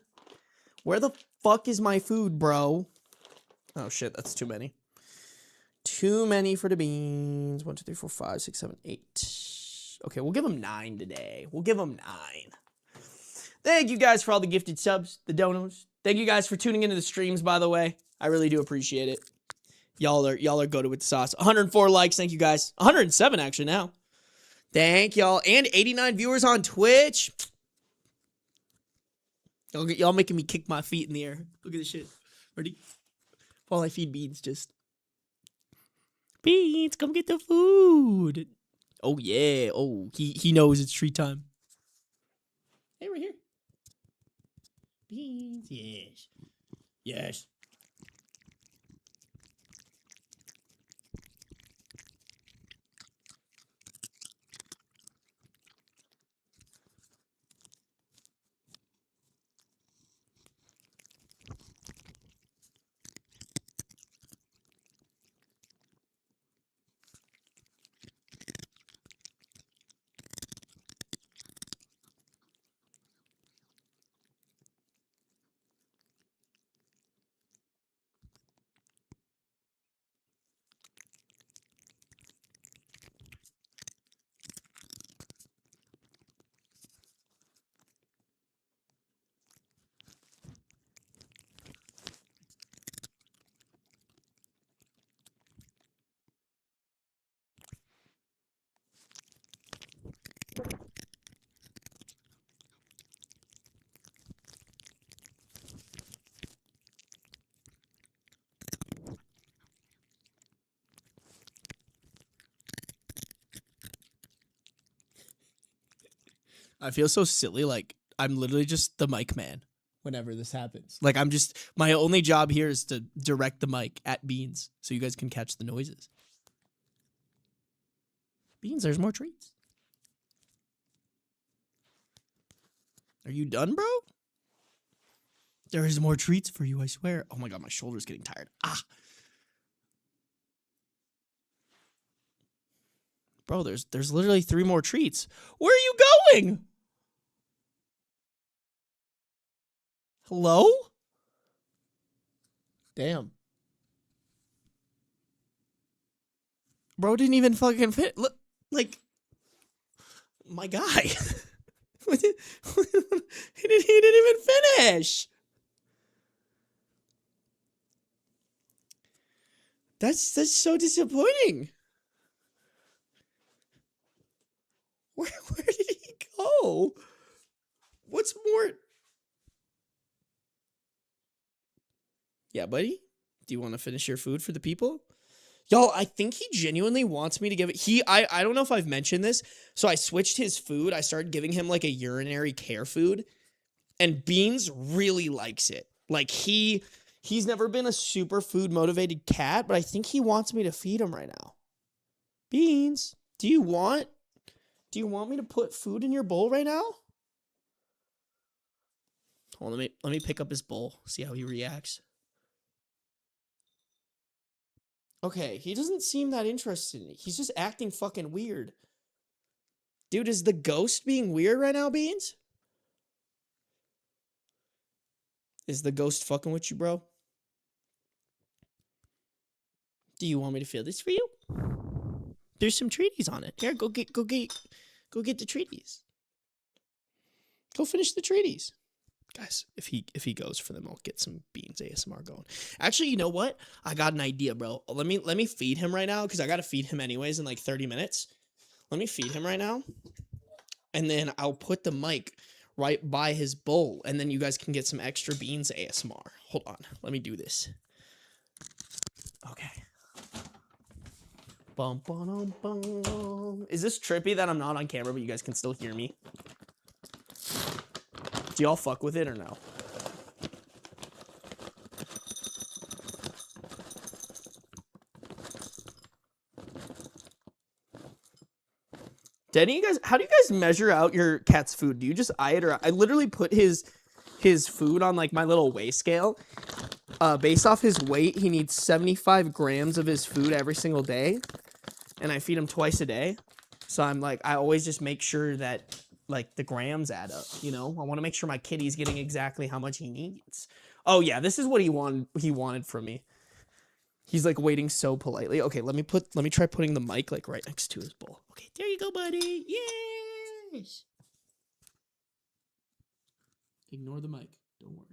where the fuck is my food, bro? Oh shit, that's too many. Too many for the beans. 1, 2, 3, 4, 5, 6, 7, 8. Okay, we'll give him 9 today. We'll give him 9. Thank you guys for all the gifted subs, the donos. Thank you guys for tuning into the streams, by the way. I really do appreciate it. Y'all are go to with the sauce. 104 likes. Thank you guys. 107 actually now. Thank y'all. And 89 viewers on Twitch. Y'all making me kick my feet in the air. Look at this shit. Ready? While I feed Beans, just. Beans, come get the food. Oh yeah. Oh, he knows it's treat time. Hey, right here. Beans, yes. Yes. I feel so silly. Like, I'm literally just the mic man whenever this happens. Like, I'm just, my only job here is to direct the mic at Beans so you guys can catch the noises. Beans, there's more treats. Are you done, bro? There is more treats for you, I swear. Oh my God, my shoulder's getting tired. Ah. Bro, there's literally 3 more treats. Where are you going? Hello? Damn. Bro didn't even fucking fit. Look, like, my guy. he didn't even finish. That's so disappointing. Where did he go? What's more? Yeah, buddy. Do you want to finish your food for the people? Y'all, I think he genuinely wants me to give it. I don't know if I've mentioned this. So I switched his food. I started giving him like a urinary care food. And Beans really likes it. Like he's never been a super food motivated cat, but I think he wants me to feed him right now. Beans, do you want me to put food in your bowl right now? Hold on, let me pick up his bowl, see how he reacts. Okay, he doesn't seem that interested in it. He's just acting fucking weird. Dude, is the ghost being weird right now, Beans? Is the ghost fucking with you, bro? Do you want me to fill this for you? There's some treaties on it. Here, go get the treaties. Go finish the treaties. Guys, if he goes for them, I'll get some Beans ASMR going. Actually, you know what? I got an idea, bro. Let me feed him right now, because I gotta feed him anyways in like 30 minutes. Let me feed him right now. And then I'll put the mic right by his bowl, and then you guys can get some extra Beans ASMR. Hold on. Let me do this. Okay. Bum, bum, bum. Is this trippy that I'm not on camera, but you guys can still hear me? Do y'all fuck with it or no? How do you guys measure out your cat's food? Do you just eye it, or I literally put his food on like my little weigh scale. Based off his weight, he needs 75 grams of his food every single day, and I feed him twice a day. So I always just make sure that like the grams add up, you know? I want to make sure my kitty's getting exactly how much he needs. Oh yeah, this is what he wanted from me. He's like waiting so politely. Okay, let me try putting the mic like right next to his bowl. Okay, there you go, buddy. Yes. Ignore the mic. Don't worry.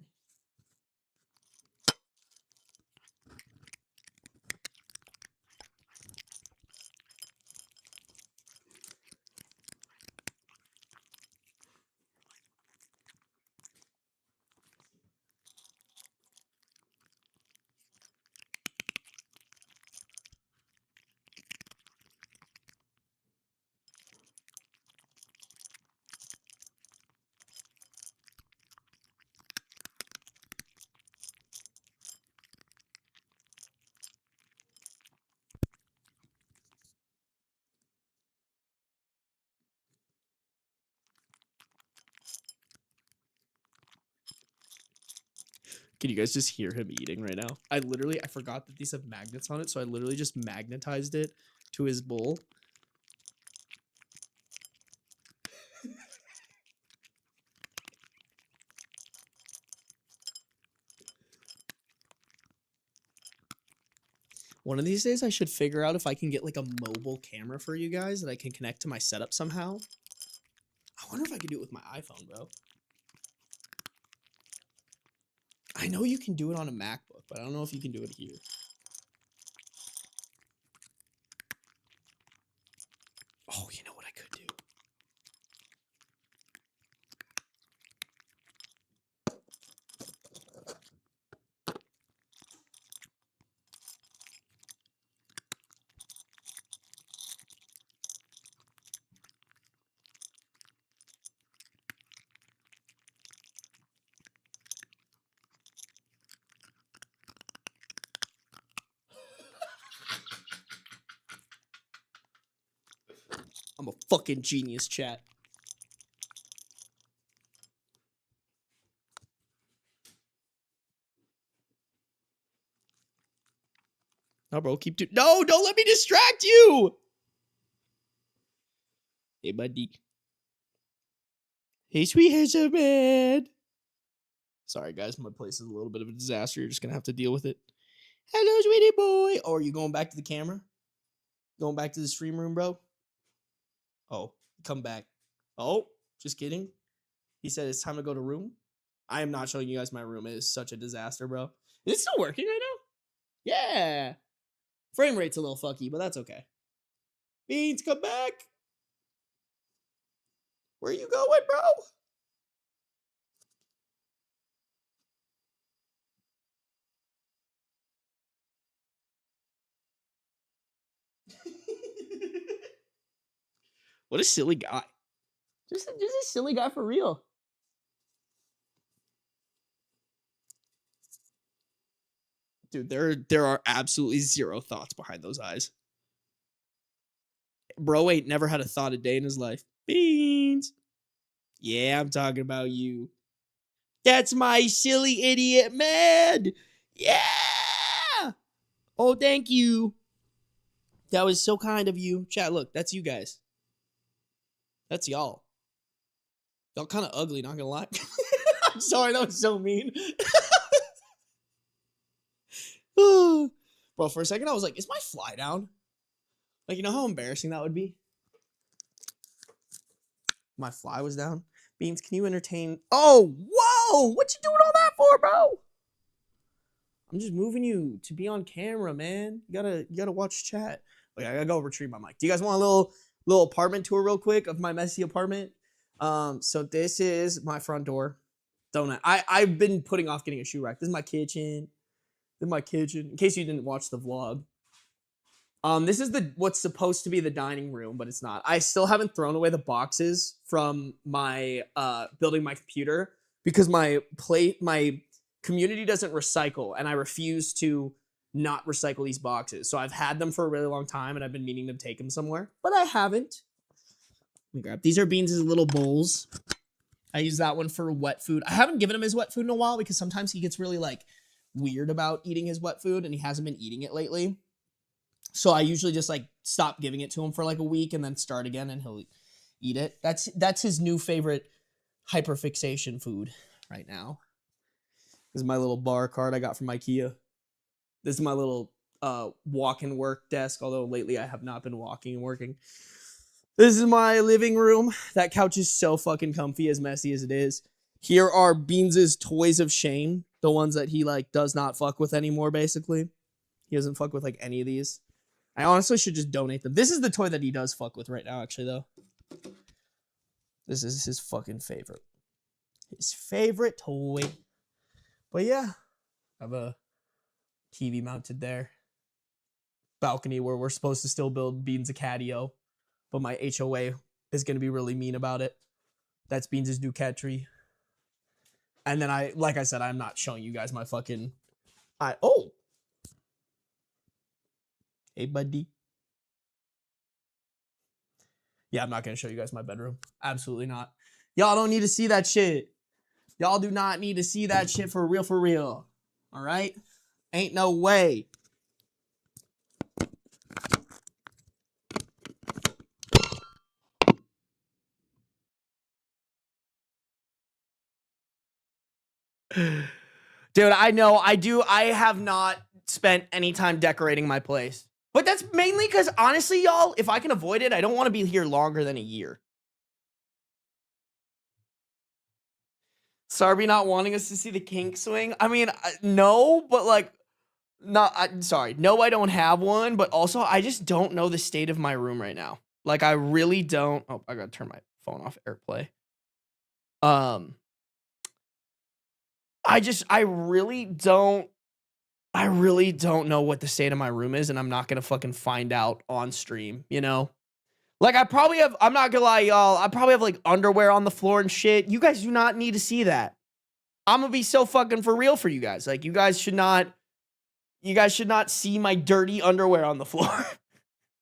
Can you guys just hear him eating right now? I forgot that these have magnets on it, so I literally just magnetized it to his bowl. One of these days, I should figure out if I can get like a mobile camera for you guys that I can connect to my setup somehow. I wonder if I could do it with my iPhone, bro. I know you can do it on a MacBook, but I don't know if you can do it here. Oh, you know what I could do? I'm a fucking genius, chat. No, bro, No, don't let me distract you. Hey, buddy. Hey, sweet hair man. Sorry, guys, my place is a little bit of a disaster. You're just gonna have to deal with it. Hello, sweetie boy. Oh, are you going back to the camera? Going back to the stream room, bro? Oh, come back. Oh, just kidding. He said it's time to go to room. I am not showing you guys my room. It is such a disaster, bro. Is it still working right now? Yeah. Frame rate's a little fucky, but that's okay. Beans, come back. Where you going, bro? What a silly guy. Just a silly guy for real. Dude, there are absolutely zero thoughts behind those eyes. Bro ain't never had a thought a day in his life. Beans. Yeah, I'm talking about you. That's my silly idiot man. Yeah. Oh, thank you. That was so kind of you. Chat, look, that's you guys. That's y'all. Y'all kind of ugly, not gonna lie. I'm sorry, that was so mean. Bro, for a second I was like, is my fly down? Like, you know how embarrassing that would be? My fly was down. Beans, can you entertain? Oh, whoa! What you doing all that for, bro? I'm just moving you to be on camera, man. You gotta watch chat. Wait, I gotta go retrieve my mic. Do you guys want a little apartment tour real quick of my messy apartment? So this is my front door. I've been putting off getting a shoe rack. This is my kitchen. In case you didn't watch the vlog. This is what's supposed to be the dining room, but it's not. I still haven't thrown away the boxes from my building my computer because my community doesn't recycle, and I refuse to not recycle these boxes. So I've had them for a really long time, and I've been meaning to take them somewhere, but I haven't. Let me grab. These are Beans' little bowls. I use that one for wet food. I haven't given him his wet food in a while because sometimes he gets really like weird about eating his wet food, and he hasn't been eating it lately. So I usually just like stop giving it to him for like a week and then start again, and he'll eat it. That's his new favorite hyperfixation food right now. This is my little bar card I got from IKEA. This is my little walk and work desk, although lately I have not been walking and working. This is my living room. That couch is so fucking comfy, as messy as it is. Here are Beans' toys of shame, the ones that he like does not fuck with anymore, basically. He doesn't fuck with like any of these. I honestly should just donate them. This is the toy that he does fuck with right now, actually, though. This is his fucking favorite. His favorite toy. But yeah, I have a TV mounted there. Balcony where we're supposed to still build Beans a catio, but my HOA is going to be really mean about it. That's Beans' new cat tree. And then like I said, I'm not showing you guys my fucking... Oh! Hey, buddy. Yeah, I'm not going to show you guys my bedroom. Absolutely not. Y'all don't need to see that shit. Y'all do not need to see that shit for real, for real. All right? Ain't no way. Dude, I know. I have not spent any time decorating my place. But that's mainly because, honestly, y'all, if I can avoid it, I don't want to be here longer than a year. Sarby not wanting us to see the kink swing? I mean, no, but like, sorry. No, I don't have one, but also I just don't know the state of my room right now. Like, I really don't. Oh, I gotta turn my phone off AirPlay. I really don't know what the state of my room is, and I'm not gonna fucking find out on stream, you know? Like, I'm not gonna lie, y'all, I probably have, like, underwear on the floor and shit. You guys do not need to see that. I'm gonna be so fucking for real for you guys. Like, you guys should not see my dirty underwear on the floor.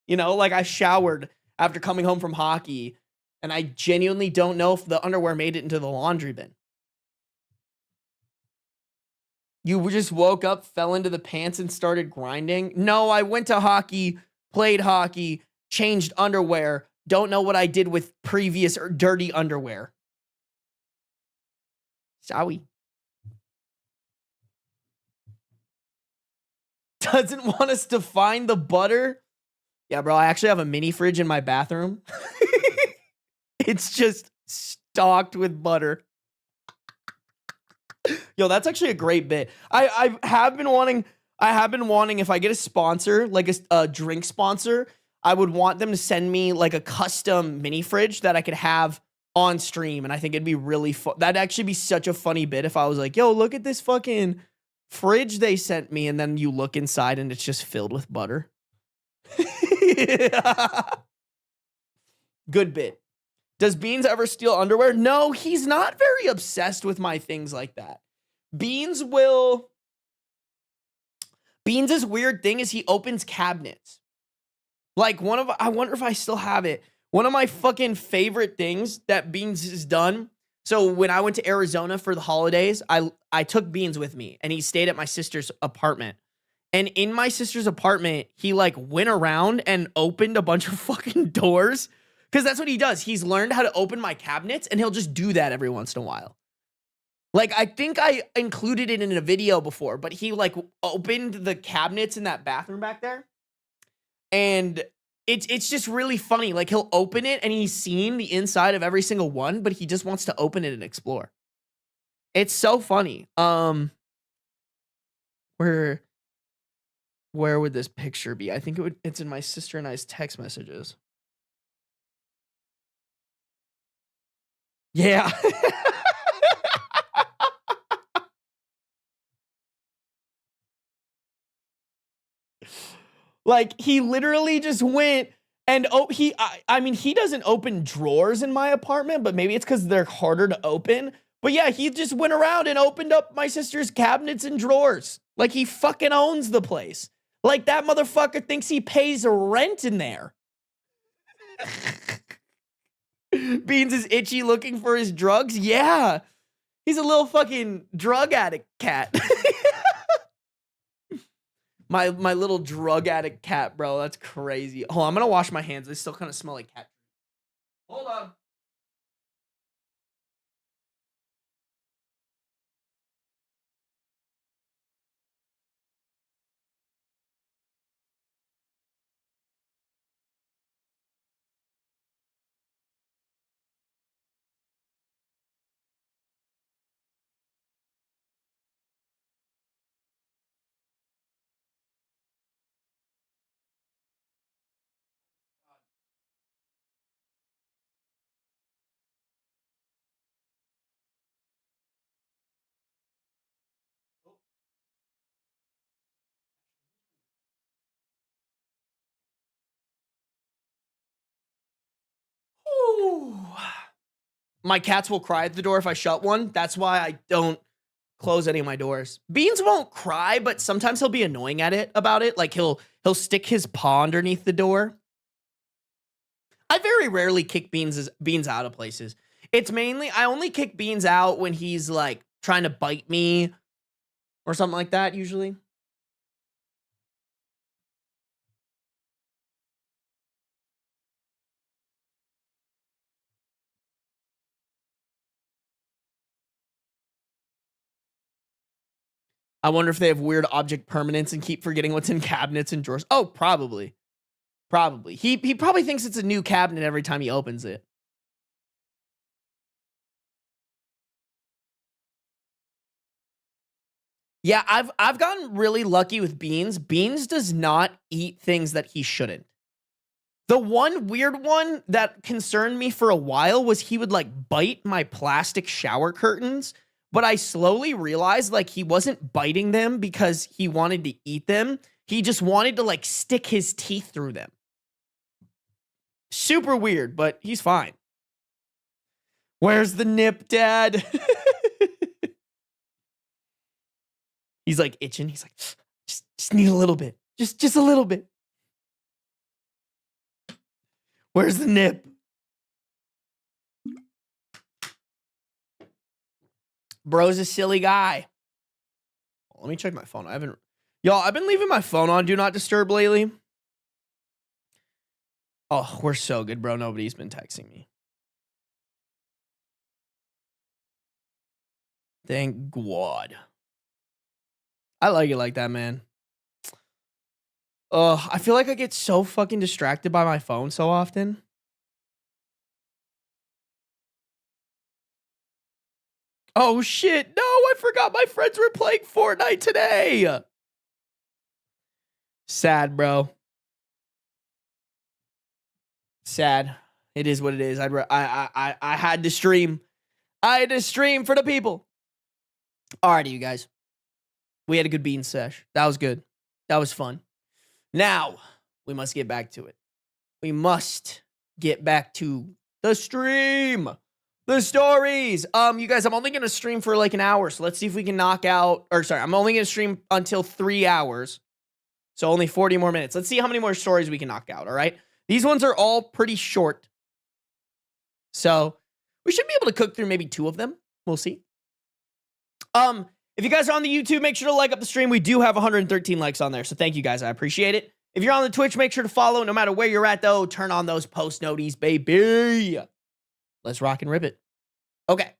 You know, like, I showered after coming home from hockey, and I genuinely don't know if the underwear made it into the laundry bin. You just woke up, fell into the pants, and started grinding? No, I went to hockey, played hockey, changed underwear. Don't know what I did with previous or dirty underwear. Sorry. Doesn't want us to find the butter? Yeah, bro, I actually have a mini fridge in my bathroom. It's just stocked with butter. Yo, that's actually a great bit. I have been wanting, if I get a sponsor, like a drink sponsor, I would want them to send me like a custom mini fridge that I could have on stream. And I think it'd be really fun. That'd actually be such a funny bit if I was like, yo, look at this fucking fridge they sent me. And then you look inside and it's just filled with butter. Good bit. Does Beans ever steal underwear? No, he's not very obsessed with my things like that. Beans' weird thing is he opens cabinets. Like I wonder if I still have it. One of my fucking favorite things that Beans has done. So when I went to Arizona for the holidays, I took Beans with me and he stayed at my sister's apartment. And in my sister's apartment, he like went around and opened a bunch of fucking doors. Because that's what he does. He's learned how to open my cabinets, and he'll just do that every once in a while. Like, I think I included it in a video before, but he, like, opened the cabinets in that bathroom back there. And it's just really funny. Like, he'll open it, and he's seen the inside of every single one, but he just wants to open it and explore. It's so funny. Where would this picture be? I think it's in my sister and I's text messages. Yeah. Like, he literally just went and I mean, he doesn't open drawers in my apartment, but maybe it's because they're harder to open. But yeah, he just went around and opened up my sister's cabinets and drawers. Like, he fucking owns the place. Like, that motherfucker thinks he pays rent in there. Beans is itchy looking for his drugs? Yeah. He's a little fucking drug addict cat. My little drug addict cat, bro. That's crazy. Hold on, I'm gonna wash my hands. They still kind of smell like cat. Hold on. Ooh. My cats will cry at the door if I shut one. That's why I don't close any of my doors. Beans won't cry, but sometimes he'll be annoying about it. Like he'll stick his paw underneath the door. I very rarely kick Beans out of places. It's mainly I only kick Beans out when he's like trying to bite me or something like that usually. I wonder if they have weird object permanence and keep forgetting what's in cabinets and drawers. Oh, probably. Probably. He probably thinks it's a new cabinet every time he opens it. Yeah, I've gotten really lucky with Beans. Beans does not eat things that he shouldn't. The one weird one that concerned me for a while was he would like bite my plastic shower curtains, but I slowly realized like he wasn't biting them because he wanted to eat them. He just wanted to like stick his teeth through them. Super weird, but he's fine. Where's the nip, Dad? He's like itching. He's like, just need a little bit. Just a little bit. Where's the nip? Bro's a silly guy. Let me check my phone. I've been leaving my phone on Do Not Disturb lately. Oh, we're so good, bro. Nobody's been texting me. Thank God. I like it like that, man. I feel like I get so fucking distracted by my phone so often. Oh shit, no, I forgot my friends were playing Fortnite today. Sad, bro. Sad. It is what it is. I had to stream. I had to stream for the people. Alrighty, you guys. We had a good bean sesh. That was good. That was fun. Now, we must get back to it. We must get back to the stream. The stories. You guys, I'm only going to stream for like an hour. So let's see if we can knock out, I'm only going to stream until 3 hours. So only 40 more minutes. Let's see how many more stories we can knock out. All right. These ones are all pretty short. So we should be able to cook through maybe 2 of them. We'll see. If you guys are on the YouTube, make sure to like up the stream. We do have 113 likes on there. So thank you guys. I appreciate it. If you're on the Twitch, make sure to follow. No matter where you're at, though, turn on those post noties, baby. Let's rock and rip it. Okay.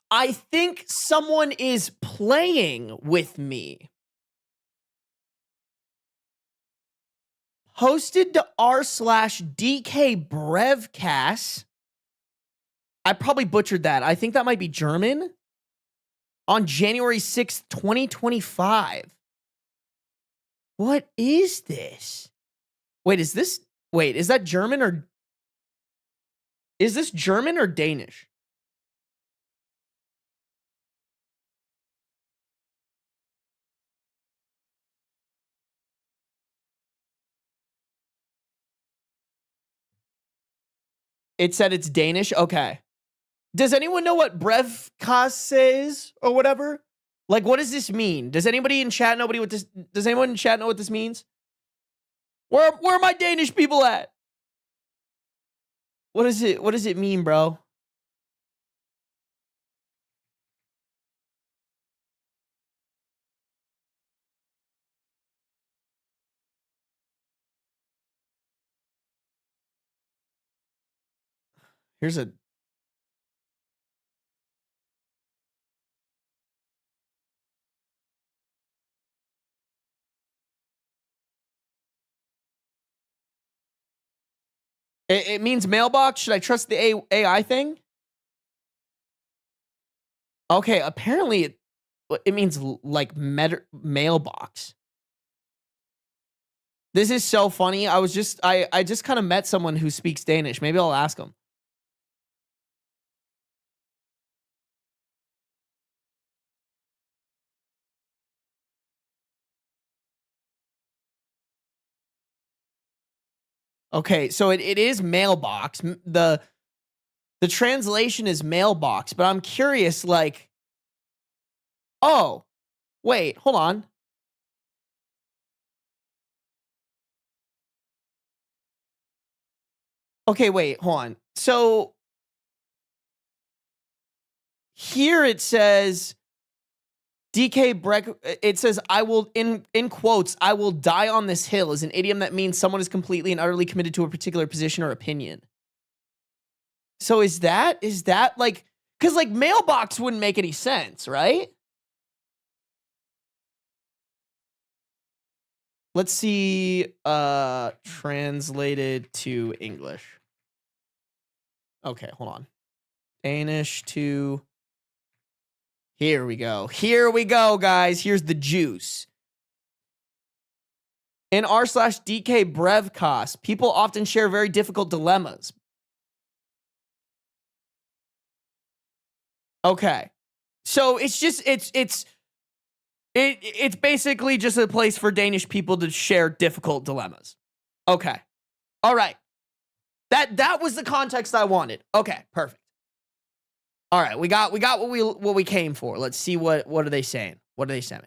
I think someone is playing with me. Hosted to r/DK Brevcast. I probably butchered that. I think that might be German. On January 6th, 2025. What is this? Wait, is that German or... Is this German or Danish? It said it's Danish? Okay. Does anyone know what Brevcast is or whatever? Like, what does this mean? Does anybody in chat know what this... Does anyone in chat know what this means? Where are my Danish people at? What does it mean, bro? Here's a... It means mailbox. Should I trust the AI thing? Okay, apparently it means like mailbox. This is so funny. I just kind of met someone who speaks Danish. Maybe I'll ask him. Okay, so it is mailbox. The translation is mailbox, but I'm curious, like, oh, wait, hold on. Okay, wait, hold on. So here it says DK Breck, it says, I will, in quotes, I will die on this hill is an idiom that means someone is completely and utterly committed to a particular position or opinion. So is that like, because like mailbox wouldn't make any sense, right? Let's see, translated to English. Okay, hold on. Danish to... Here we go. Here we go, guys. Here's the juice. In r/DK Brevcast, people often share very difficult dilemmas. Okay. So it's just, it's basically just a place for Danish people to share difficult dilemmas. Okay. All right. That was the context I wanted. Okay, perfect. All right, we got what we came for. Let's see what are they saying? What are they saying?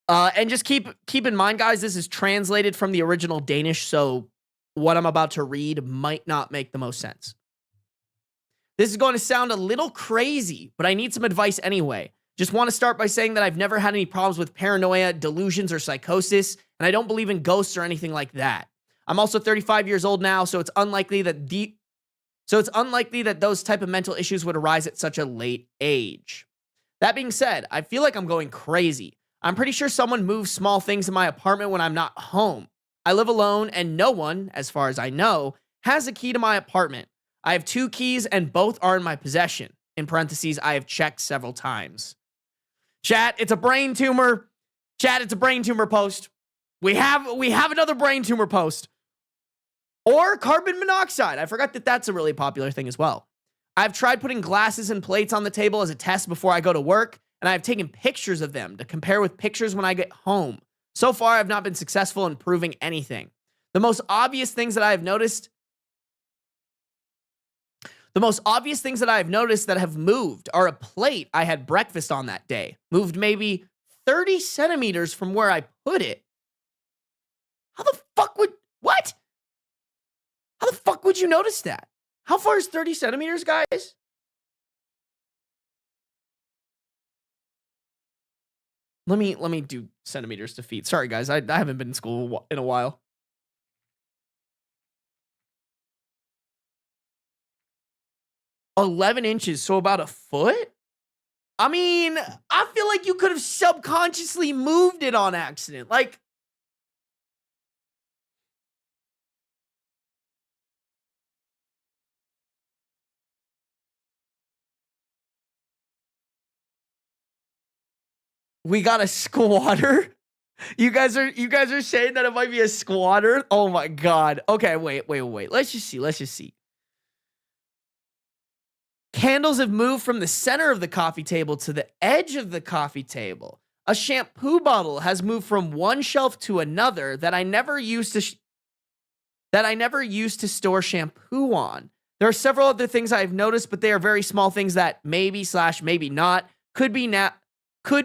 And just keep in mind, guys, this is translated from the original Danish, so what I'm about to read might not make the most sense. This is going to sound a little crazy, but I need some advice anyway. Just want to start by saying that I've never had any problems with paranoia, delusions, or psychosis, and I don't believe in ghosts or anything like that. I'm also 35 years old now, so it's unlikely that those type of mental issues would arise at such a late age. That being said, I feel like I'm going crazy. I'm pretty sure someone moves small things in my apartment when I'm not home. I live alone, and no one, as far as I know, has a key to my apartment. I have 2 keys, and both are in my possession. In parentheses, I have checked several times. Chat, it's a brain tumor. Chat, it's a brain tumor post. We have another brain tumor post. Or carbon monoxide. I forgot that that's a really popular thing as well. I've tried putting glasses and plates on the table as a test before I go to work, and I've taken pictures of them to compare with pictures when I get home. So far, I've not been successful in proving anything. The most obvious things that I've noticed that have moved are a plate I had breakfast on that day. Moved maybe 30 centimeters from where I put it. How the fuck would you notice that? How far is 30 centimeters, guys? Let me do centimeters to feet. Sorry, guys. I haven't been in school in a while. $11 inches, so about a foot? I mean, I feel like you could have subconsciously moved it on accident. Like, we got a squatter? You guys are saying that it might be a squatter? Oh my god. Okay, wait. Let's just see. Candles have moved from the center of the coffee table to the edge of the coffee table. A shampoo bottle has moved from one shelf to another that I never used to store shampoo on. There are several other things I've noticed, but they are very small things that maybe not could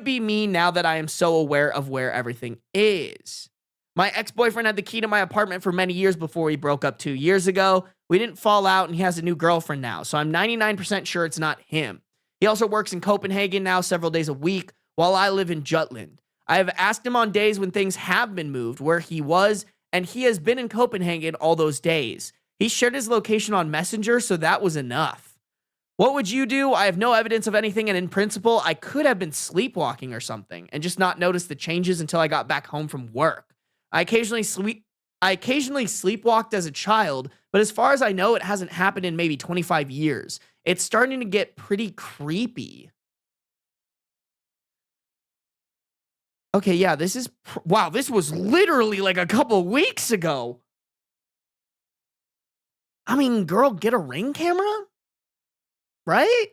be me now that I am so aware of where everything is. My ex-boyfriend had the key to my apartment for many years before we broke up 2 years ago. We didn't fall out, and he has a new girlfriend now, so I'm 99% sure it's not him. He also works in Copenhagen now several days a week, while I live in Jutland. I have asked him on days when things have been moved where he was, and he has been in Copenhagen all those days. He shared his location on Messenger, so that was enough. What would you do? I have no evidence of anything, and in principle, I could have been sleepwalking or something and just not noticed the changes until I got back home from work. I occasionally sleepwalked as a child, but as far as I know, it hasn't happened in maybe 25 years. It's starting to get pretty creepy. Okay, yeah, wow, this was literally like a couple weeks ago. I mean, girl, get a Ring camera? Right?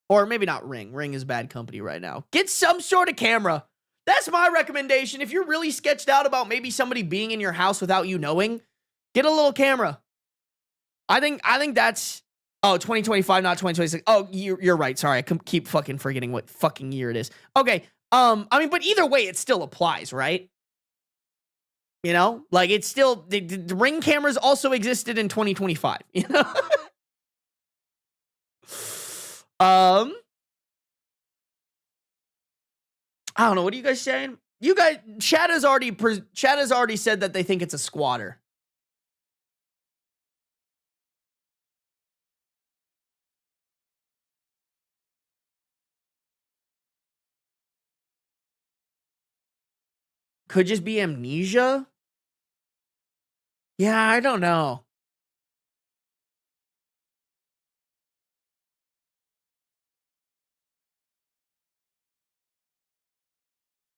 Or maybe not Ring. Ring is bad company right now. Get some sort of camera. That's my recommendation. If you're really sketched out about maybe somebody being in your house without you knowing, get a little camera. I think that's 2025, not 2026. Oh, you're right. Sorry, I keep fucking forgetting what fucking year it is. Okay. I mean, but either way, it still applies, right? You know, like it's still the Ring cameras also existed in 2025. You know. I don't know. What are you guys saying? You guys, Chad has already said that they think it's a squatter. Could just be amnesia. Yeah, I don't know.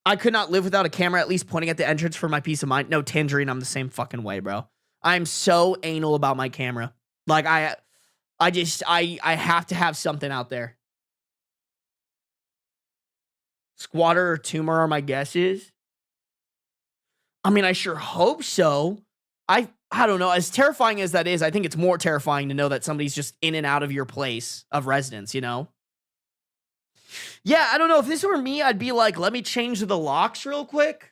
I could not live without a camera at least pointing at the entrance for my peace of mind. No, Tangerine, I'm the same fucking way, bro. I'm so anal about my camera. Like, I have to have something out there. Squatter or tumor are my guesses. I mean, I sure hope so. I don't know. As terrifying as that is, I think it's more terrifying to know that somebody's just in and out of your place of residence, you know? Yeah, I don't know. If this were me, I'd be like, let me change the locks real quick.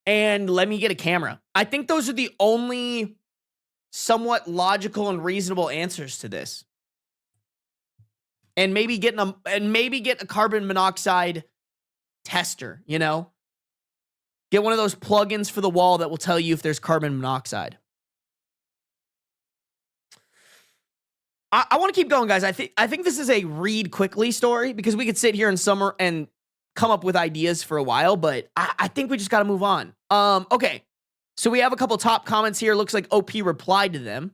And let me get a camera. I think those are the only somewhat logical and reasonable answers to this. And maybe get a carbon monoxide tester, you know? Get one of those plugins for the wall that will tell you if there's carbon monoxide. I want to keep going, guys. I think this is a read quickly story because we could sit here in summer and come up with ideas for a while, but I think we just got to move on. Okay. So we have a couple top comments here. Looks like OP replied to them.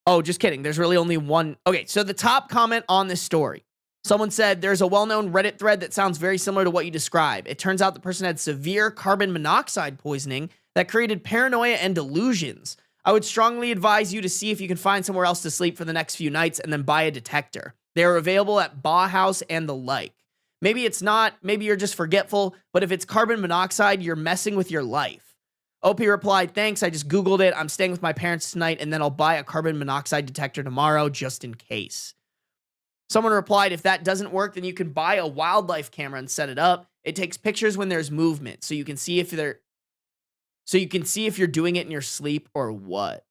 Oh, just kidding. There's really only one. Okay, so the top comment on this story. Someone said, there's a well-known Reddit thread that sounds very similar to what you describe. It turns out the person had severe carbon monoxide poisoning that created paranoia and delusions. I would strongly advise you to see if you can find somewhere else to sleep for the next few nights and then buy a detector. They are available at Bauhaus and the like. Maybe it's not, maybe you're just forgetful, but if it's carbon monoxide, you're messing with your life. OP replied, thanks, I just Googled it. I'm staying with my parents tonight, and then I'll buy a carbon monoxide detector tomorrow just in case. Someone replied, if that doesn't work, then you can buy a wildlife camera and set it up. It takes pictures when there's movement, so you can see if you're doing it in your sleep or what.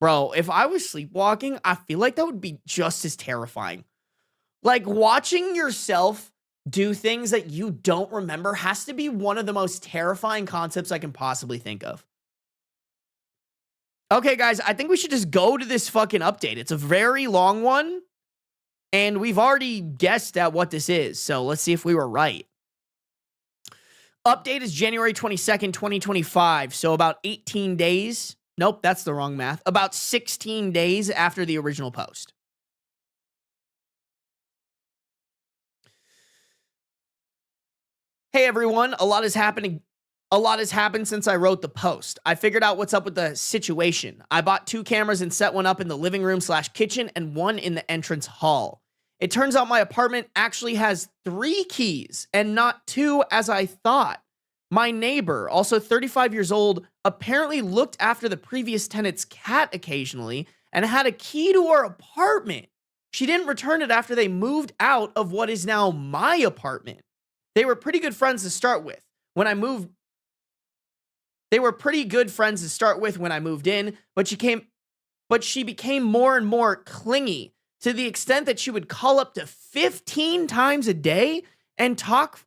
Bro, if I was sleepwalking, I feel like that would be just as terrifying. Like, watching yourself do things that you don't remember has to be one of the most terrifying concepts I can possibly think of. Okay, guys, I think we should just go to this fucking update. It's a very long one, and we've already guessed at what this is, so let's see if we were right. Update is January 22nd, 2025, so about 18 days. Nope, that's the wrong math. About 16 days after the original post. Hey everyone, a lot has happened since I wrote the post. I figured out what's up with the situation. I bought 2 cameras and set one up in the living room / kitchen and one in the entrance hall. It turns out my apartment actually has 3 keys and not 2 as I thought. My neighbor, also 35 years old, apparently looked after the previous tenant's cat occasionally and had a key to our apartment. She didn't return it after they moved out of what is now my apartment. They were pretty good friends to start with. When I moved in, but she became more and more clingy to the extent that she would call up to 15 times a day and talk.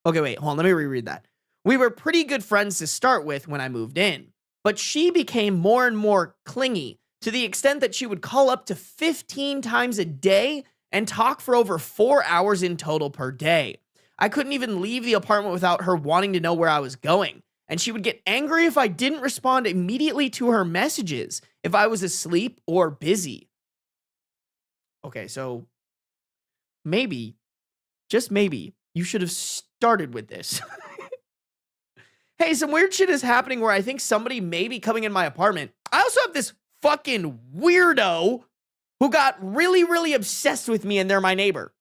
Okay, wait, hold on, let me reread that. We were pretty good friends to start with when I moved in, but she became more and more clingy to the extent that she would call up to 15 times a day and talk for over 4 hours in total per day. I couldn't even leave the apartment without her wanting to know where I was going, and she would get angry if I didn't respond immediately to her messages, if I was asleep or busy. Okay, so maybe, just maybe, you should have started with this. Hey, some weird shit is happening where I think somebody may be coming in my apartment. I also have this fucking weirdo who got really, really obsessed with me, and they're my neighbor.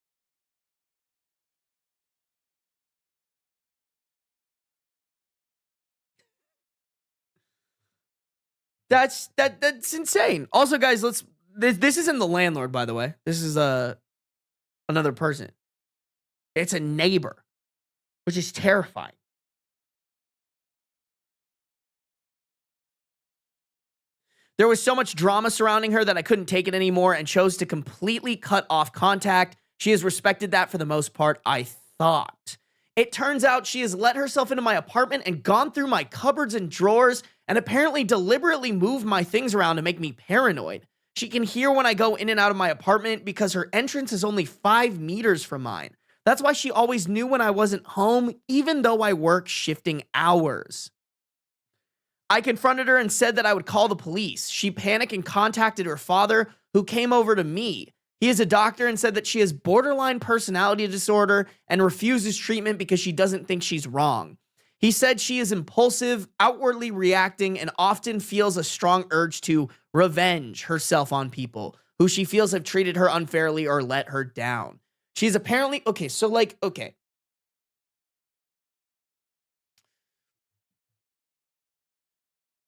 That's insane. Also, guys, this isn't the landlord, by the way. This is another person. It's a neighbor, which is terrifying. There was so much drama surrounding her that I couldn't take it anymore and chose to completely cut off contact. She has respected that for the most part, I thought. It turns out she has let herself into my apartment and gone through my cupboards and drawers and apparently deliberately moved my things around to make me paranoid. She can hear when I go in and out of my apartment because her entrance is only 5 meters from mine. That's why she always knew when I wasn't home, even though I work shifting hours. I confronted her and said that I would call the police. She panicked and contacted her father, who came over to me. He is a doctor and said that she has borderline personality disorder and refuses treatment because she doesn't think she's wrong. He said she is impulsive, outwardly reacting, and often feels a strong urge to revenge herself on people who she feels have treated her unfairly or let her down. She's apparently, okay.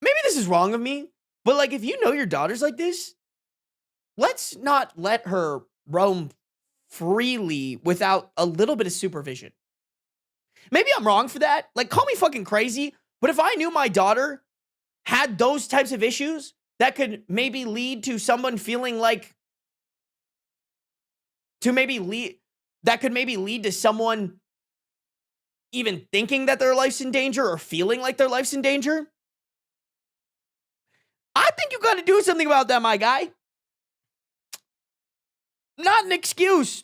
Maybe this is wrong of me, but like, if you know your daughter's like this, let's not let her roam freely without a little bit of supervision. Maybe I'm wrong for that. Like, call me fucking crazy, but if I knew my daughter had those types of issues that could maybe lead to someone feeling like, that could maybe lead to someone even thinking that their life's in danger or feeling like their life's in danger, I think you got to do something about that, my guy. Not an excuse.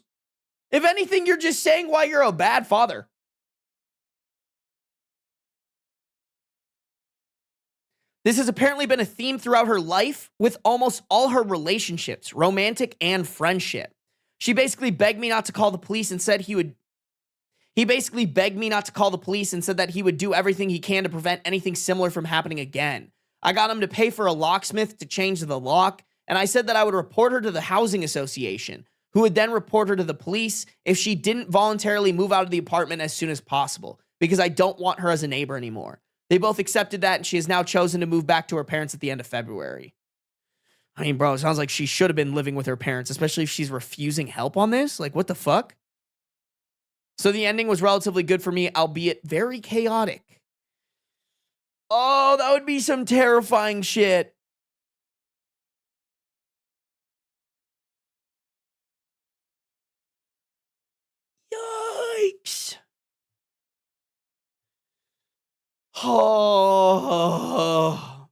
If anything, you're just saying why you're a bad father. This has apparently been a theme throughout her life with almost all her relationships, romantic and friendship. She basically begged me not to call the police and said he basically begged me not to call the police and said that he would do everything he can to prevent anything similar from happening again. I got him to pay for a locksmith to change the lock, and I said that I would report her to the housing association, who would then report her to the police if she didn't voluntarily move out of the apartment as soon as possible, because I don't want her as a neighbor anymore. They both accepted that, and she has now chosen to move back to her parents at the end of February. I mean, bro, it sounds like she should have been living with her parents, especially if she's refusing help on this. Like, what the fuck? So the ending was relatively good for me, albeit very chaotic. Oh, that would be some terrifying shit. Yikes. Oh.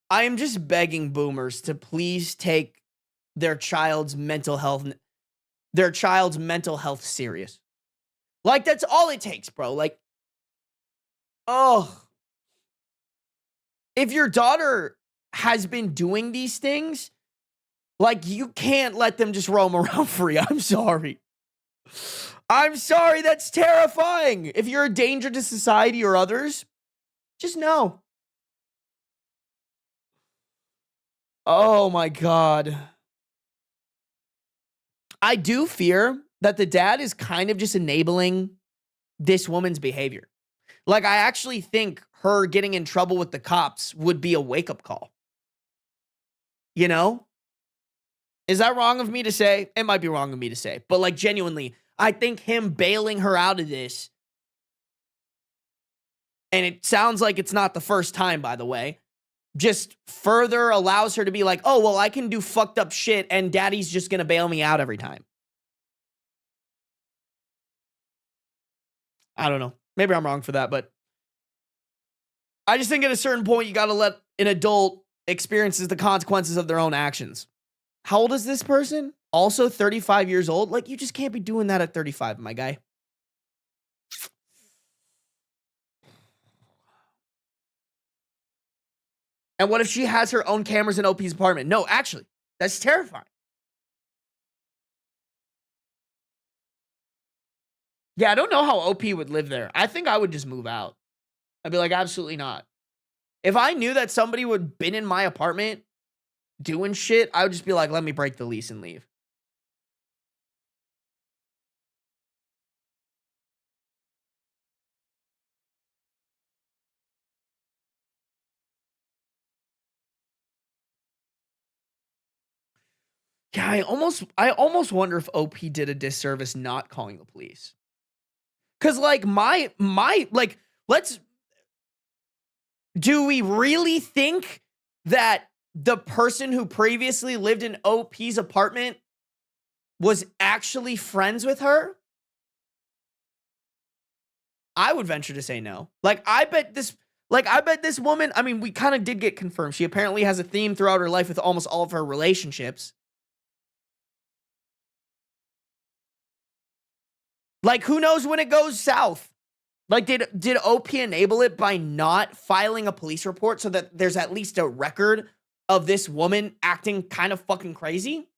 I am just begging boomers to please take their child's mental health serious. Like, that's all it takes, bro. Like, oh. If your daughter has been doing these things, like, you can't let them just roam around free. I'm sorry. I'm sorry. That's terrifying. If you're a danger to society or others, just know. Oh my God. I do fear that the dad is kind of just enabling this woman's behavior. Like, I actually think her getting in trouble with the cops would be a wake-up call. You know? Is that wrong of me to say? It might be wrong of me to say. But, like, genuinely, I think him bailing her out of this, and it sounds like it's not the first time, by the way, just further allows her to be like, oh, well, I can do fucked up shit, and daddy's just gonna bail me out every time. I don't know. Maybe I'm wrong for that, but I just think at a certain point, you gotta let an adult experiences the consequences of their own actions. How old is this person? Also 35 years old? Like, you just can't be doing that at 35, my guy. And what if she has her own cameras in OP's apartment? No, actually, that's terrifying. Yeah, I don't know how OP would live there. I think I would just move out. I'd be like, absolutely not. If I knew that somebody would been in my apartment doing shit, I would just be like, let me break the lease and leave. Yeah, I almost wonder if OP did a disservice not calling the police. Cause like like, do we really think that the person who previously lived in OP's apartment was actually friends with her? I would venture to say no. I bet this woman, I mean, we kind of did get confirmed. She apparently has a theme throughout her life with almost all of her relationships. Like, who knows when it goes south? Like, did OP enable it by not filing a police report so that there's at least a record of this woman acting kind of fucking crazy?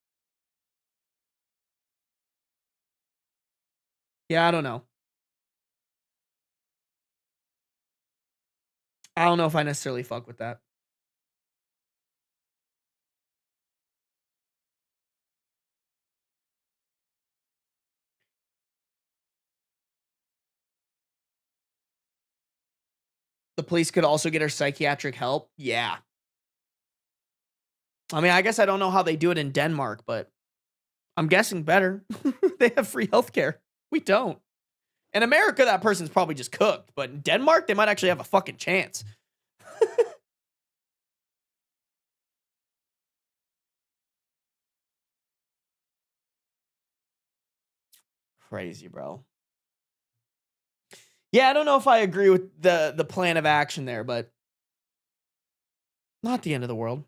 Yeah, I don't know. I don't know if I necessarily fuck with that. The police could also get her psychiatric help. Yeah. I mean, I guess I don't know how they do it in Denmark, but I'm guessing better. They have free healthcare. We don't. In America, that person's probably just cooked, but in Denmark, they might actually have a fucking chance. Crazy, bro. Yeah, I don't know if I agree with the plan of action there, but not the end of the world.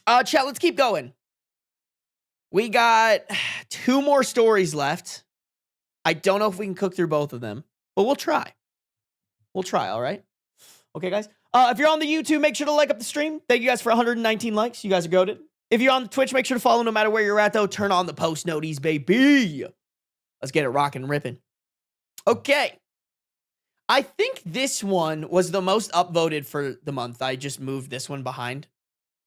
Chat, let's keep going. We got 2 more stories left. I don't know if we can cook through both of them, but we'll try. We'll try, all right? Okay, guys. If you're on the YouTube, make sure to like up the stream. Thank you guys for 119 likes. You guys are goated. If you're on the Twitch, make sure to follow no matter where you're at, though. Turn on the post noties, baby. Let's get it rocking and ripping. Okay. I think this one was the most upvoted for the month. I just moved this one behind.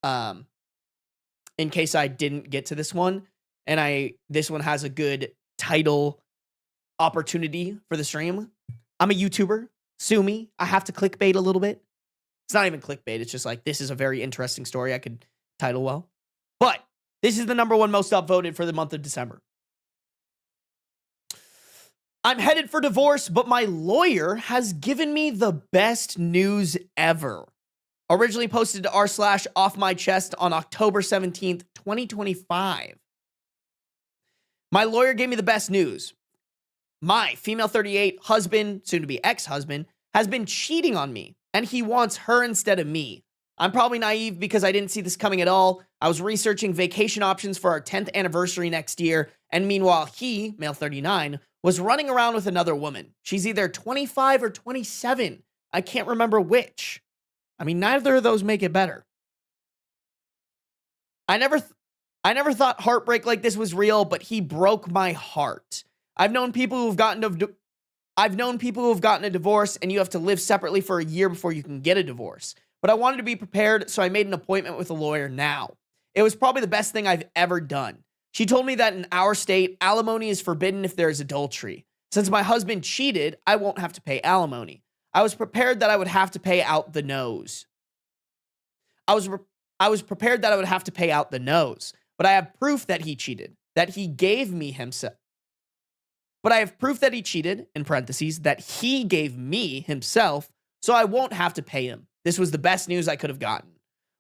In case I didn't get to this one. And this one has a good title opportunity for the stream. I'm a YouTuber. Sue me. I have to clickbait a little bit. It's not even clickbait. It's just like, this is a very interesting story I could title well. But this is the #1 most upvoted for the month of December. I'm headed for divorce, but my lawyer has given me the best news ever. Originally posted to r/offmychest on October 17th, 2025. My lawyer gave me the best news. My female 38 husband, soon to be ex-husband, has been cheating on me, and he wants her instead of me. I'm probably naive because I didn't see this coming at all. I was researching vacation options for our 10th anniversary next year, and meanwhile he, male 39, was running around with another woman. She's either 25 or 27. I can't remember which. I mean, neither of those make it better. I never thought heartbreak like this was real, but he broke my heart. I've known people who have gotten a divorce, and you have to live separately for a year before you can get a divorce. But I wanted to be prepared, so I made an appointment with a lawyer now. It was probably the best thing I've ever done. She told me that in our state, alimony is forbidden if there is adultery. Since my husband cheated, I won't have to pay alimony. I was prepared that I would have to pay out the nose. I was prepared that I would have to pay out the nose, but I have proof that he cheated, that he gave me himself. But I have proof that he cheated, in parentheses, that he gave me himself, so I won't have to pay him. This was the best news I could have gotten.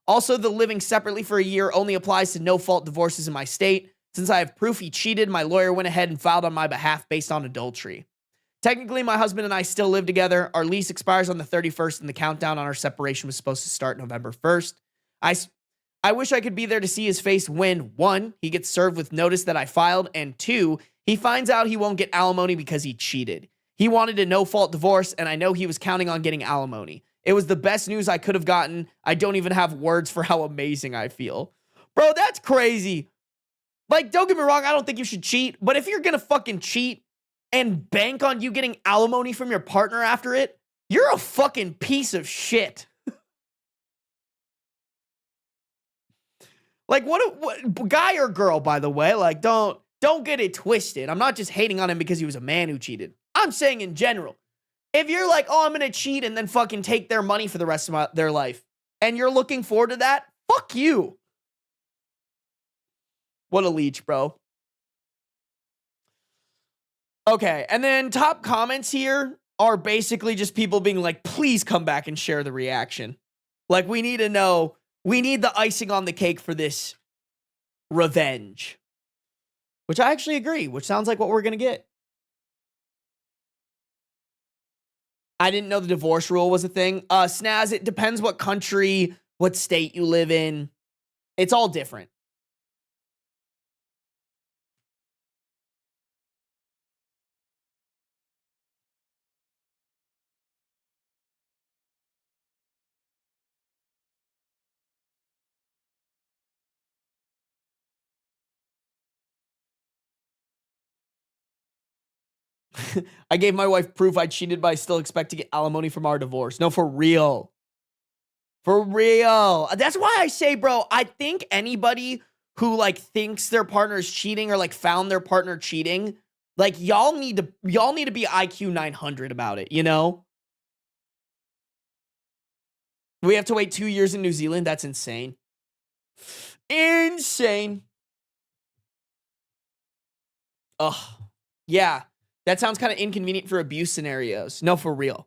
Also, the living separately for a year only applies to no-fault divorces in my state. Since I have proof he cheated, my lawyer went ahead and filed on my behalf based on adultery. Technically, my husband and I still live together. Our lease expires on the 31st, and the countdown on our separation was supposed to start November 1st. I wish I could be there to see his face when, 1, he gets served with notice that I filed, and 2, he finds out he won't get alimony because he cheated. He wanted a no-fault divorce, and I know he was counting on getting alimony. It was the best news I could have gotten. I don't even have words for how amazing I feel. Bro, that's crazy. Like, don't get me wrong, I don't think you should cheat, but if you're gonna fucking cheat and bank on you getting alimony from your partner after it, you're a fucking piece of shit. Like, what guy or girl, by the way, like, don't get it twisted. I'm not just hating on him because he was a man who cheated. I'm saying in general. If you're like, oh, I'm going to cheat and then fucking take their money for the rest of their life, and you're looking forward to that, fuck you. What a leech, bro. Okay, and then top comments here are basically just people being like, please come back and share the reaction. Like, we need to know. We need the icing on the cake for this revenge. Which I actually agree, which sounds like what we're going to get. I didn't know the divorce rule was a thing. Snaz, it depends what country, what state you live in. It's all different. I gave my wife proof I cheated, but I still expect to get alimony from our divorce. No, for real. For real. That's why I say, bro, I think anybody who like thinks their partner is cheating or like found their partner cheating, like y'all need to be IQ 900 about it, you know? We have to wait 2 years in New Zealand. That's insane. Insane. Ugh. Yeah. That sounds kind of inconvenient for abuse scenarios. No, for real.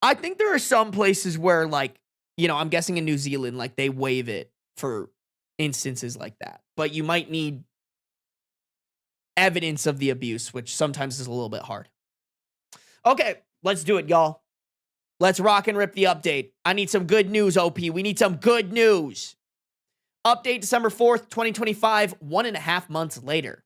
I think there are some places where, like, you know, I'm guessing in New Zealand, like, they waive it for instances like that. But you might need evidence of the abuse, which sometimes is a little bit hard. Okay, let's do it, y'all. Let's rock and rip the update. I need some good news, OP. We need some good news. Update December 4th, 2025, 1.5 months later.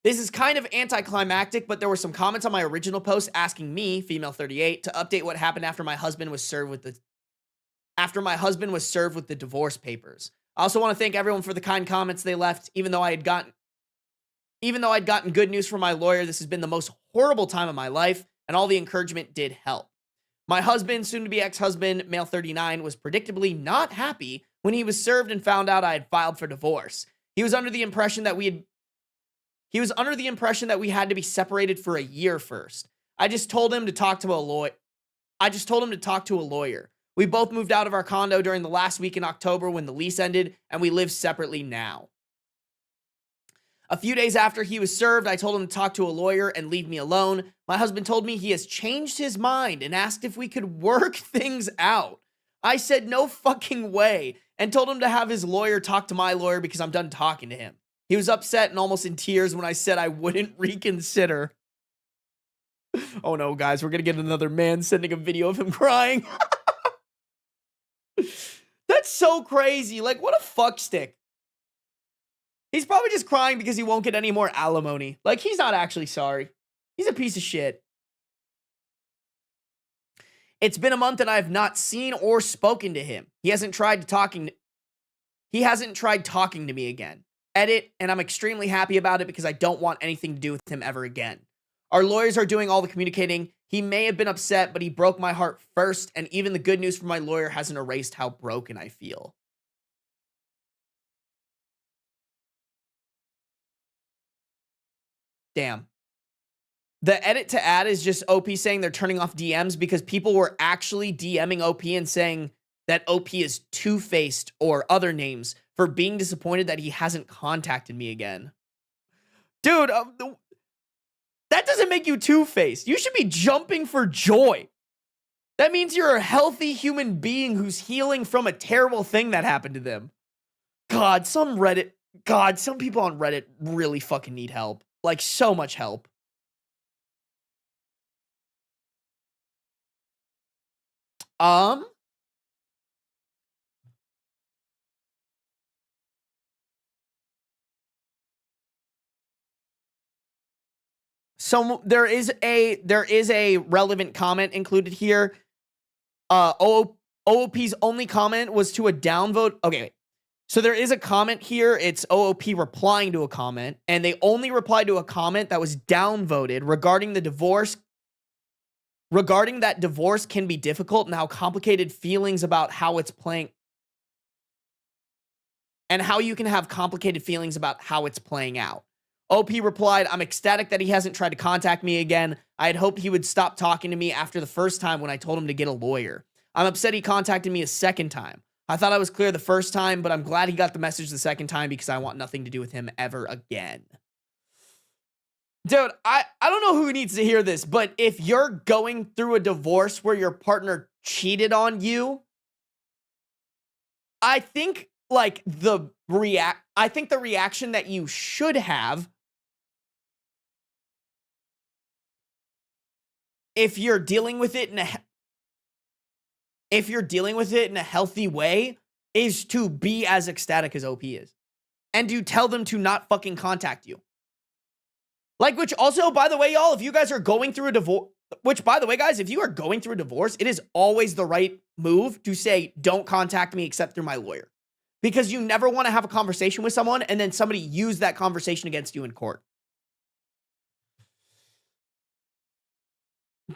This is kind of anticlimactic, but there were some comments on my original post asking me, female 38, to update what happened after my husband was served with the divorce papers. I also want to thank everyone for the kind comments they left, even though I'd gotten good news from my lawyer. This has been the most horrible time of my life, and all the encouragement did help. My husband, soon to be ex-husband, male 39, was predictably not happy when he was served and found out I had filed for divorce. He was under the impression that we had to be separated for a year first. I just told him to talk to a lawyer. We both moved out of our condo during the last week in October when the lease ended, and we live separately now. A few days after he was served, I told him to talk to a lawyer and leave me alone. My husband told me he has changed his mind and asked if we could work things out. I said no fucking way and told him to have his lawyer talk to my lawyer because I'm done talking to him. He was upset and almost in tears when I said I wouldn't reconsider. Oh no, guys, we're gonna get another man sending a video of him crying. That's so crazy. Like, what a fuckstick. He's probably just crying because he won't get any more alimony. Like, he's not actually sorry. He's a piece of shit. It's been a month and I have not seen or spoken to him. He hasn't tried talking to me again. Edit, and I'm extremely happy about it because I don't want anything to do with him ever again. Our lawyers are doing all the communicating. He may have been upset, but he broke my heart first, and even the good news from my lawyer hasn't erased how broken I feel. Damn. The edit to add is just OP saying they're turning off DMs because people were actually DMing OP and saying that OP is two-faced or other names for being disappointed that he hasn't contacted me again. Dude, that doesn't make you two-faced. You should be jumping for joy. That means you're a healthy human being who's healing from a terrible thing that happened to them. God, some people on Reddit really fucking need help. Like, so much help. So there is a relevant comment included here. OOP's only comment was to a downvote. Okay, wait. So there is a comment here. It's OOP replying to a comment, and they only replied to a comment that was downvoted regarding the divorce. Regarding that divorce can be difficult and how complicated feelings about how it's playing. And how you can have complicated feelings about how it's playing out. OP replied, I'm ecstatic that he hasn't tried to contact me again. I had hoped he would stop talking to me after the first time when I told him to get a lawyer. I'm upset he contacted me a second time. I thought I was clear the first time, but I'm glad he got the message the second time because I want nothing to do with him ever again. Dude, I don't know who needs to hear this, but if you're going through a divorce where your partner cheated on you, I think the reaction that you should have, if you're dealing with it in a healthy way, is to be as ecstatic as OP is. And to tell them to not fucking contact you. Like, which also, by the way, y'all, if you guys are going through a divorce, which, by the way, guys, if you are going through a divorce, it is always the right move to say, don't contact me except through my lawyer. Because you never want to have a conversation with someone and then somebody use that conversation against you in court.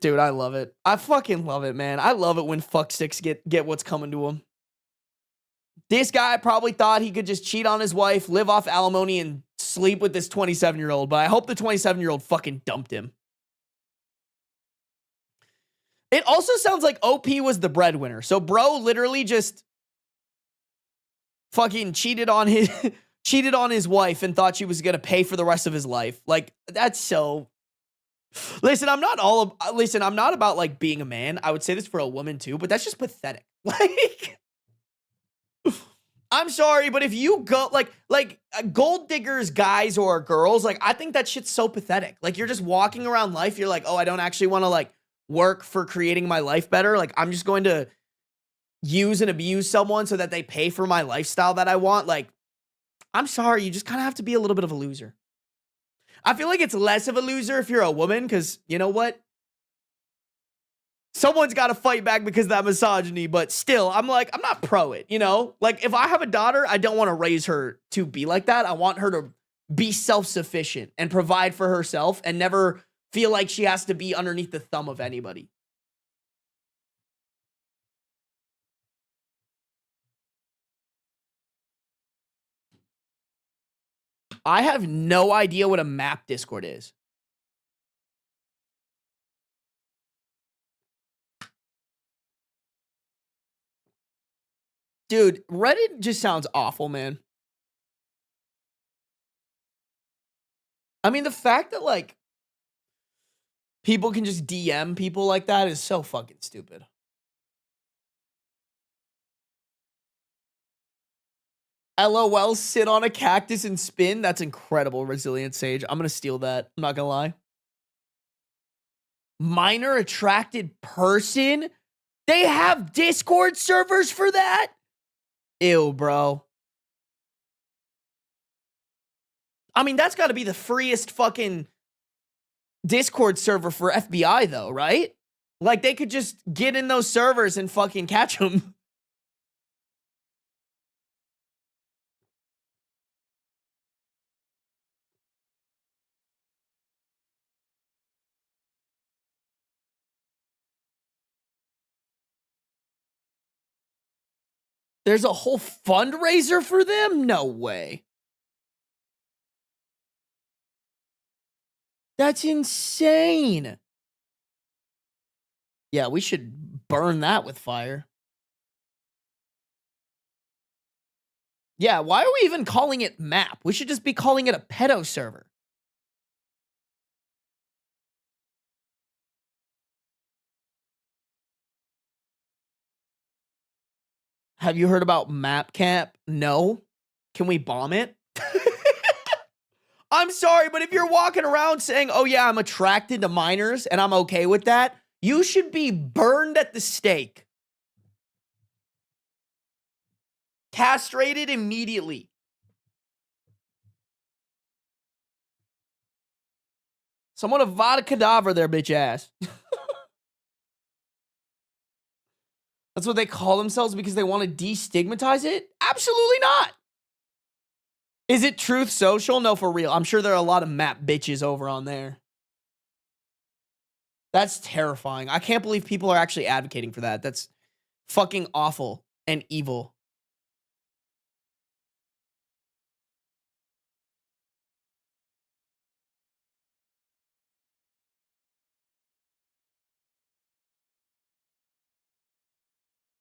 Dude, I love it. I fucking love it, man. I love it when fucksticks get what's coming to them. This guy probably thought he could just cheat on his wife, live off alimony, and sleep with this 27-year-old, but I hope the 27-year-old fucking dumped him. It also sounds like OP was the breadwinner. So bro literally just fucking cheated on his cheated on his wife and thought she was gonna pay for the rest of his life. Like, that's so. Listen, I'm not about like being a man. I would say this for a woman too, but that's just pathetic. Like, I'm sorry, but if you go like gold diggers, guys or girls, like I think that shit's so pathetic. Like you're just walking around life, you're like, oh, I don't actually want to like work for creating my life better. Like I'm just going to use and abuse someone so that they pay for my lifestyle that I want. Like, I'm sorry, you just kind of have to be a little bit of a loser. I feel like it's less of a loser if you're a woman, because you know what? Someone's got to fight back because of that misogyny, but still, I'm like, I'm not pro it, you know? Like, if I have a daughter, I don't want to raise her to be like that. I want her to be self-sufficient and provide for herself and never feel like she has to be underneath the thumb of anybody. I have no idea what a map Discord is. Dude, Reddit just sounds awful, man. I mean, the fact that, like, people can just DM people like that is so fucking stupid. LOL, sit on a cactus and spin. That's incredible, Resilient Sage. I'm gonna steal that. I'm not gonna lie. Minor attracted person? They have Discord servers for that? Ew, bro. I mean, that's gotta be the freest fucking Discord server for FBI, though, right? Like, they could just get in those servers and fucking catch them. There's a whole fundraiser for them? No way. That's insane. Yeah, we should burn that with fire. Yeah, why are we even calling it map? We should just be calling it a pedo server. Have you heard about map camp? No. Can we bomb it? I'm sorry, but if you're walking around saying, oh yeah, I'm attracted to minors and I'm okay with that, you should be burned at the stake. Castrated immediately. Someone Avada Kedavra their bitch ass. That's what they call themselves because they want to destigmatize it? Absolutely not. Is it Truth Social? No, for real. I'm sure there are a lot of map bitches over on there. That's terrifying. I can't believe people are actually advocating for that. That's fucking awful and evil.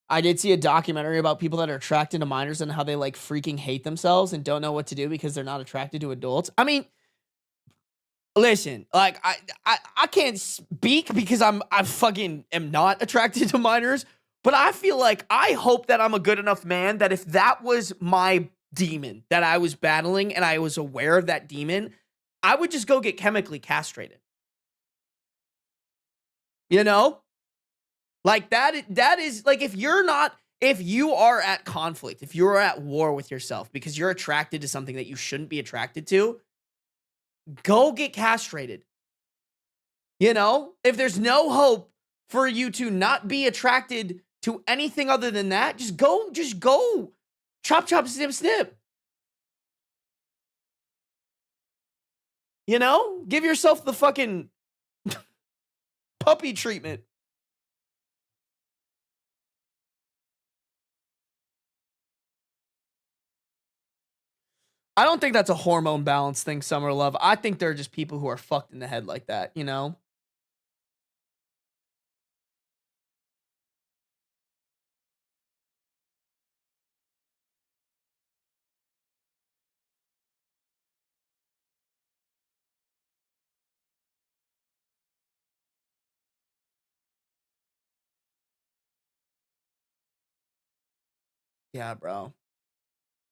I did see a documentary about people that are attracted to minors and how they like freaking hate themselves and don't know what to do because they're not attracted to adults. I mean, listen, like I can't speak because I fucking am not attracted to minors, but I feel like I hope that I'm a good enough man that if that was my demon that I was battling and I was aware of that demon, I would just go get chemically castrated. You know? Like that is like if you are at conflict, if you are at war with yourself because you're attracted to something that you shouldn't be attracted to, go get castrated. You know? If there's no hope for you to not be attracted to anything other than that, just go chop chop snip snip. You know? Give yourself the fucking puppy treatment. I don't think that's a hormone balance thing, Summer Love. I think there are just people who are fucked in the head like that, you know? Yeah, bro.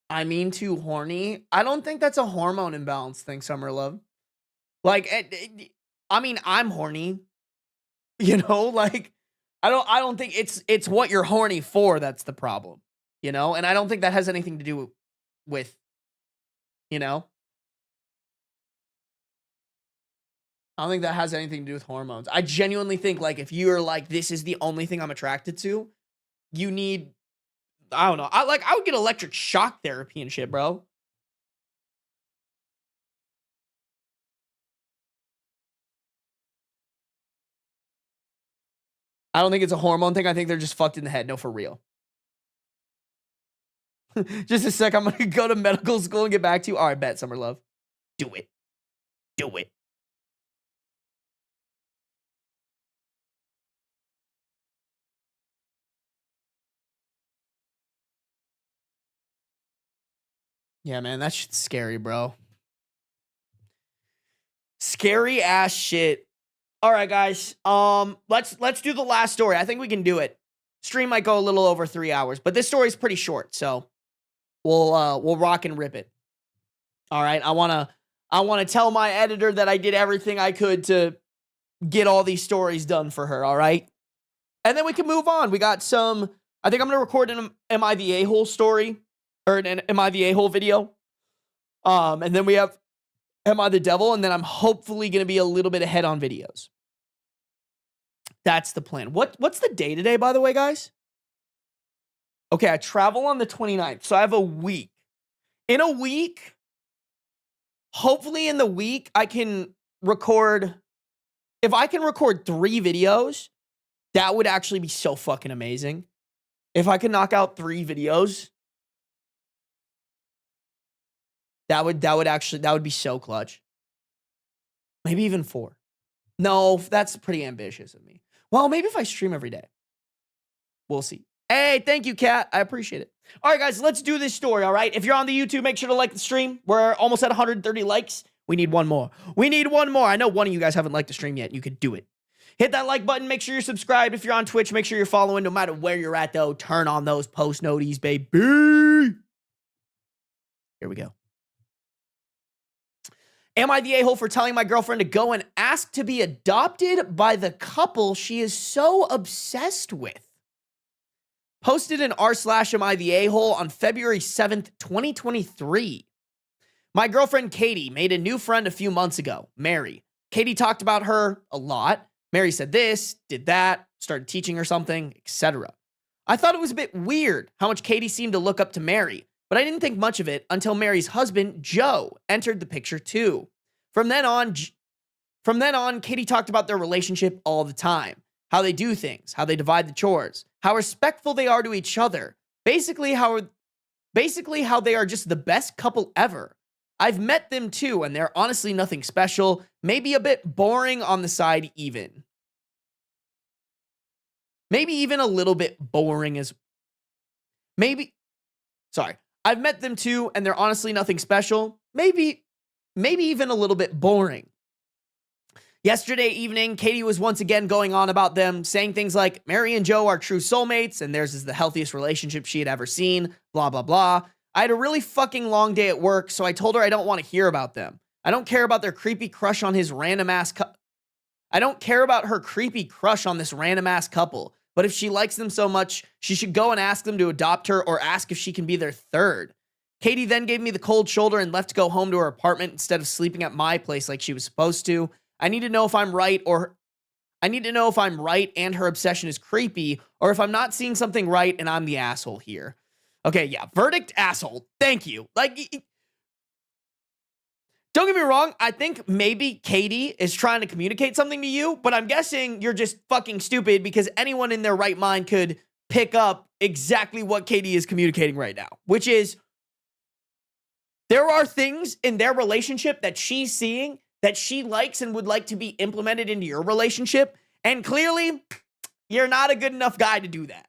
I mean, too horny. I don't think that's a hormone imbalance thing, Summer Love. Like, I mean, I'm horny. You know, like I don't think it's what you're horny for that's the problem. You know, and I don't think that has anything to do with, you know, I don't think that has anything to do with hormones. I genuinely think like if you're like this is the only thing I'm attracted to, you need I don't know. I would get electric shock therapy and shit, bro. I don't think it's a hormone thing. I think they're just fucked in the head. No, for real. Just a sec. I'm gonna go to medical school and get back to you. All right, bet, Summer Love. Do it. Do it. Yeah, man, that shit's scary, bro. Scary ass shit. All right, guys. Let's do the last story. I think we can do it. Stream might go a little over 3 hours, but this story is pretty short, so we'll rock and rip it. All right. I wanna tell my editor that I did everything I could to get all these stories done for her. All right. And then we can move on. We got some. I think I'm gonna record an Am I the A-hole story or an Am I the A-hole video. And then we have Am I the Devil? And then I'm hopefully gonna be a little bit ahead on videos. That's the plan. What's the day today, by the way, guys? Okay, I travel on the 29th, so I have a week. In a week, hopefully in the week, I can record. If I can record 3 videos, that would actually be so fucking amazing. If I could knock out 3 videos, that would be so clutch. Maybe even 4. No, that's pretty ambitious of me. Well, maybe if I stream every day. We'll see. Hey, thank you, Kat. I appreciate it. All right, guys, let's do this story, all right? If you're on the YouTube, make sure to like the stream. We're almost at 130 likes. We need one more. We need one more. I know one of you guys haven't liked the stream yet. You could do it. Hit that like button. Make sure you're subscribed. If you're on Twitch, make sure you're following. No matter where you're at, though, turn on those post noties, baby. Here we go. Am I the a-hole for telling my girlfriend to go and ask to be adopted by the couple she is so obsessed with? Posted in r/am I the a-hole on February 7th, 2023. My girlfriend Katie made a new friend a few months ago, Mary. Katie talked about her a lot. Mary said this, did that, started teaching her something, etc. I thought it was a bit weird how much Katie seemed to look up to Mary, but I didn't think much of it until Mary's husband, Joe, entered the picture too. From then on, Katie talked about their relationship all the time. How they do things, how they divide the chores, how respectful they are to each other. Basically how they are just the best couple ever. I've met them too, and they're honestly nothing special. Maybe a bit boring on the side even. Maybe even a little bit boring as... Sorry. I've met them too, and they're honestly nothing special. Maybe even a little bit boring. Yesterday evening, Katie was once again going on about them, saying things like, Mary and Joe are true soulmates, and theirs is the healthiest relationship she had ever seen, blah, blah, blah. I had a really fucking long day at work, so I told her I don't want to hear about them. I don't care about their creepy crush on his random-ass I don't care about her creepy crush on this random-ass couple, but if she likes them so much, she should go and ask them to adopt her or ask if she can be their third. Katie then gave me the cold shoulder and left to go home to her apartment instead of sleeping at my place like she was supposed to. I need to know if I'm right and her obsession is creepy, or if I'm not seeing something right and I'm the asshole here. Okay, yeah, verdict asshole. Thank you. Like, don't get me wrong, I think maybe Katie is trying to communicate something to you, but I'm guessing you're just fucking stupid because anyone in their right mind could pick up exactly what Katie is communicating right now, which is there are things in their relationship that she's seeing that she likes and would like to be implemented into your relationship, and clearly, you're not a good enough guy to do that.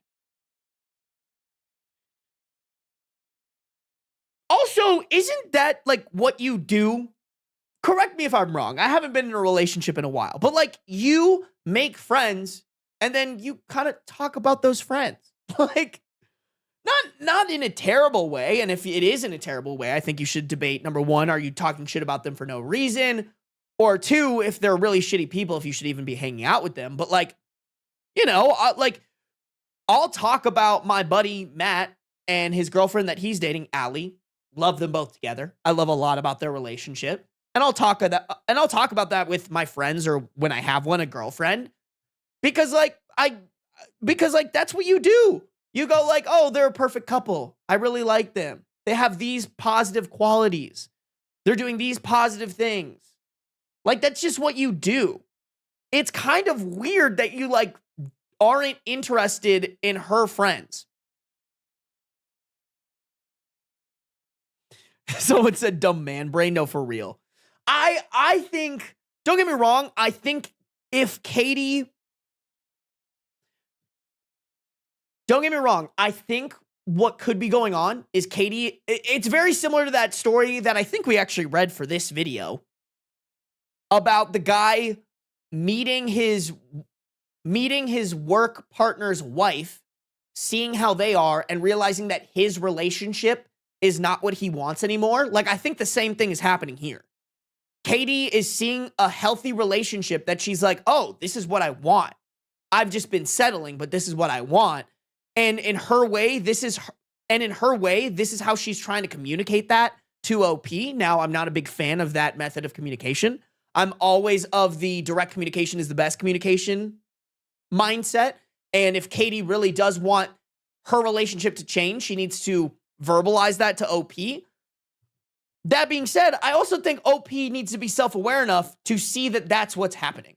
Also, isn't that, like, what you do? Correct me if I'm wrong. I haven't been in a relationship in a while, but, like, you make friends, and then you kind of talk about those friends. Like, not in a terrible way. And if it is in a terrible way, I think you should debate, number one, are you talking shit about them for no reason? Or two, if they're really shitty people, if you should even be hanging out with them. But like, like, I'll talk about my buddy Matt and his girlfriend that he's dating, Allie. Love them both together. I love a lot about their relationship. And I'll talk about that with my friends, or when I have one, a girlfriend. Because that's what you do. You go like, oh, they're a perfect couple. I really like them. They have these positive qualities. They're doing these positive things. Like, that's just what you do. It's kind of weird that you like aren't interested in her friends. Someone said dumb man brain. No, for real. I think, don't get me wrong, I think if Katie, don't get me wrong, I think what could be going on is Katie, it's very similar to that story that I think we actually read for this video about the guy meeting his work partner's wife, seeing how they are, and realizing that his relationship is not what he wants anymore. Like, I think the same thing is happening here. Katie is seeing a healthy relationship that she's like, oh, this is what I want. I've just been settling, but this is what I want. And in her way, this is how she's trying to communicate that to OP. Now, I'm not a big fan of that method of communication. I'm always of the direct communication is the best communication mindset. And if Katie really does want her relationship to change, she needs to verbalize that to OP. That being said, I also think OP needs to be self-aware enough to see that that's what's happening.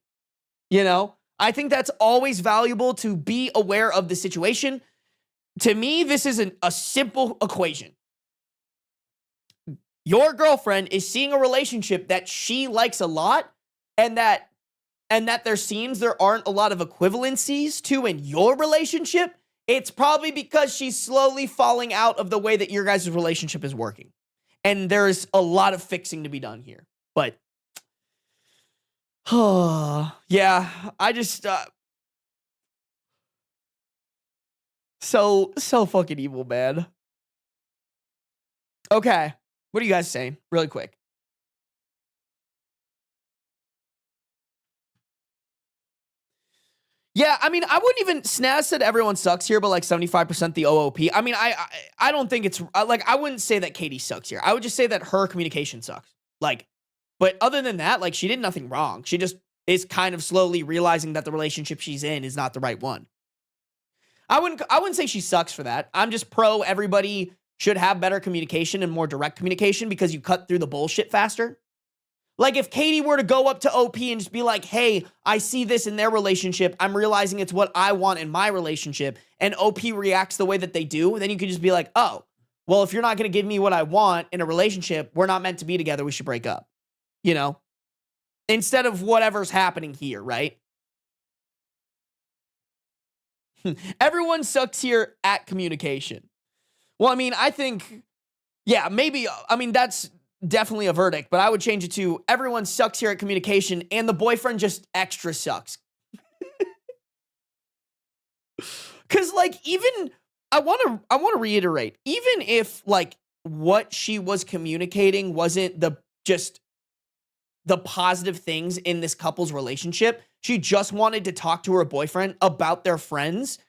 I think that's always valuable, to be aware of the situation. To me, this is a simple equation. Your girlfriend is seeing a relationship that she likes a lot, and that there seems there aren't a lot of equivalencies to in your relationship. It's probably because she's slowly falling out of the way that your guys' relationship is working. And there's a lot of fixing to be done here. But, yeah, I just, so fucking evil, man. Okay, what are you guys saying? Really quick. Yeah, I mean, I wouldn't even, Snaz said everyone sucks here, but like 75% the OOP. I mean, I don't think it's, like, I wouldn't say that Katie sucks here. I would just say that her communication sucks. Like, but other than that, like, she did nothing wrong. She just is kind of slowly realizing that the relationship she's in is not the right one. I wouldn't say she sucks for that. I'm just pro everybody should have better communication and more direct communication, because you cut through the bullshit faster. Like, if Katie were to go up to OP and just be like, hey, I see this in their relationship, I'm realizing it's what I want in my relationship, and OP reacts the way that they do, then you could just be like, oh, well, if you're not going to give me what I want in a relationship, we're not meant to be together, we should break up. Instead of whatever's happening here, right? Everyone sucks here at communication. Well, I mean, I think, yeah, maybe, I mean, that's definitely a verdict, but I would change it to everyone sucks here at communication, and the boyfriend just extra sucks. Because, like, even, I want to reiterate, even if, like, what she was communicating wasn't just the positive things in this couple's relationship, she just wanted to talk to her boyfriend about their friends.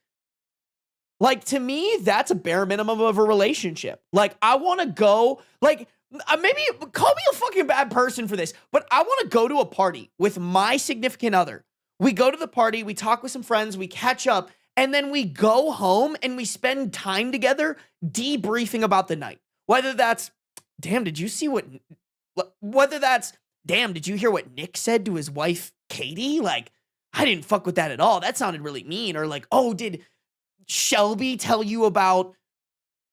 Like, to me, that's a bare minimum of a relationship. Like, I want to go, like, maybe call me a fucking bad person for this, but I want to go to a party with my significant other. We go to the party, we talk with some friends, we catch up, and then we go home and we spend time together debriefing about the night. Whether that's, damn, did you hear what Nick said to his wife, Katie? Like, I didn't fuck with that at all. That sounded really mean. Or like, oh, did Shelby tell you about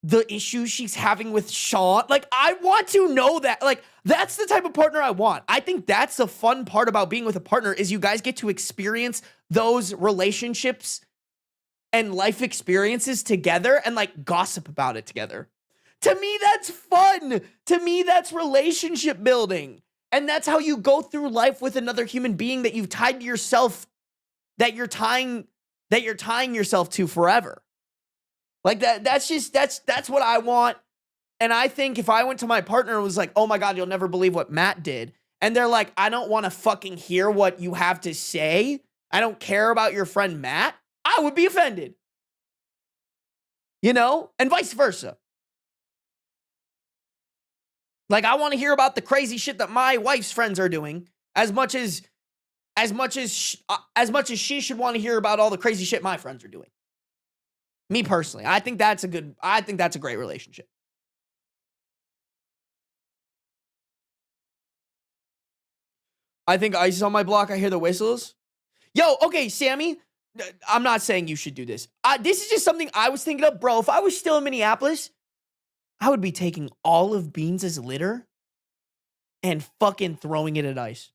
the issues she's having with Sean? Like, I want to know that. Like, that's the type of partner I want. I think that's the fun part about being with a partner, is you guys get to experience those relationships and life experiences together and like gossip about it together. To me, that's fun. To me, that's relationship building. And that's how you go through life with another human being that you've tied to yourself, that you're tying yourself to forever. Like that's what I want. And I think if I went to my partner and was like, oh my God, you'll never believe what Matt did. And they're like, I don't want to fucking hear what you have to say. I don't care about your friend Matt. I would be offended. You know? And vice versa. Like, I want to hear about the crazy shit that my wife's friends are doing as much as she should want to hear about all the crazy shit my friends are doing. Me personally, I think that's a great relationship. I think ice is on my block. I hear the whistles. Yo, okay, Sammy, I'm not saying you should do this. This is just something I was thinking of, bro. If I was still in Minneapolis, I would be taking all of Beans' litter and fucking throwing it at ice.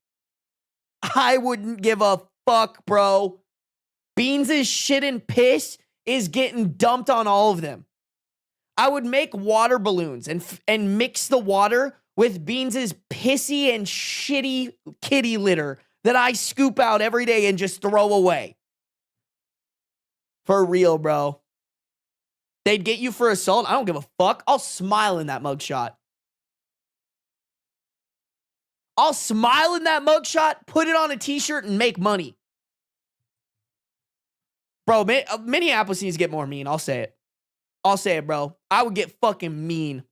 I wouldn't give a fuck, bro. Beans' shit and piss is getting dumped on all of them. I would make water balloons and mix the water with Beans' pissy and shitty kitty litter that I scoop out every day and just throw away. For real, bro. They'd get you for assault. I don't give a fuck. I'll smile in that mugshot. I'll smile in that mugshot, put it on a t-shirt, and make money. Bro, Minneapolis needs to get more mean. I'll say it. I'll say it, bro. I would get fucking mean.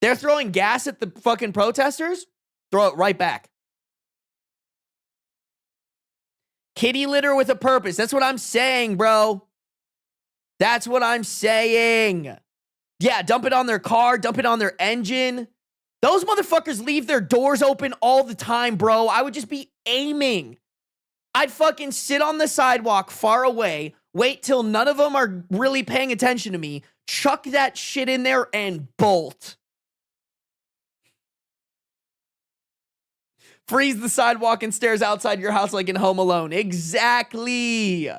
They're throwing gas at the fucking protesters? Throw it right back. Kitty litter with a purpose. That's what I'm saying, bro. That's what I'm saying. Yeah, dump it on their car, dump it on their engine. Those motherfuckers leave their doors open all the time, bro. I would just be aiming. I'd fucking sit on the sidewalk far away, wait till none of them are really paying attention to me, chuck that shit in there, and bolt. Freeze the sidewalk and stairs outside your house like in Home Alone. Exactly.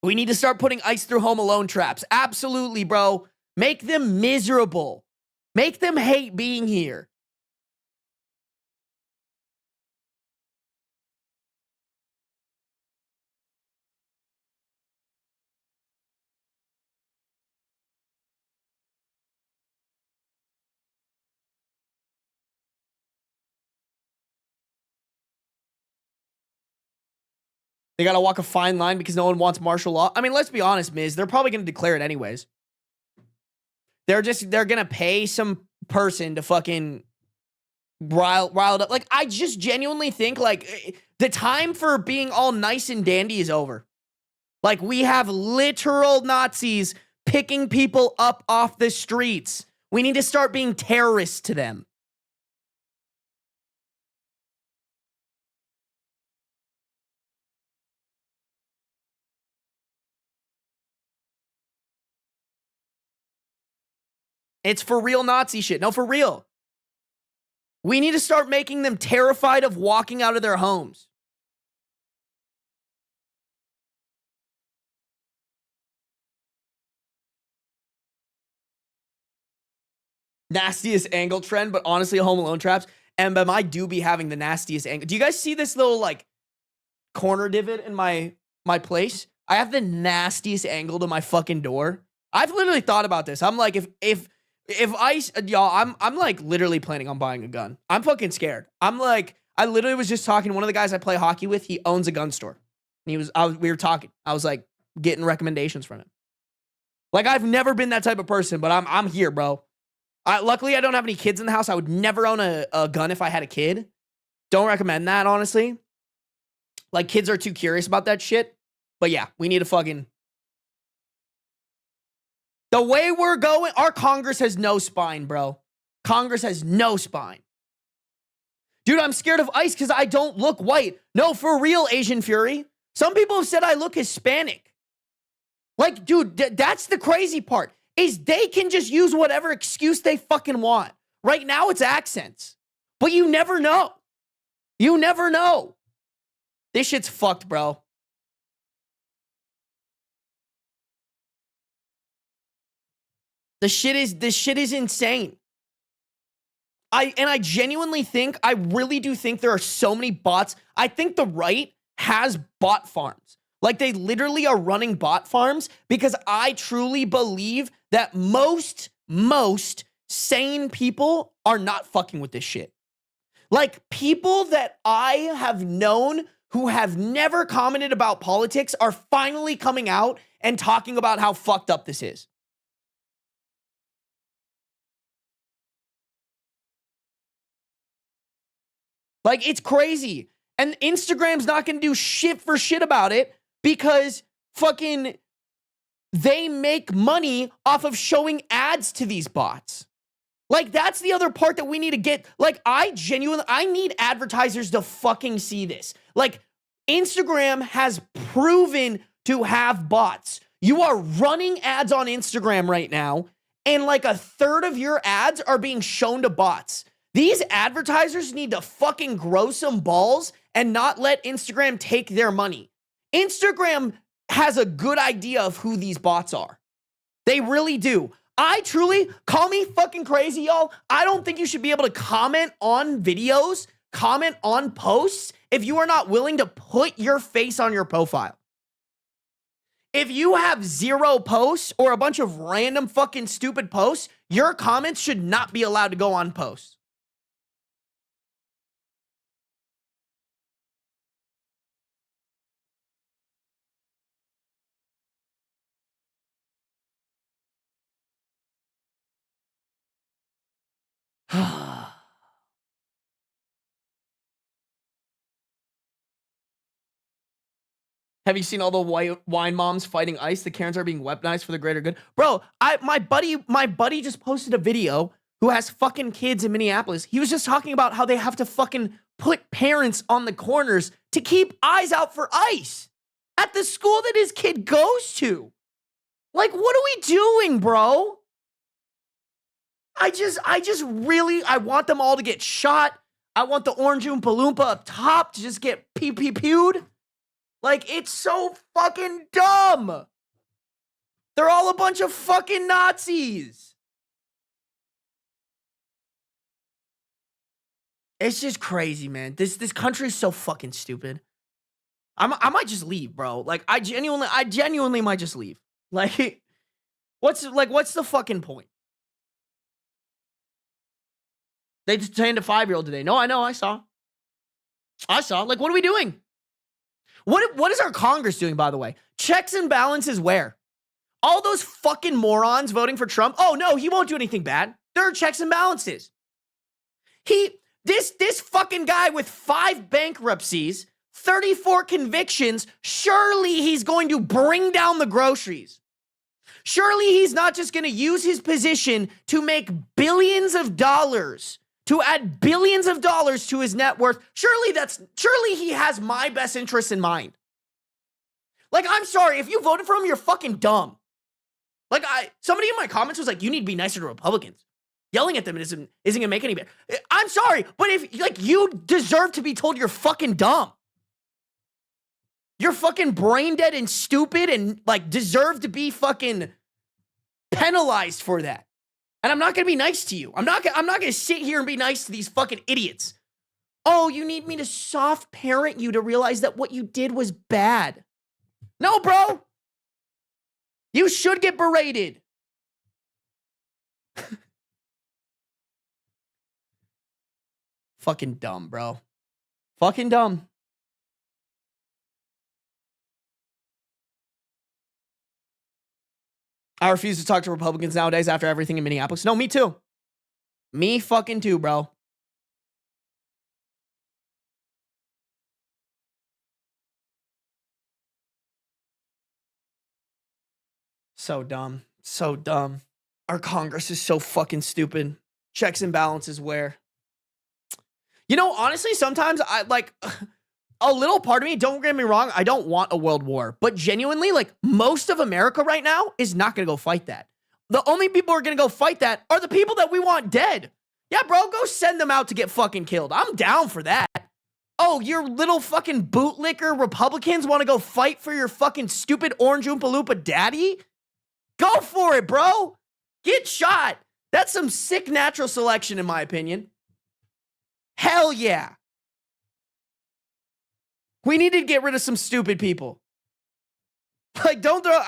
We need to start putting ice through Home Alone traps. Absolutely, bro. Make them miserable. Make them hate being here. They got to walk a fine line because no one wants martial law. I mean, let's be honest, Miz. They're probably going to declare it anyways. They're going to pay some person to fucking riled up. Like, I just genuinely think, like, the time for being all nice and dandy is over. Like, we have literal Nazis picking people up off the streets. We need to start being terrorists to them. It's for real Nazi shit. No, for real. We need to start making them terrified of walking out of their homes. Nastiest angle trend, but honestly, Home Alone traps. And I do be having the nastiest angle. Do you guys see this little, like, corner divot in my place? I have the nastiest angle to my fucking door. I've literally thought about this. I'm like, if ice, y'all, I'm like literally planning on buying a gun. I'm fucking scared. I'm like, I literally was just talking to one of the guys I play hockey with. He owns a gun store. And we were talking. I was like getting recommendations from him. Like, I've never been that type of person, but I'm here, bro. Luckily, I don't have any kids in the house. I would never own a gun if I had a kid. Don't recommend that, honestly. Like, kids are too curious about that shit. But yeah, we need to fucking... The way we're going, our Congress has no spine, bro. Congress has no spine. Dude, I'm scared of ICE because I don't look white. No, for real, Asian Fury. Some people have said I look Hispanic. Like, dude, that's the crazy part. Is they can just use whatever excuse they fucking want. Right now, it's accents. But you never know. You never know. This shit's fucked, bro. This shit is insane. I genuinely think, I really do think there are so many bots. I think the right has bot farms. Like, they literally are running bot farms because I truly believe that most sane people are not fucking with this shit. Like, people that I have known who have never commented about politics are finally coming out and talking about how fucked up this is. Like, it's crazy. And Instagram's not going to do shit for shit about it because fucking they make money off of showing ads to these bots. Like, that's the other part that we need to get. Like, I need advertisers to fucking see this. Like, Instagram has proven to have bots. You are running ads on Instagram right now, and like a third of your ads are being shown to bots. These advertisers need to fucking grow some balls and not let Instagram take their money. Instagram has a good idea of who these bots are. They really do. I truly, call me fucking crazy, y'all. I don't think you should be able to comment on videos, comment on posts, if you are not willing to put your face on your profile. If you have 0 posts or a bunch of random fucking stupid posts, your comments should not be allowed to go on posts. Have you seen all the wine moms fighting ICE? The Karens are being weaponized for the greater good. Bro, my buddy just posted a video who has fucking kids in Minneapolis. He was just talking about how they have to fucking put parents on the corners to keep eyes out for ICE at the school that his kid goes to. Like, what are we doing, bro? I want them all to get shot. I want the Orange Oompa Loompa up top to just get pew-pew-pewed. Like, it's so fucking dumb. They're all a bunch of fucking Nazis. It's just crazy, man. This country is so fucking stupid. I might just leave, bro. Like, I genuinely might just leave. Like, what's the fucking point? They detained a 5-year-old today. No, I know. I saw. Like, what are we doing? What is our Congress doing, by the way? Checks and balances where? All those fucking morons voting for Trump. Oh, no, he won't do anything bad. There are checks and balances. This fucking guy with 5 bankruptcies, 34 convictions, surely he's going to bring down the groceries. Surely he's not just going to use his position to make billions of dollars, to add billions of dollars to his net worth. Surely he has my best interests in mind. Like, I'm sorry, if you voted for him, you're fucking dumb. Like, somebody in my comments was like, you need to be nicer to Republicans. Yelling at them isn't gonna make any better. I'm sorry, but if, like, you deserve to be told you're fucking dumb. You're fucking brain dead and stupid and, like, deserve to be fucking penalized for that. And I'm not gonna be nice to you. I'm not gonna sit here and be nice to these fucking idiots. Oh, you need me to soft parent you to realize that what you did was bad. No, bro. You should get berated. Fucking dumb, bro. Fucking dumb. I refuse to talk to Republicans nowadays after everything in Minneapolis. No, me too. Me fucking too, bro. So dumb. So dumb. Our Congress is so fucking stupid. Checks and balances where? You know, honestly, sometimes I like a little part of me, don't get me wrong, I don't want a world war. But genuinely, like, most of America right now is not going to go fight that. The only people who are going to go fight that are the people that we want dead. Yeah, bro, go send them out to get fucking killed. I'm down for that. Oh, your little fucking bootlicker Republicans want to go fight for your fucking stupid Orange Oompa Loompa daddy? Go for it, bro. Get shot. That's some sick natural selection, in my opinion. Hell yeah. We need to get rid of some stupid people. Like, don't throw...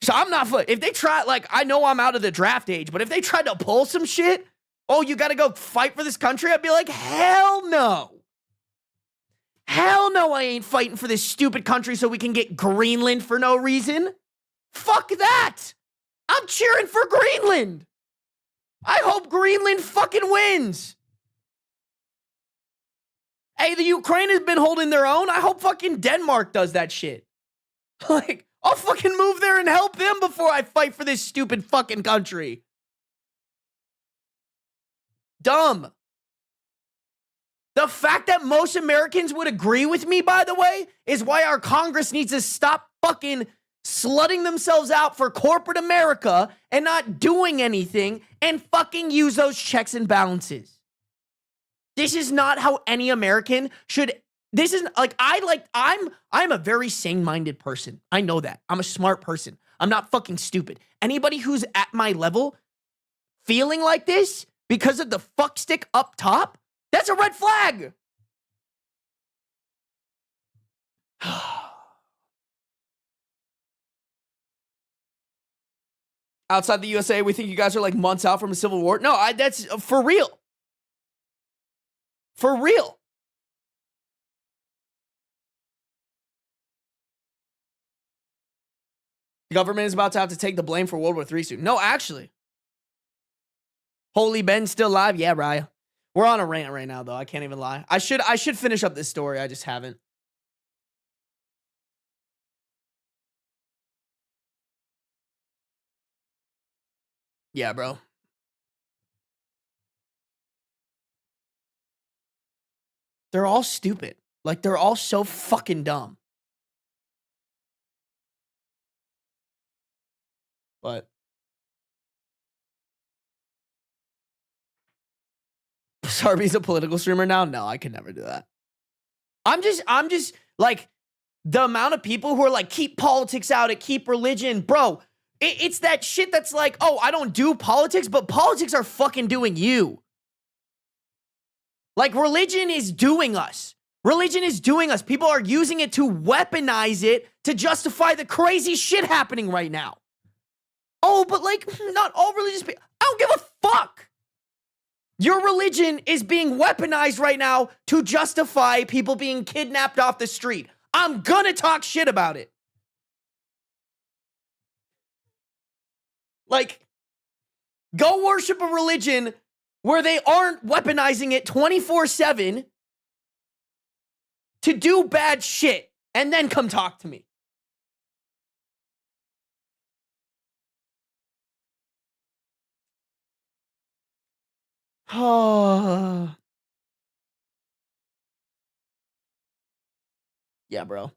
So I'm not... If they try... Like, I know I'm out of the draft age, but if they tried to pull some shit, oh, you got to go fight for this country, I'd be like, hell no. Hell no, I ain't fighting for this stupid country so we can get Greenland for no reason. Fuck that. I'm cheering for Greenland. I hope Greenland fucking wins. Hey, the Ukraine has been holding their own. I hope fucking Denmark does that shit. Like, I'll fucking move there and help them before I fight for this stupid fucking country. Dumb. The fact that most Americans would agree with me, by the way, is why our Congress needs to stop fucking slutting themselves out for corporate America and not doing anything and fucking use those checks and balances. This is not how any American should. This is like, I'm a very sane-minded person. I know that. I'm a smart person. I'm not fucking stupid. Anybody who's at my level feeling like this because of the fuckstick up top, that's a red flag. Outside the USA, we think you guys are like months out from a civil war. No, that's for real. For real. The government is about to have to take the blame for World War III soon. No, actually. Holy Ben's still alive? Yeah, Raya. We're on a rant right now, though. I can't even lie. I should finish up this story. I just haven't. Yeah, bro. They're all stupid. Like, they're all so fucking dumb. But Sarby's a political streamer now? No, I could never do that. I'm just like, the amount of people who are like, keep politics out, keep religion. Bro, it's that shit that's like, oh, I don't do politics, but politics are fucking doing you. Like, religion is doing us. Religion is doing us. People are using it to weaponize it to justify the crazy shit happening right now. Oh, but like, not all religious people. I don't give a fuck. Your religion is being weaponized right now to justify people being kidnapped off the street. I'm gonna talk shit about it. Like, go worship a religion where they aren't weaponizing it 24/7 to do bad shit, and then come talk to me. Oh. Yeah, bro.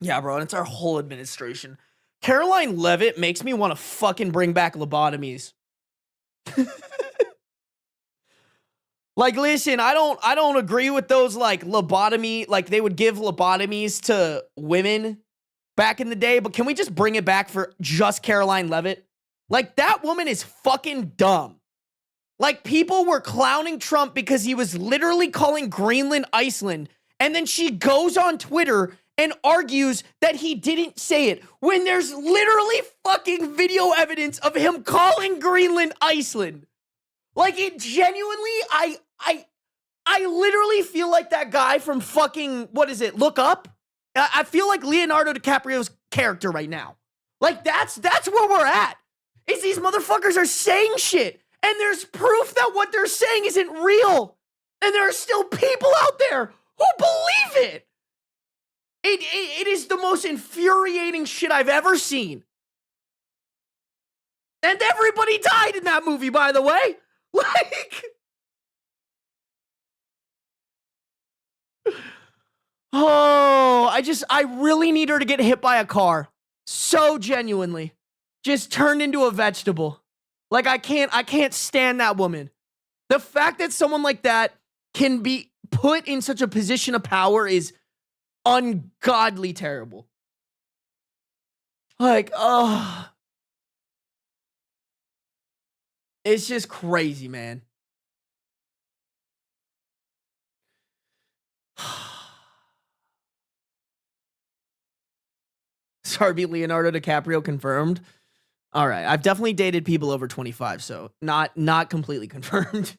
Yeah, bro, and it's our whole administration. Caroline Leavitt makes me want to fucking bring back lobotomies. Like, listen, I don't agree with those, like, lobotomy, like, they would give lobotomies to women back in the day, but can we just bring it back for just Caroline Leavitt? Like, that woman is fucking dumb. Like, people were clowning Trump because he was literally calling Greenland Iceland, and then she goes on Twitter and argues that he didn't say it, when there's literally fucking video evidence of him calling Greenland Iceland. Like, it genuinely, I literally feel like that guy from fucking, what is it, Look Up? I feel like Leonardo DiCaprio's character right now. Like, that's where we're at. Is these motherfuckers are saying shit, and there's proof that what they're saying isn't real. And there are still people out there who believe it. It is the most infuriating shit I've ever seen. And everybody died in that movie, by the way. Like, oh, I really need her to get hit by a car. So genuinely. Just turned into a vegetable. Like, I can't stand that woman. The fact that someone like that can be put in such a position of power is ungodly terrible. Like, oh, it's just crazy, man. Sarby, Leonardo DiCaprio confirmed. All right, I've definitely dated people over 25, so not completely confirmed.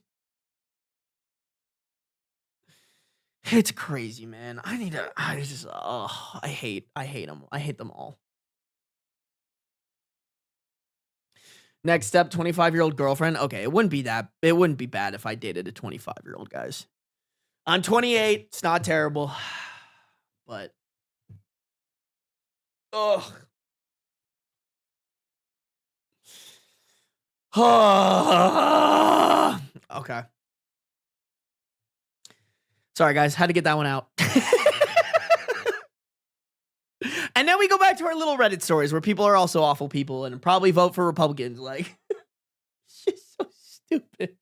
It's crazy, man. I hate them. I hate them all. Next step, 25-year-old girlfriend. Okay, it wouldn't be bad if I dated a 25-year-old, guys. I'm 28. It's not terrible. But ugh. Okay. Sorry, guys. Had to get that one out. And then we go back to our little Reddit stories where people are also awful people and probably vote for Republicans. Like, it's just so stupid.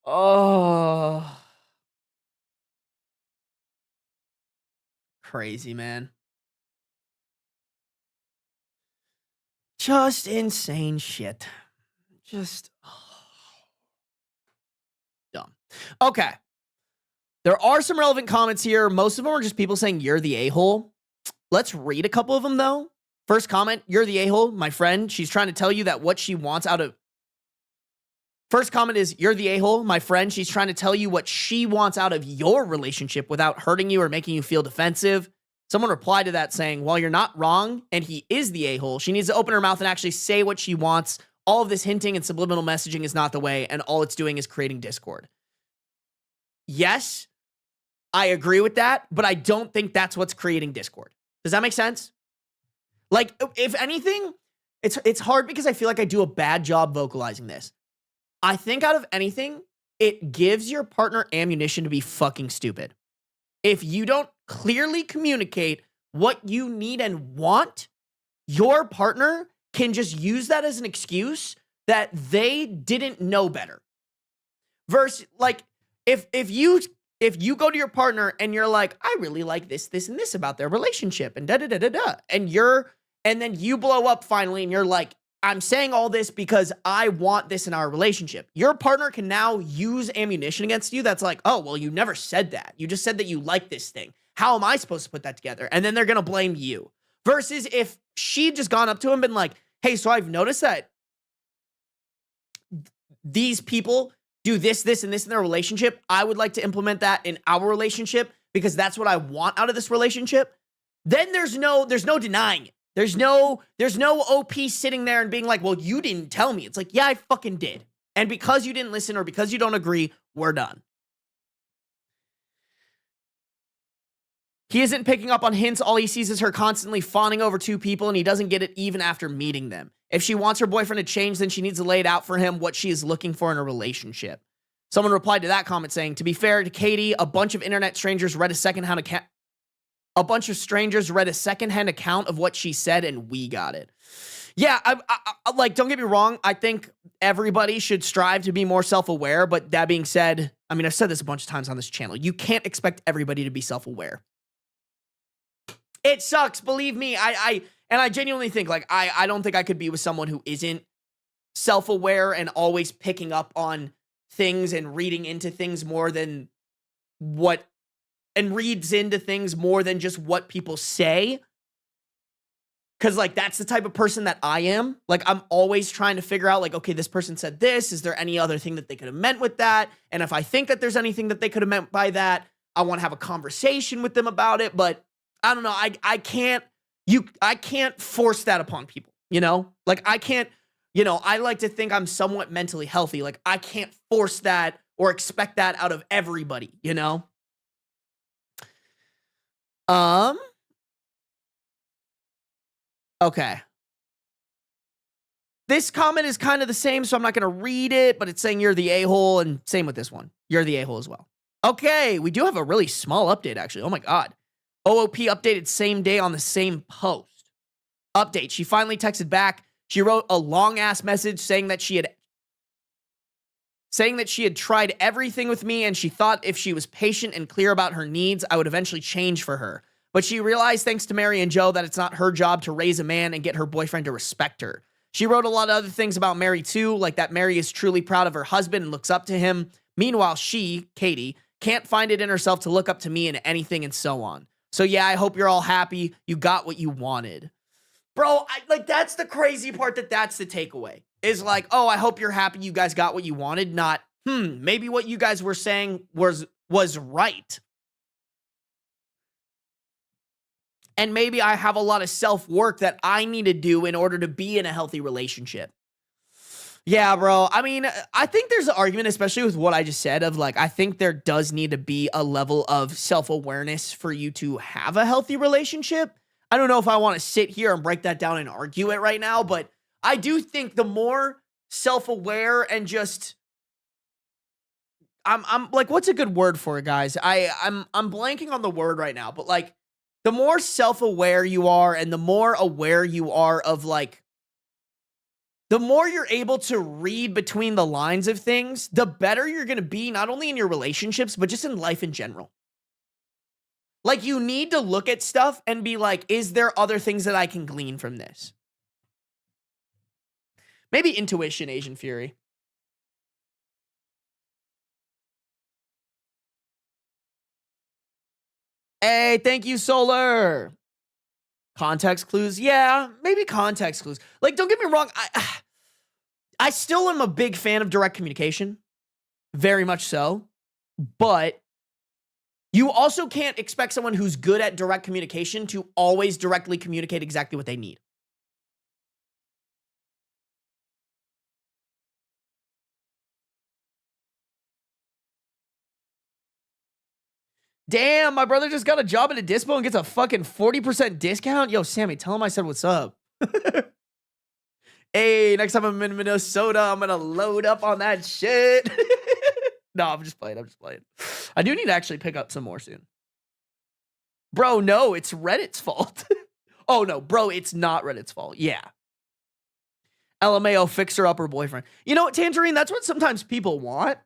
Oh. Crazy, man. Just insane shit. Just dumb. Okay. There are some relevant comments here. Most of them are just people saying you're the a-hole. Let's read a couple of them, though. First comment, you're the a-hole, my friend. She's trying to tell you that what she wants out of... First comment is, you're the a-hole, my friend. She's trying to tell you what she wants out of your relationship without hurting you or making you feel defensive. Someone replied to that saying, while you're not wrong and he is the a-hole, she needs to open her mouth and actually say what she wants. All of this hinting and subliminal messaging is not the way, and all it's doing is creating discord. Yes, I agree with that, but I don't think that's what's creating discord. Does that make sense? Like, if anything, it's hard because I feel like I do a bad job vocalizing this. I think out of anything, it gives your partner ammunition to be fucking stupid. If you don't clearly communicate what you need and want, your partner can just use that as an excuse that they didn't know better. Versus, like, if you go to your partner and you're like, I really like this, and this about their relationship, and da-da-da-da-da, and then you blow up finally and you're like, I'm saying all this because I want this in our relationship. Your partner can now use ammunition against you that's like, oh, well, you never said that. You just said that you like this thing. How am I supposed to put that together? And then they're going to blame you. Versus if she'd just gone up to him and been like, hey, so I've noticed that these people do this, and this in their relationship. I would like to implement that in our relationship because that's what I want out of this relationship. Then there's no denying it. There's no OP sitting there and being like, well, you didn't tell me. It's like, yeah, I fucking did. And because you didn't listen or because you don't agree, we're done. He isn't picking up on hints. All he sees is her constantly fawning over two people, and he doesn't get it even after meeting them. If she wants her boyfriend to change, then she needs to lay it out for him what she is looking for in a relationship. Someone replied to that comment saying, to be fair to Katie, a bunch of strangers read a secondhand account of what she said, and we got it. Yeah, I like, don't get me wrong. I think everybody should strive to be more self-aware, but that being said, I mean, I've said this a bunch of times on this channel. You can't expect everybody to be self-aware. It sucks, believe me. I genuinely think, like, I don't think I could be with someone who isn't self-aware and always picking up on things and reading into things more than what, and reads into things more than just what people say. Because, like, that's the type of person that I am. Like, I'm always trying to figure out, like, okay, this person said this. Is there any other thing that they could have meant with that? And if I think that there's anything that they could have meant by that, I want to have a conversation with them about it. But I don't know. I can't force that upon people, you know? Like, I can't, you know, I like to think I'm somewhat mentally healthy. Like, I can't force that or expect that out of everybody, you know? Okay. This comment is kind of the same, so I'm not going to read it, but it's saying you're the a-hole, and same with this one. You're the a-hole as well. Okay, we do have a really small update, actually. Oh my God. OOP updated same day on the same post. Update. She finally texted back. She wrote a long-ass message saying that she had saying that she had tried everything with me and she thought if she was patient and clear about her needs, I would eventually change for her. But she realized, thanks to Mary and Joe, that it's not her job to raise a man and get her boyfriend to respect her. She wrote a lot of other things about Mary too, like that Mary is truly proud of her husband and looks up to him. Meanwhile, she, Katie, can't find it in herself to look up to me in anything and so on. So yeah, I hope you're all happy. You got what you wanted. Bro, that's the crazy part, that's the takeaway. Is like, oh, I hope you're happy you guys got what you wanted, not, maybe what you guys were saying was right. And maybe I have a lot of self-work that I need to do in order to be in a healthy relationship. Yeah, bro. I mean, I think there's an argument, especially with what I just said, of like, I think there does need to be a level of self-awareness for you to have a healthy relationship. I don't know if I want to sit here and break that down and argue it right now, but I do think the more self-aware and just, I'm like, what's a good word for it, guys? I'm blanking on the word right now, but like, the more self-aware you are and the more aware you are of like, the more you're able to read between the lines of things, the better you're going to be, not only in your relationships, but just in life in general. Like, you need to look at stuff and be like, is there other things that I can glean from this? Maybe intuition, Asian Fury. Hey, thank you, Solar. Context clues? Yeah, maybe context clues. Like, don't get me wrong. I still am a big fan of direct communication. Very much so. But you also can't expect someone who's good at direct communication to always directly communicate exactly what they need. Damn, my brother just got a job at a dispo and gets a fucking 40% discount. Yo, Sammy, tell him I said what's up. Hey, next time I'm in Minnesota, I'm gonna load up on that shit. No, I'm just playing. I do need to actually pick up some more soon. Bro, no, it's Reddit's fault. Oh, no, bro, it's not Reddit's fault. Yeah. LMAO, fixer-upper boyfriend. You know what, Tangerine? That's what sometimes people want.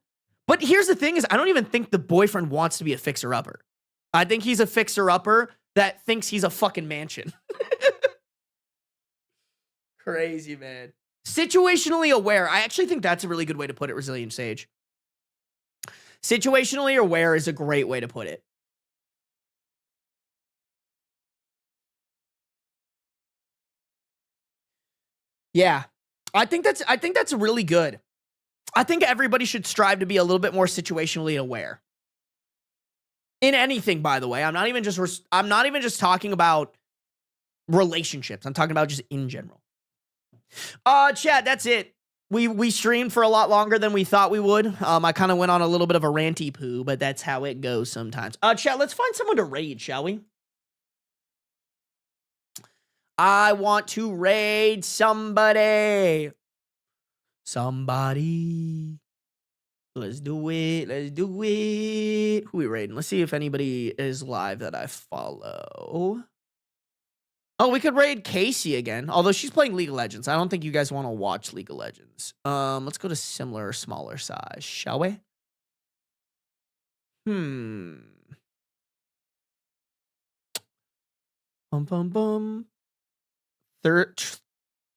But here's the thing is, I don't even think the boyfriend wants to be a fixer-upper. I think he's a fixer-upper that thinks he's a fucking mansion. Crazy, man. Situationally aware. I actually think that's a really good way to put it, Resilient Sage. Situationally aware is a great way to put it. Yeah. I think that's really good. I think everybody should strive to be a little bit more situationally aware. In anything, by the way. I'm not even just talking about relationships. I'm talking about just in general. Chat, that's it. We streamed for a lot longer than we thought we would. I kind of went on a little bit of a ranty poo, but that's how it goes sometimes. Chat, let's find someone to raid, shall we? I want to raid somebody. Somebody. Let's do it. Who we raiding? Let's see if anybody is live that I follow. Oh, we could raid Casey again. Although she's playing League of Legends. I don't think you guys want to watch League of Legends. Let's go to similar or smaller size, shall we?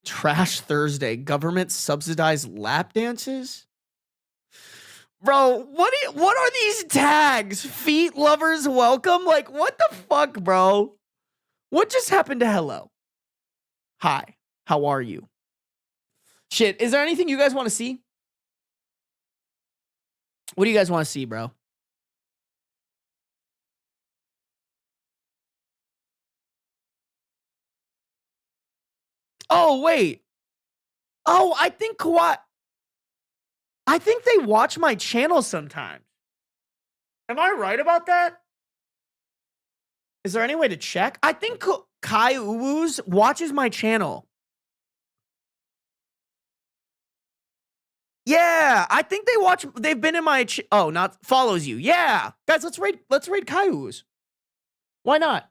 Trash Thursday. Government subsidized lap dances? Bro, what are these tags? Feet lovers welcome? Like, what the fuck, bro? What just happened to hello? Hi, how are you? Shit, is there anything you guys want to see? What do you guys want to see, bro? Oh, wait. Oh, I think they watch my channel sometimes. Am I right about that? Is there any way to check? I think Kai Uwus watches my channel. Yeah, I think they've been in my not follows you. Yeah. Guys, let's raid Kai Uwus. Why not?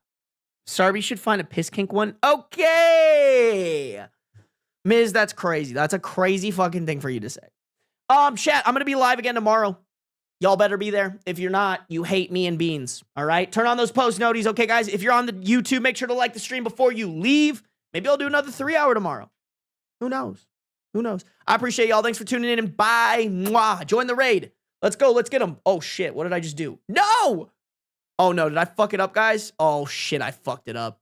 Sarby should find a piss kink one. Okay. Miz, that's crazy. That's a crazy fucking thing for you to say. Chat, I'm going to be live again tomorrow. Y'all better be there. If you're not, you hate me and beans. All right? Turn on those post noties. Okay, guys? If you're on the YouTube, make sure to like the stream before you leave. Maybe I'll do another 3-hour tomorrow. Who knows? Who knows? I appreciate y'all. Thanks for tuning in, and bye. Mwah. Join the raid. Let's go. Let's get them. Oh, shit. What did I just do? No! Oh, no. Did I fuck it up, guys? Oh, shit. I fucked it up.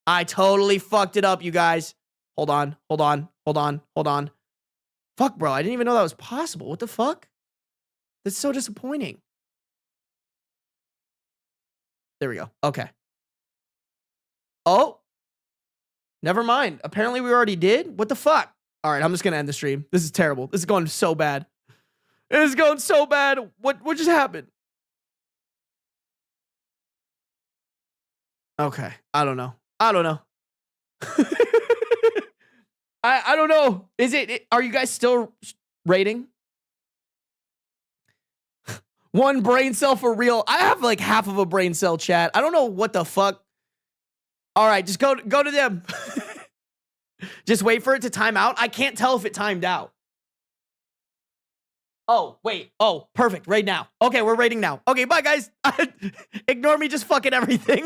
I totally fucked it up, you guys. Hold on. Hold on. Hold on. Hold on. Fuck, bro. I didn't even know that was possible. What the fuck? That's so disappointing. There we go. Okay. Oh. Never mind. Apparently we already did. What the fuck? All right, I'm just going to end the stream. This is terrible. This is going so bad. It is going so bad. What just happened? Okay. I don't know. I don't know. I don't know. Is it are you guys still rating? One brain cell for real. I have like half of a brain cell, chat. I don't know what the fuck. All right, just go to them. Just wait for it to time out. I can't tell if it timed out. Oh, wait. Oh, perfect. Right now. Okay, we're rating now. Okay, bye, guys. Ignore me just fucking everything.